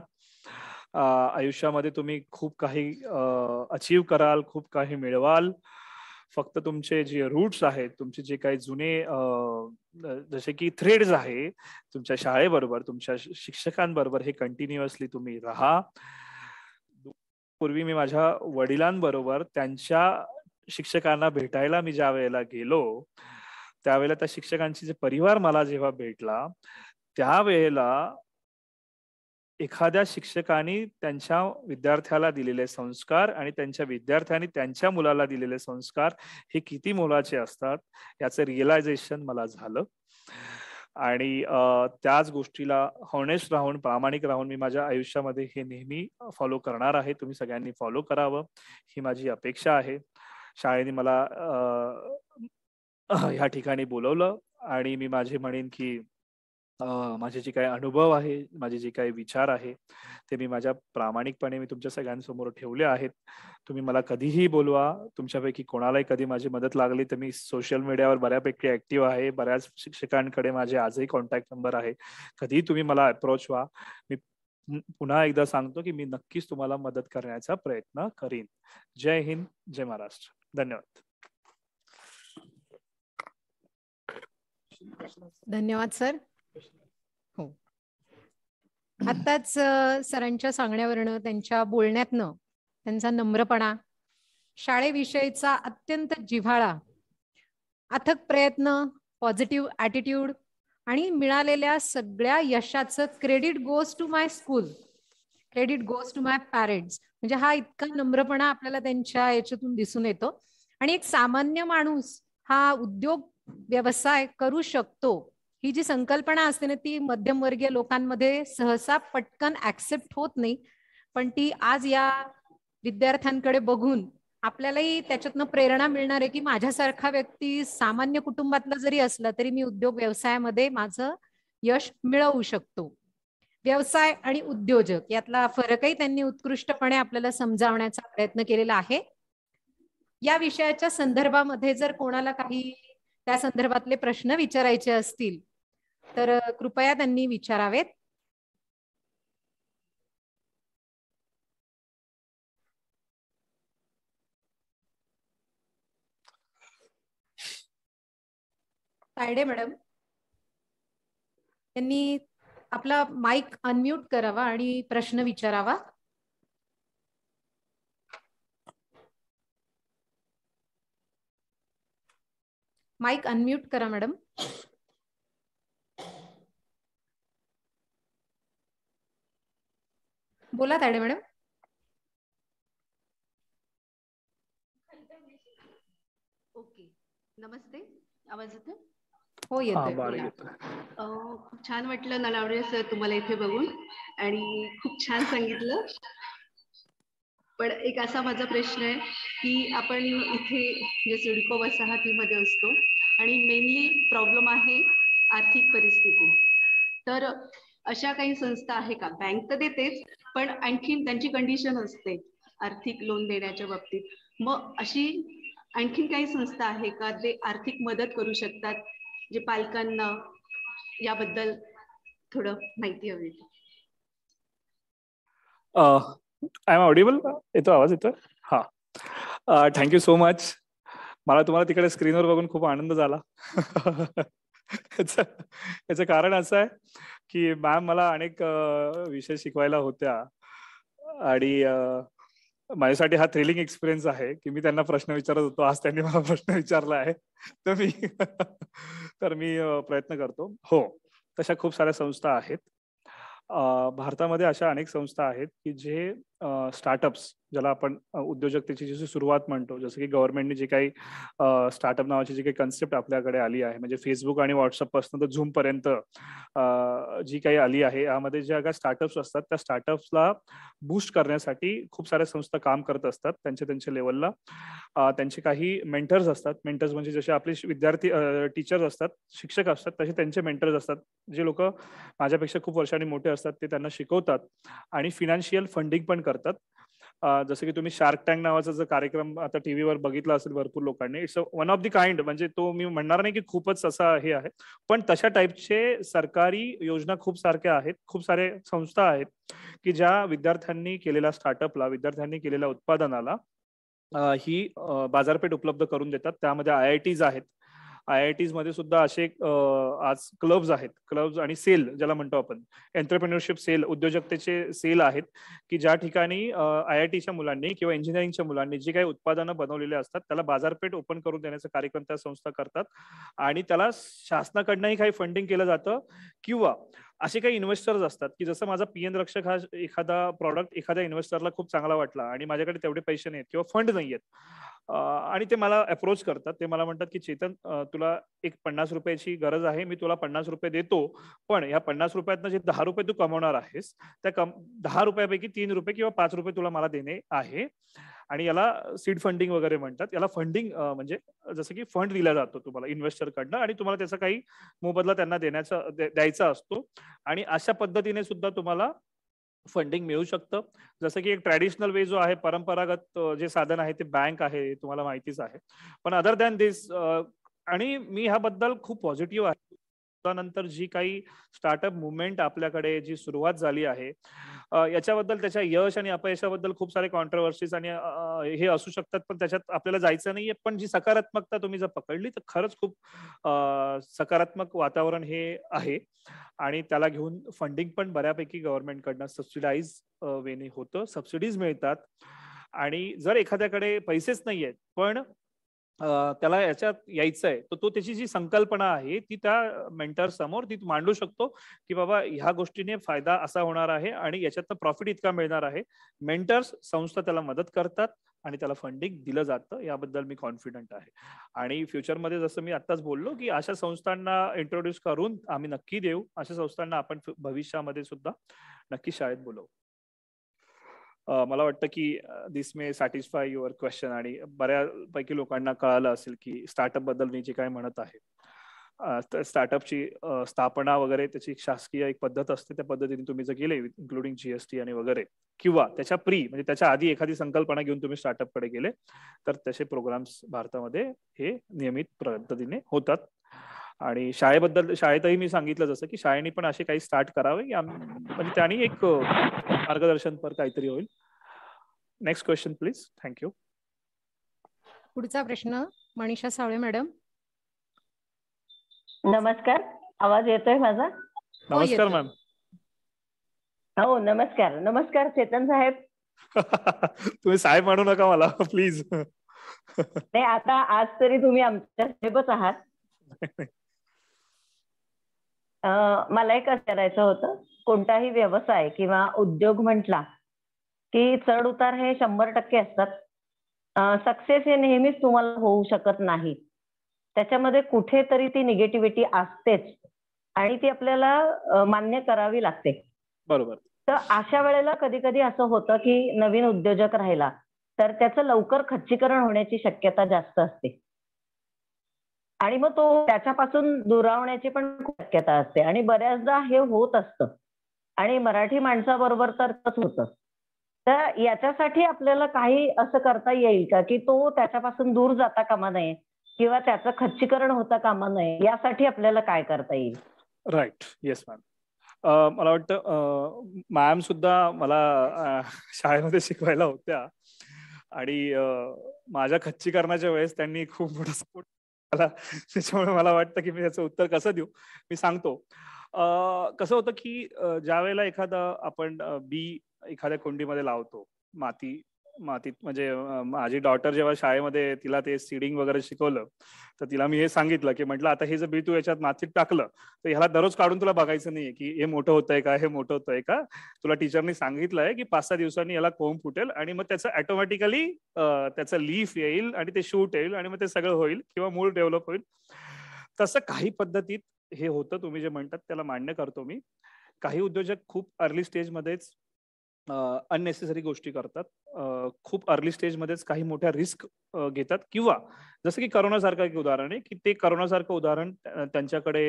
आयुष्यामध्ये तुम्ही खूप काही अचीव कराल, खूप काही मिळवाल. फक्त तुमचे जे रूट्स आहेत, तुमचे जे काही जुने जसे की थ्रेड्स आहे तुमच्या शाळेबरोबर, तुमच्या शिक्षकांबरोबर, हे कंटिन्युअसली तुम्ही राहा. पूर्वी मी माझ्या वडिलांबरोबर त्यांच्या शिक्षकांना भेटायला मी ज्या वेळेला गेलो, त्यावेळेला त्या शिक्षकांचे जे परिवार मला जेव्हा भेटला, त्यावेळेला एखाद्या शिक्षकाने त्यांच्या विद्यार्थ्याला दिलेले संस्कार आणि त्यांच्या विद्यार्थ्यांनी त्यांच्या मुलाला दिलेले संस्कार हे किती मोलाचे असतात याचं रिअलायझेशन मला झालं. आणि त्याच गोष्टीला हॉनेस्ट राहून, प्रामाणिक राहून मी माझ्या आयुष्यामध्ये हे नेहमी फॉलो करणार आहे. तुम्ही सगळ्यांनी फॉलो करावं ही माझी अपेक्षा आहे. शाळेने मला ह्या ठिकाणी बोलवलं आणि मी माझे म्हणेन की माझे जे काही अनुभव आहे, माझे जे काही विचार आहे ते मी माझ्या प्रामाणिकपणे मी तुमच्या सगळ्यांसमोर ठेवले आहेत. तुम्ही मला कधीही बोलवा. तुमच्यापैकी कोणालाही कधी माझी मदत लागली तर मी सोशल मीडियावर बऱ्यापैकी ऍक्टिव्ह आहे. बऱ्याच शिक्षकांकडे माझे आजही कॉन्टॅक्ट नंबर आहे. कधीही तुम्ही मला अप्रोच व्हा. मी पुन्हा एकदा सांगतो की मी नक्कीच तुम्हाला मदत करण्याचा प्रयत्न करीन. जय हिंद, जय महाराष्ट्र. धन्यवाद. धन्यवाद सर. हो, आताच सरांच्या सांगण्यावरनं, त्यांच्या बोलण्यातनं, त्यांचा नम्रपणा, शाळेविषयीचा अत्यंत जिव्हाळा, अथक प्रयत्न, पॉझिटिव्ह ॲटिट्यूड आणि मिळालेल्या सगळ्या यशाचं credit goes to my school, credit goes to my parents, म्हणजे हा इतका नम्रपणा आपल्याला त्यांच्या याच्यातून दिसून येतो. आणि एक सामान्य माणूस हा उद्योग व्यवसाय करू शकतो ही जी संकल्पना असते ना, ती मध्यमवर्गीय लोकांमध्ये सहसा पटकन ऍक्सेप्ट होत नाही. पण ती आज या विद्यार्थ्यांकडे बघून आपल्यालाही त्याच्यातनं प्रेरणा मिळणार आहे की माझ्यासारखा व्यक्ती सामान्य कुटुंबातला जरी असला तरी मी उद्योग व्यवसायामध्ये माझं यश मिळवू शकतो. व्यवसाय आणि उद्योजक यातला फरकही त्यांनी उत्कृष्टपणे आपल्याला समजावण्याचा प्रयत्न केलेला आहे. या विषयाच्या संदर्भामध्ये जर कोणाला काही त्या संदर्भातले प्रश्न विचारायचे असतील तर कृपया त्यांनी विचारावेत. तायडे मॅडम यांनी आपला माईक अनम्यूट करावा आणि प्रश्न विचारावा. माईक अनम्यूट करा मॅडम. बोला तायडे मॅडम. ओके, नमस्ते. आवाज येतो? हो येतोय. खूप छान वाटलं नलावडे सर तुम्हाला इथे बघून आणि खूप छान सांगितलं. पण एक असा माझा प्रश्न आहे की आपण इथे जे सिडको वसाहतीमध्ये असतो आणि मेनली प्रॉब्लेम आहे आर्थिक परिस्थिती. तर अशा काही संस्था आहे का? बँक तर देतेच, पण आणखीन त्यांची कंडिशन असते आर्थिक लोन देण्याच्या बाबतीत. मग अशी आणखीन काही संस्था आहे का ते आर्थिक मदत करू शकतात, जे पालकांना याबद्दल थोडं माहिती हवी? I am audible? येतो आवाज? येतोय? हा, थँक्यू सो मच. मला तुम्हाला तिकडे स्क्रीनवर बघून खूप आनंद झाला. याचं कारण असं आहे की मॅम मला अनेक विषय शिकवायला होत्या आणि माझ्यासाठी हा थ्रिलिंग एक्सपिरियन्स आहे की मी त्यांना प्रश्न विचारत होतो, आज त्यांनी मला प्रश्न विचारला आहे. तर मी प्रयत्न करतो. हो, तशा खूप साऱ्या संस्था आहेत. भारतामध्ये अशा अनेक संस्था आहेत की जे स्टार्टअप्स, ज्याला आपण उद्योजकतेची जशी सुरुवात म्हणतो, जसं की गव्हर्नमेंटने जे काही स्टार्टअप नावाची जी काही कन्सेप्ट आपल्याकडे आली आहे, म्हणजे फेसबुक आणि व्हॉट्सअप पासून तर झूम पर्यंत जी काही आली आहे, यामध्ये ज्या काही स्टार्टअप्स असतात त्या स्टार्टअप्सला बूस्ट करण्यासाठी खूप साऱ्या संस्था काम करत असतात त्यांच्या लेवलला. त्यांचे काही मेंटर्स असतात. मेंटर्स म्हणजे जसे आपले विद्यार्थी टीचर्स असतात, शिक्षक असतात, तसे त्यांचे मेंटर्स असतात, जे लोक माझ्यापेक्षा खूप वर्षांनी मोठे असतात. ते त्यांना शिकवतात आणि फिनान्शियल फंडिंग पण करतात. जसं की तुम्ही शार्क टँक नावाचा जो कार्यक्रम आता टीव्हीवर बघितला असेल भरपूर लोकांनी, it's one of the kind. म्हणजे तो मी म्हणणार नाही की खूपच असा हे आहे, पण तशा टाईपचे सरकारी योजना खूप सारख्या आहेत. खूप सारे संस्था आहेत की ज्या विद्यार्थ्यांनी केलेल्या स्टार्टअपला, विद्यार्थ्यांनी केलेल्या उत्पादनाला ही बाजारपेठ उपलब्ध करून देतात. त्यामध्ये IITs आहेत. IITs मध्ये सुद्धा असे आज क्लब्स आहेत. क्लब्स आणि सेल ज्याला म्हणतो आपण, एंटरप्रेन्योरशिप सेल, उद्योजकतेचे सेल आहेत की ज्या ठिकाणी IITच्या मुलांनी किंवा इंजिनिअरिंगच्या मुलांनी जे काही उत्पादनं बनवलेले असतात त्याला बाजारपेठ ओपन करून देण्याचा कार्यक्रम त्या संस्था करतात आणि त्याला शासनाकडनंही काही फंडिंग केलं जातं. किंवा असे काही इन्व्हेस्टर्स असतात की जसं माझा PN रक्षक हा एखादा प्रॉडक्ट एखाद्या इन्व्हेस्टरला खूप चांगला वाटला आणि माझ्याकडे तेवढे पैसे नाहीत किंवा फंड नाही आहेत आणि ते मला अप्रोच करतात. ते मला म्हणतात की चेतन, तुला एक 50 रुपयाची गरज आहे, मी तुला 50 रुपये देतो, पण या 50 रुपयातनं जे 10 रुपये तू कमवणार आहेस त्या 10 रुपयापैकी 3 रुपये किंवा 5 रुपये तुला मला देणे आहे. आणि याला सीड फंडिंग वगैरे म्हणतात. याला फंडिंग म्हणजे जसं की फंड दिला जातो तुम्हाला इन्व्हेस्टरकडनं आणि तुम्हाला त्याचा काही मोबदला त्यांना द्यायचा असतो आणि अशा पद्धतीने सुद्धा तुम्हाला फंडिंग मिळू शकतं. जसं की एक ट्रॅडिशनल वे जो आहे, परंपरागत जे साधन आहे ते बँक आहे, तुम्हाला माहितीच आहे. पण अदर दॅन दिस, आणि मी ह्याबद्दल खूप पॉझिटिव्ह आहे. त्यानंतर जी काही स्टार्टअप मुवमेंट आपल्याकडे जी सुरुवात झाली आहे, याच्याबद्दल त्याच्या यश आणि अपयशाबद्दल खूप सारे कॉन्ट्रोवर्सीज आणि हे असू शकतात, पण त्याच्यात आपल्याला जायचं नाहीये. पण जी सकारात्मकता तुम्ही जर पकडली तर खरंच खूप सकारात्मक वातावरण हे आहे आणि त्याला घेऊन फंडिंग पण बऱ्यापैकी गव्हर्नमेंटकडनं सबसिडाईज वेने होतं, सबसिडीज मिळतात. आणि जर एखाद्याकडे पैसेच नाही आहेत पण त्याला याच्यात यायचंय, तर तो त्याची जी संकल्पना आहे ती त्या मेंटर समोर ती मांडू शकतो की बाबा ह्या गोष्टीने फायदा असा होणार आहे आणि याच्यातनं प्रॉफिट इतका मिळणार आहे. मेंटर्स संस्था त्याला मदत करतात आणि त्याला फंडिंग दिलं जातं. याबद्दल मी कॉन्फिडंट आहे. आणि फ्युचरमध्ये जसं मी आत्ताच बोललो की अशा संस्थांना इंट्रोड्यूस करून आम्ही नक्की देऊ. अशा संस्थांना आपण भविष्यामध्ये सुद्धा नक्की शाळेत बोलवू. मला वाटतं की this may satisfy your question आणि बऱ्यापैकी लोकांना कळालं असेल की स्टार्टअप बद्दल मी जे काय म्हणत आहे. स्टार्टअपची स्थापना वगैरे त्याची शासकीय एक पद्धत असते, त्या पद्धतीने तुम्ही जर गेले इन्क्लुडिंग GST आणि वगैरे, किंवा त्याच्या म्हणजे त्याच्या आधी एखादी संकल्पना घेऊन तुम्ही स्टार्टअप कडे गेले तर तसे प्रोग्राम्स भारतामध्ये हे नियमित पद्धतीने होतात. आणि शाळेतही मी सांगितलं जसं की शाळेने पण असे काही स्टार्ट करावे की म्हणजे त्यांनी एक मार्गदर्शनपर काहीतरी होईल. Next question please. थँक्यू. पुढचा प्रश्न मनीषा सावळे मॅडम. नमस्कार, आवाज येतोय माझा? नमस्कार मॅम. हो नमस्कार. नमस्कार चेतन साहेब. तुम्ही साहेब म्हणू नका मला प्लीज. नाही, आता आज तरी तुम्ही आमच्या साहेबच आहात. मला एक करायचं होतं, कोणताही व्यवसाय किंवा उद्योग म्हटला की चढ उतार हे 100% असतात. सक्सेस हे नेहमीच तुम्हाला होऊ शकत नाही. त्याच्यामध्ये कुठेतरी ती निगेटिव्हिटी असतेच आणि ती आपल्याला मान्य करावी लागते. बरोबर. तर अशा वेळेला कधी कधी असं होतं की नवीन उद्योजक राहिला तर त्याचं लवकर खच्चीकरण होण्याची शक्यता जास्त असते आणि मग तो त्याच्यापासून दुरावण्याची पण शक्यता असते आणि बऱ्याचदा हे होत असतं आणि मराठी माणसाबरोबर तर तसंच होतं. तर याच्यासाठी आपल्याला काही असं करता येईल का की तो त्याच्यापासून दूर जाता कामा नये किंवा त्याचं खच्चीकरण होता कामा नये, यासाठी आपल्याला काय करता येईल? राईट. Yes ma'am. मला वाटतं मॅम सुद्धा मला शाळेमध्ये शिकवायला होत्या आणि माझ्या खच्चीकरणाच्या वेळेस त्यांनी खूप मोठा सपोर्ट केला. त्याच्यामुळे मला वाटतं की मी त्याचं उत्तर कसं देऊ, मी सांगतो. कसं होतं की ज्या वेळेला आपण बी एखाद्या कुंडीमध्ये लावतो मातीत म्हणजे माझी डॉटर जेव्हा शाळेमध्ये तिला ते सीडिंग वगैरे शिकवलं तर तिला मी हे सांगितलं की म्हटलं आता हे जर बी तू याच्यात मातीत टाकलं तर ह्याला दररोज काढून तुला बघायचं नाहीये की हे मोठं होतंय का, हे मोठं होतंय का. तुला टीचरनी सांगितलंय की 5-6 दिवसांनी याला कोंब फुटेल आणि मग त्याचं ऑटोमॅटिकली त्याचं लीफ येईल आणि ते शूट येईल आणि मग ते सगळं होईल किंवा मूळ डेव्हलप होईल. तसं काही पद्धतीत हे होतं, तुम्ही जे म्हणतात त्याला मान्य करतो मी. काही उद्योजक खूप अर्ली स्टेजमध्येच अननेसेसरी गोष्टी करतात, खूप अर्ली स्टेजमध्येच काही मोठ्या रिस्क घेतात किंवा जसं की करोनासारखं एक उदाहरण आहे की ते करोनासारखं उदाहरण त्यांच्याकडे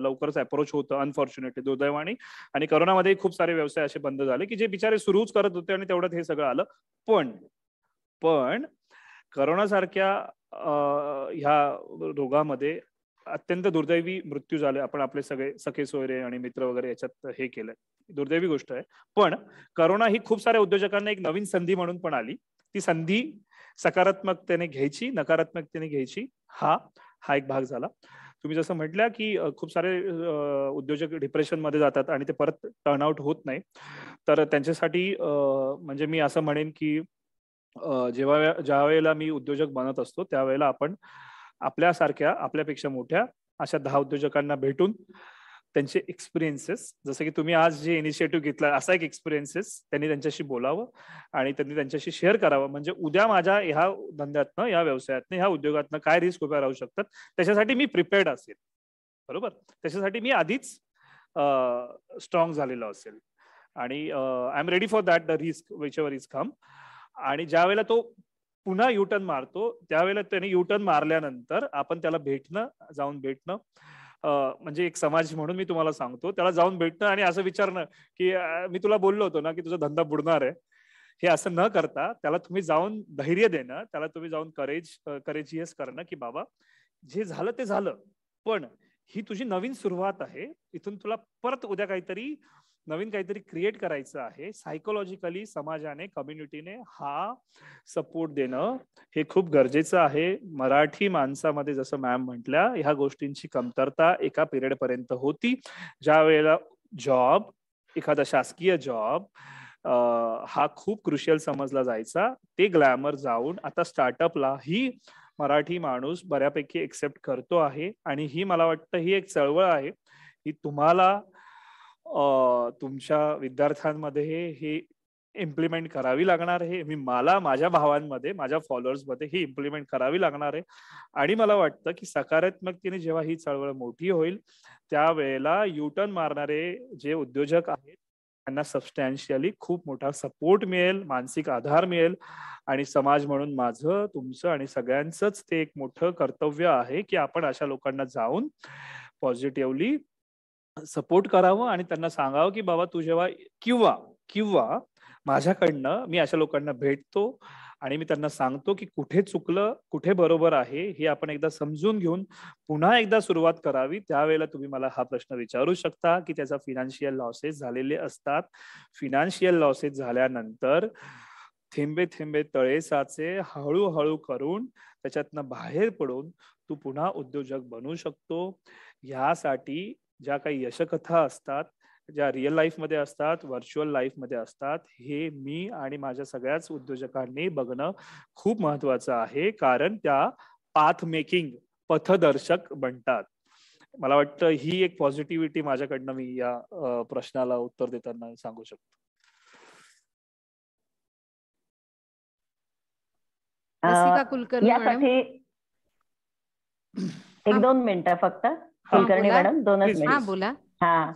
लवकरच अप्रोच होतं अनफॉर्च्युनेटली, दुर्दैवाने. आणि करोनामध्ये खूप सारे व्यवसाय असे बंद झाले की जे बिचारे सुरूच करत होते आणि तेवढ्यात हे सगळं आलं. पण करोनासारख्या ह्या रोगामध्ये अत्यंत दुर्दैवी मृत्यू झाले. आपण आपले सगळे सखे सोयरे आणि मित्र वगैरे याच्यात हे केलंय, दुर्दैवी गोष्ट आहे. पण करोना ही खूप साऱ्या उद्योजकांना एक नवीन संधी म्हणून पण आली. ती संधी सकारात्मकतेने घ्यायची, नकारात्मकतेने घ्यायची, हा एक भाग झाला. तुम्ही जसं म्हटलं की खूप सारे उद्योजक डिप्रेशन मध्ये जातात आणि ते परत टर्नआउट होत नाही. तर त्यांच्यासाठी म्हणजे मी असं म्हणेन की ज्या वेळेला मी उद्योजक बनत असतो त्यावेळेला आपण आपल्यापेक्षा मोठ्या अशा 10 उद्योजकांना भेटून त्यांचे एक्सपिरियन्सेस, जसं की तुम्ही आज जे इनिशिएटिव्ह घेतला असा एक एक्सपिरियन्सेस त्यांनी त्यांच्याशी बोलावं आणि त्यांनी त्यांच्याशी शेअर करावं. म्हणजे उद्या माझ्या ह्या धंद्यातनं, या व्यवसायातनं, ह्या उद्योगातनं काय रिस्क उभ्या राहू शकतात त्याच्यासाठी मी प्रिपेअर्ड असेल. बरोबर. त्याच्यासाठी मी आधीच स्ट्रॉंग झालेलो असेल आणि I am ready for that the risk which ever is come. आणि ज्या वेळेला तो पुन्हा युटर्न मारतो त्यावेळेला त्याने युटर्न मारल्यानंतर आपण त्याला जाऊन भेटणं, म्हणजे एक समाज म्हणून मी तुम्हाला सांगतो, त्याला जाऊन भेटणं आणि असं विचारणं की मी तुला बोललो होतो ना की तुझा धंदा बुडणार आहे, हे असं न करता त्याला तुम्ही जाऊन धैर्य देणं, त्याला तुम्ही जाऊन करेजियस करणं की बाबा जे झालं ते झालं, पण ही तुझी नवीन सुरुवात आहे, इथून तुला परत उद्या नवीन काहीतरी क्रिएट करायचं आहे. सायकोलॉजिकली समाजाने, कम्युनिटीने हा सपोर्ट देणं हे खूप गरजेचं आहे. मराठी माणसामध्ये जसं मॅम म्हटल्या ह्या गोष्टींची कमतरता एका पिरियड पर्यंत होती, ज्या वेळेला एखादा शासकीय जॉब हा खूप क्रुशियल समजला जायचा. ते ग्लॅमर जाऊन आता स्टार्टअपलाही मराठी माणूस बऱ्यापैकी एक्सेप्ट करतो आहे आणि ही मला वाटतं ही एक चळवळ आहे. ही तुम्हाला तुमच्या विद्यार्थ्यांमध्ये हे इम्प्लिमेंट करावी लागणार आहे. मला माझ्या भावांमध्ये, माझ्या फॉलोअर्समध्ये ही इम्प्लिमेंट करावी लागणार आहे. आणि मला वाटतं की सकारात्मकतेने जेव्हा ही चळवळ मोठी होईल त्यावेळेला युटर्न मारणारे जे उद्योजक आहेत त्यांना सबस्टॅन्शियली खूप मोठा सपोर्ट मिळेल, मानसिक आधार मिळेल. आणि समाज म्हणून माझं, तुमचं आणि सगळ्यांचंच ते एक मोठं कर्तव्य आहे की आपण अशा लोकांना जाऊन पॉझिटिव्हली सपोर्ट करावं आणि त्यांना सांगावं की बाबा तू जेव्हा किंवा माझ्याकडनं मी अशा लोकांना भेटतो आणि मी त्यांना सांगतो की कुठे चुकलं, कुठे बरोबर आहे हे आपण एकदा समजून घेऊन पुन्हा एकदा सुरुवात करावी. त्यावेळेला तुम्ही मला हा प्रश्न विचारू शकता की त्याचा फिनान्शियल लॉसेस झालेले असतात. फिनान्शियल लॉसेस झाल्यानंतर थेंबे थेंबे तळे साचे, हळूहळू करून त्याच्यातनं बाहेर पडून तू पुन्हा उद्योजक बनू शकतो. ह्यासाठी ज्या काही यशकथा असतात, ज्या रिअल लाईफ मध्ये असतात, व्हर्च्युअल लाईफ मध्ये असतात, हे मी आणि माझ्या सगळ्याच उद्योजकांनी बघणं खूप महत्वाचं आहे. कारण त्या पाथ मेकिंग, पथदर्शक बनतात. मला वाटतं ही एक पॉझिटिव्हिटी माझ्याकडनं मी या प्रश्नाला उत्तर देताना सांगू शकतो. रसिका कुलकर्णी मॅडम, यासाठी एक 2 मिनिटं फक्त. कुलकर्णी मॅडम 2च please, मिनिट. हा बोला. हा,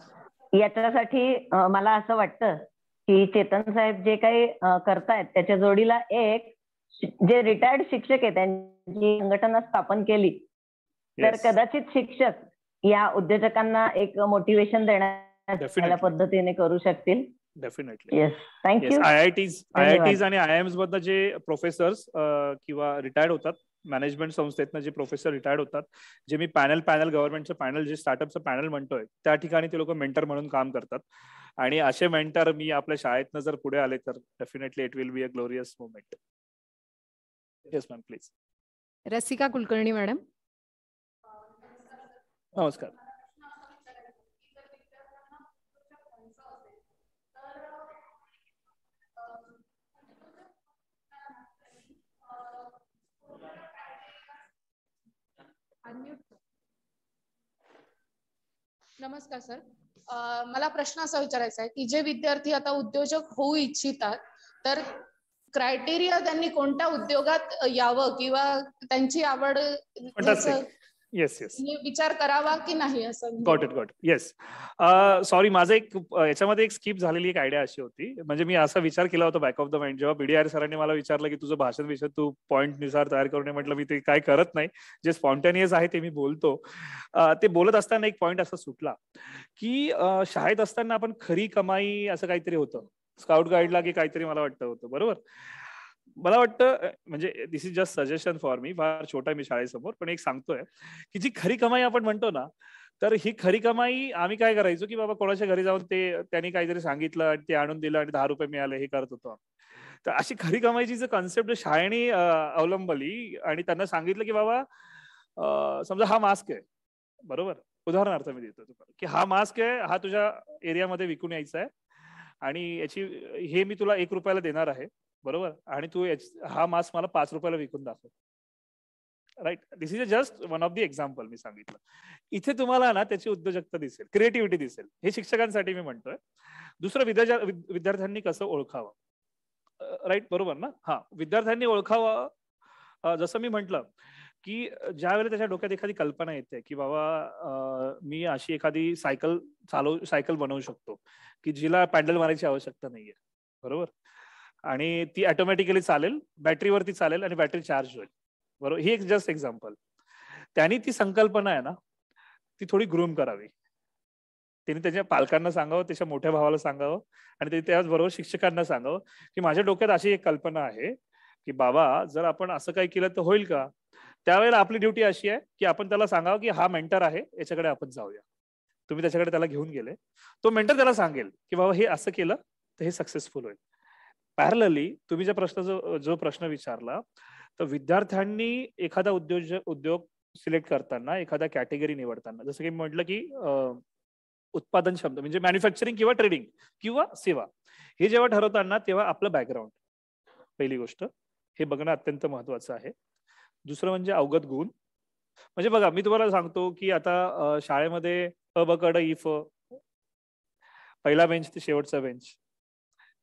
याच्यासाठी मला असं वाटतं की चेतन साहेब जे काही करतायत त्याच्या जोडीला एक जे रिटायर्ड शिक्षक आहेत त्यांची संघटना स्थापन केली तर Yes. कदाचित शिक्षक या उद्योजकांना एक मोटिवेशन देण्याच्या Definitely. पद्धतीने करू शकतील. डेफिनेटली. Yes, thank you. आयआयटीज आणि आयआयएम्स मधनं जे प्रोफेसर्स किंवा रिटायर्ड होतात, मॅनेजमेंट संस्थेतनं जे प्रोफेसर रिटायर्ड होतात, जे मी पॅनल गव्हर्नमेंटचं पॅनल, जे स्टार्टअपचं पॅनल म्हणतोय, त्या ठिकाणी ते लोक मेंटर म्हणून काम करतात. आणि असे मेंटर मी आपल्या शाळेतनं जर पुढे आले तर definitely it will be a glorious moment. Yes ma'am, please. Rasika Kulkarni madam. नमस्कार. नमस्कार सर. मला प्रश्न असा विचारायचा आहे की जे विद्यार्थी आता उद्योजक होऊ इच्छितात तर क्रायटेरिया त्यांनी कोणत्या उद्योगात यावं किंवा त्यांची आवड येस विचार करावा की नाही असं. Got it. येस, सॉरी, माझं एक याच्यामध्ये एक स्किप झालेली एक आयडिया अशी होती. म्हणजे मी असा विचार केला होता बॅक ऑफ द माइंड, जेव्हा बीडीआर सरांनी मला विचारलं की तुझं भाषण विषय तू पॉइंट नुसार तयार करून, म्हटलं मी ते काय करत नाही, जे स्पॉन्टेनियस आहे ते मी बोलतो. ते बोलत असताना एक पॉइंट असा सुटला की शाळेत असताना आपण खरी कमाई असं काहीतरी होतं, स्काउट गाईडला की काहीतरी मला वाटतं होतं, बरोबर. मला वाटतं, म्हणजे this is just suggestion for me, फार छोटा मी शाळेसमोर, पण एक सांगतोय की जी खरी कमाई आपण म्हणतो ना, तर ही खरी कमाई आम्ही काय करायचो की बाबा कोणाच्या घरी जाऊन ते त्यांनी काहीतरी सांगितलं आणि ते आणून दिलं आणि 10 रुपये मिळाले, हे करत होतो. तर अशी खरी कमाईची जी कॉन्सेप्ट शाळेने अवलंबली आणि त्यांना सांगितलं की बाबा समजा हा मास्क आहे, बरोबर, उदाहरणार्थ मी देतो तुम्हाला की हा मास्क आहे, हा तुझ्या एरियामध्ये विकून यायचा आहे आणि याची हे मी तुला 1 रुपयाला देणार आहे, बरोबर, आणि तू हा मास्क मला 5 रुपयाला विकून दाखव. Right, this is just one of the example मी सांगितलं. इथे तुम्हाला ना त्याची उद्योजकता दिसेल, क्रिएटिव्हिटी दिसेल. हे शिक्षकांसाठी मी म्हणतोय. दुसरं, विद्यार्थ्यांनी कसं ओळखावं, राईट, बरोबर ना. हा, विद्यार्थ्यांनी ओळखावं, जसं मी म्हटलं की ज्या वेळेला त्याच्या डोक्यात एखादी कल्पना येते की बाबा मी अशी एखादी सायकल बनवू शकतो की जिला पॅडल मारायची आवश्यकता नाहीये, बरोबर, आणि ती ऑटोमॅटिकली चालेल, बॅटरीवरती चालेल आणि बॅटरी चार्ज होईल, बरोबर. ही एक जस्ट एक्झाम्पल. त्यांनी ती संकल्पना आहे ना ती थोडी ग्रूम करावी. त्यांनी त्याच्या पालकांना सांगावं, त्याच्या मोठ्या भावाला सांगावं आणि त्याचबरोबर शिक्षकांना सांगावं की माझ्या डोक्यात अशी एक कल्पना आहे की बाबा जर आपण असं काही केलं तर होईल का. त्यावेळेला आपली ड्युटी अशी आहे की आपण त्याला सांगावं की हा मेंटर आहे, याच्याकडे आपण जाऊया. तुम्ही त्याच्याकडे त्याला घेऊन गेले, तो मेंटर त्याला सांगेल की बाबा हे असं केलं तर हे सक्सेसफुल होईल. पॅरलली तुम्ही जो प्रश्न विचारला, तर विद्यार्थ्यांनी एखादा उद्योग सिलेक्ट करताना, एखादा कॅटेगरी निवडताना, जसं की म्हटलं की उत्पादन शब्द म्हणजे मॅन्युफॅक्चरिंग किंवा ट्रेडिंग किंवा सेवा, हे जेव्हा ठरवताना तेव्हा आपलं बॅकग्राऊंड पहिली गोष्ट हे बघणं अत्यंत महत्वाचं आहे. दुसरं म्हणजे अवगत गुण. म्हणजे बघा, मी तुम्हाला सांगतो की आता शाळेमध्ये अ ब क ड इ फ, पहिला बेंच ते शेवटचा बेंच,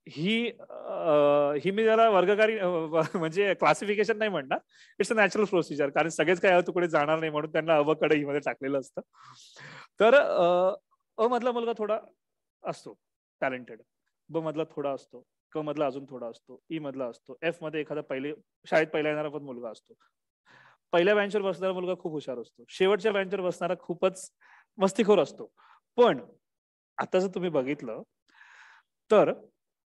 ही मी जरा वर्गकारी म्हणजे क्लासिफिकेशन नाही म्हणणार, इट्स अ नॅचरल प्रोसिजर. कारण सगळेच काय तुकडे जाणार नाही म्हणून त्यांना अ ब क ड इ मध्ये टाकलेलं असतं. तर अ मधला मुलगा थोडा असतो टॅलेंटेड, ब मधला थोडा असतो, क मधला अजून थोडा असतो, ई मधला असतो, एफ मध्ये एखादा शाळेत पहिला येणारा पण मुलगा असतो. पहिल्या बेंचवर बसणारा मुलगा खूप हुशार असतो, शेवटच्या बेंचवर बसणारा खूपच मस्तीखोर असतो. पण आता जर तुम्ही बघितलं तर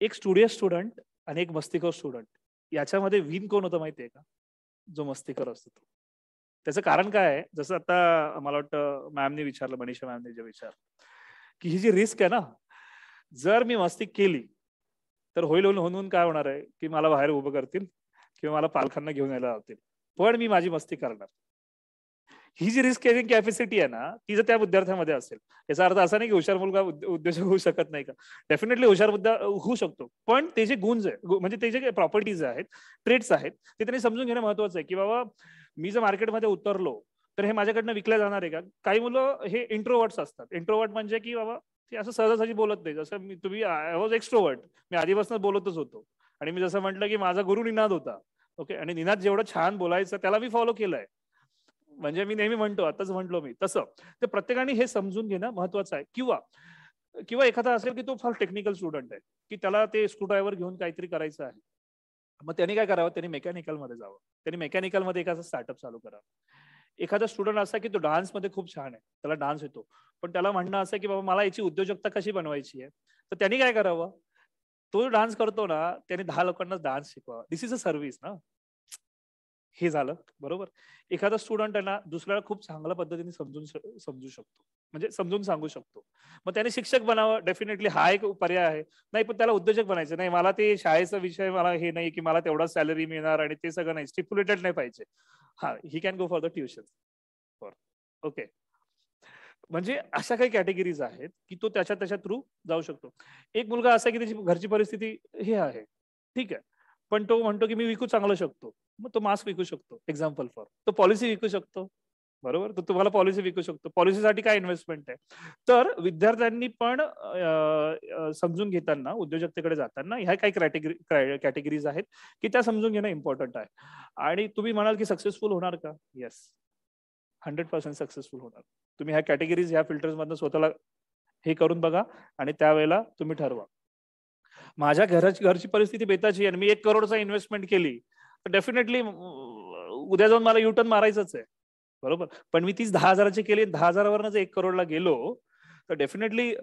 एक स्टुडियस स्टुडंट आणि एक मस्तीखोर स्टुडंट, याच्यामध्ये विन कोण होतं माहितीये का? जो मस्तीखोर असतो तो. त्याचं कारण काय आहे? जसं आता मला वाटतं मॅमने विचारलं, मनीषा मॅमने जे विचारलं की ही जी रिस्क आहे ना, जर मी मस्ती केली तर होईल म्हणून काय होणार आहे की मला बाहेर उभं करतील किंवा मला पालकांना घेऊन यायला लावतील, पण मी माझी मस्ती करणार. ही जी रिस्क टेकिंग कॅपॅसिटी आहे ना, ती जर त्या विद्यार्थ्यामध्ये असेल, याचा अर्थ असा नाही की हुशार मुलगा उद्योजक होऊ शकत नाही का. डेफिनेटली हुशार होऊ शकतो, पण ते जे गुण म्हणजे ते जे प्रॉपर्टीज आहेत, ट्रेट्स आहेत, ते त्यांनी समजून घेणं महत्वाचं आहे की बाबा मी जर मार्केटमध्ये उतरलो तर हे माझ्याकडनं विकल्या जाणार आहे का. काही मुलं हे इंट्रोवर्ट्स असतात. इंट्रोवर्ट म्हणजे की बाबा ते असं सहजासहजी बोलत नाही. जसं तुम्ही आय वॉज एक्स्ट्रोवर्ट, मी आधीपासून बोलतच होतो. आणि मी जसं म्हटलं की माझा गुरु निनाद होता. ओके, आणि निनाद जेवढं छान बोलायचं त्याला मी फॉलो केलंय. म्हणजे मी नेहमी म्हणतो, आताच म्हटलो मी तसं. तर प्रत्येकाने हे समजून घेणं महत्वाचं आहे. किंवा एखादा असेल की तो फार टेक्निकल स्टुडंट आहे की त्याला ते स्क्रूड्रायव्हर घेऊन काहीतरी करायचं आहे, मग त्यांनी काय करावं, त्यांनी मेकॅनिकल मध्ये जावं. त्यांनी मेकॅनिकल मध्ये एखादा स्टार्टअप चालू करावं. एखादा स्टुडंट असा की तो डान्स मध्ये खूप छान आहे, त्याला डान्स येतो, पण त्याला म्हणणं असं की बाबा मला याची उद्योजकता कशी बनवायची आहे, तर त्यांनी काय करावं, तो डान्स करतो ना, त्याने 10 लोकांना डान्स शिकवा. दिस इज अ सर्व्हिस ना. हे झालं बरोबर. एखादा स्टुडंट आहे ना, दुसऱ्याला खूप चांगल्या पद्धतीने समजू शकतो, म्हणजे समजून सांगू शकतो. मग त्याने शिक्षक बनावं. डेफिनेटली हा एक पर्याय आहे. नाही, पण त्याला उद्योजक बनायचं नाही. मला ते शाळेचा विषय मला हे नाही की मला तेवढा सॅलरी मिळणार आणि ते सगळं नाही, स्टिप्युलेटेड नाही पाहिजे. हा, he can go for the tuition. Okay, म्हणजे अशा काही कॅटेगरीज आहेत की तो त्याच्या थ्रू जाऊ शकतो. एक मुलगा असा की त्याची घरची परिस्थिती हे आहे, ठीक आहे, पण तो म्हणतो की मी विकू चांगलं शकतो, मग तो मास्क विकू शकतो. एक्झाम्पल फॉर, तो पॉलिसी विकू शकतो. बरोबर, तर तुम्हाला पॉलिसी विकू शकतो. पॉलिसीसाठी काय इन्व्हेस्टमेंट आहे. तर विद्यार्थ्यांनी पण समजून घेताना, उद्योजकतेकडे जाताना ह्या काही कॅटेगरीज आहेत की त्या समजून घेणं इम्पॉर्टंट आहे. आणि तुम्ही म्हणाल की सक्सेसफुल होणार का? येस, 100% सक्सेसफुल होणार. तुम्ही ह्या कॅटेगरीज, ह्या फिल्टर्स मधून स्वतःला हे करून बघा आणि त्यावेळेला तुम्ही ठरवा. माझ्या घरची परिस्थिती बेताची आणि मी 1 करोडचा इन्व्हेस्टमेंट केली तर डेफिनेटली उद्या जाऊन मला युटर्न मारायचंच आहे. बरोबर, पण मी 10,000ची केली, 10,000वरनं जर 1 करोडला गेलो तर डेफिनेटली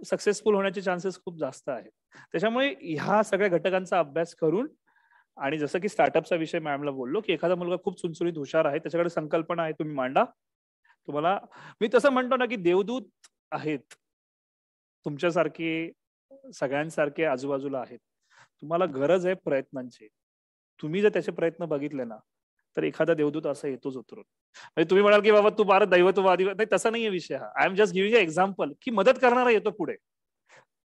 सक्सेसफुल होण्याचे चान्सेस खूप जास्त आहेत. त्याच्यामुळे ह्या सगळ्या घटकांचा अभ्यास करून, आणि जसं की स्टार्टअपचा विषय मॅमला बोललो की एखादा मुलगा खूप सुणसुणीत हुशार आहे, त्याच्याकडे संकल्पना आहे, तुम्ही मांडा. तुम्हाला मी तसं म्हणतो ना की देवदूत आहेत तुमच्यासारखे, सगळ्यांसारखे आजूबाजूला आहेत. तुम्हाला गरज आहे प्रयत्नांची. तुम्ही जर त्याचे प्रयत्न बघितले ना तर एखादा देवदूत असं येतोच उतरून. म्हणजे तुम्ही म्हणाल की बाबा तू फार दैवतवादी, नाही, तसा नाहीये विषय हा. I am just giving a example की मदत करणारा येतो पुढे.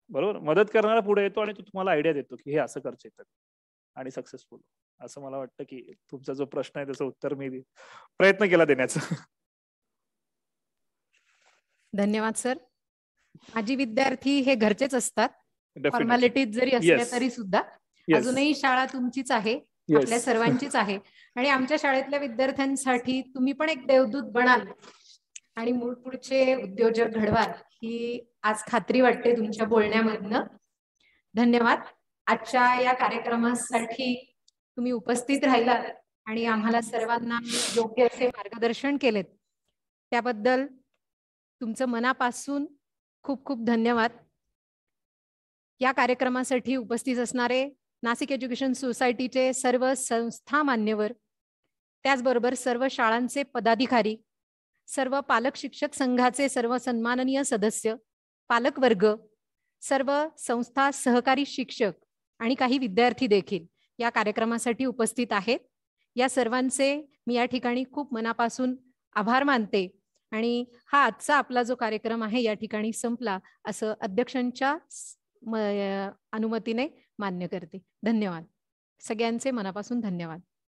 बरोबर, मदत करणारा पुढे येतो आणि तो तुम्हाला आयडिया देतो की हे असं करता येतं आणि सक्सेसफुल. असं मला वाटतं की तुमचा जो प्रश्न आहे त्याचं उत्तर मी प्रयत्न केला देण्याचं. धन्यवाद सर. माझी विद्यार्थी हे घरचेच असतात, फॉर्मॅलिटीज जरी असल्या तरी सुद्धा. अजूनही शाळा तुमचीच आहे, आपल्या सर्वांचीच आहे. आणि आमच्या शाळेतल्या विद्यार्थ्यांसाठी तुम्ही पण एक देवदूत बनाल आणि पुढचे उद्योजक घडवाल, ही आज खात्री वाटते तुमच्या बोलण्यामधनं. धन्यवाद. आजच्या या कार्यक्रमासाठी तुम्ही उपस्थित राहिलात आणि आम्हाला सर्वांना योग्य असे मार्गदर्शन केलेत, त्याबद्दल तुमचं मनापासून खूप खूप धन्यवाद. या कार्यक्रमासाठी उपस्थित असणारे नाशिक एज्युकेशन सोसायटीचे सर्व संस्था मान्यवर, त्याचबरोबर सर्व शाळांचे पदाधिकारी, सर्व पालक शिक्षक संघाचे सर्व सन्माननीय सदस्य, पालकवर्ग, सर्व संस्था सहकारी शिक्षक आणि काही विद्यार्थी देखील या कार्यक्रमासाठी उपस्थित आहेत. या सर्वांचे मी या ठिकाणी खूप मनापासून आभार मानते आणि हा आजचा आपला जो कार्यक्रम आहे या ठिकाणी संपला असं अध्यक्षांच्या अनुमतीने मान्य करते. धन्यवाद. सगळ्यांचे मनापासून धन्यवाद.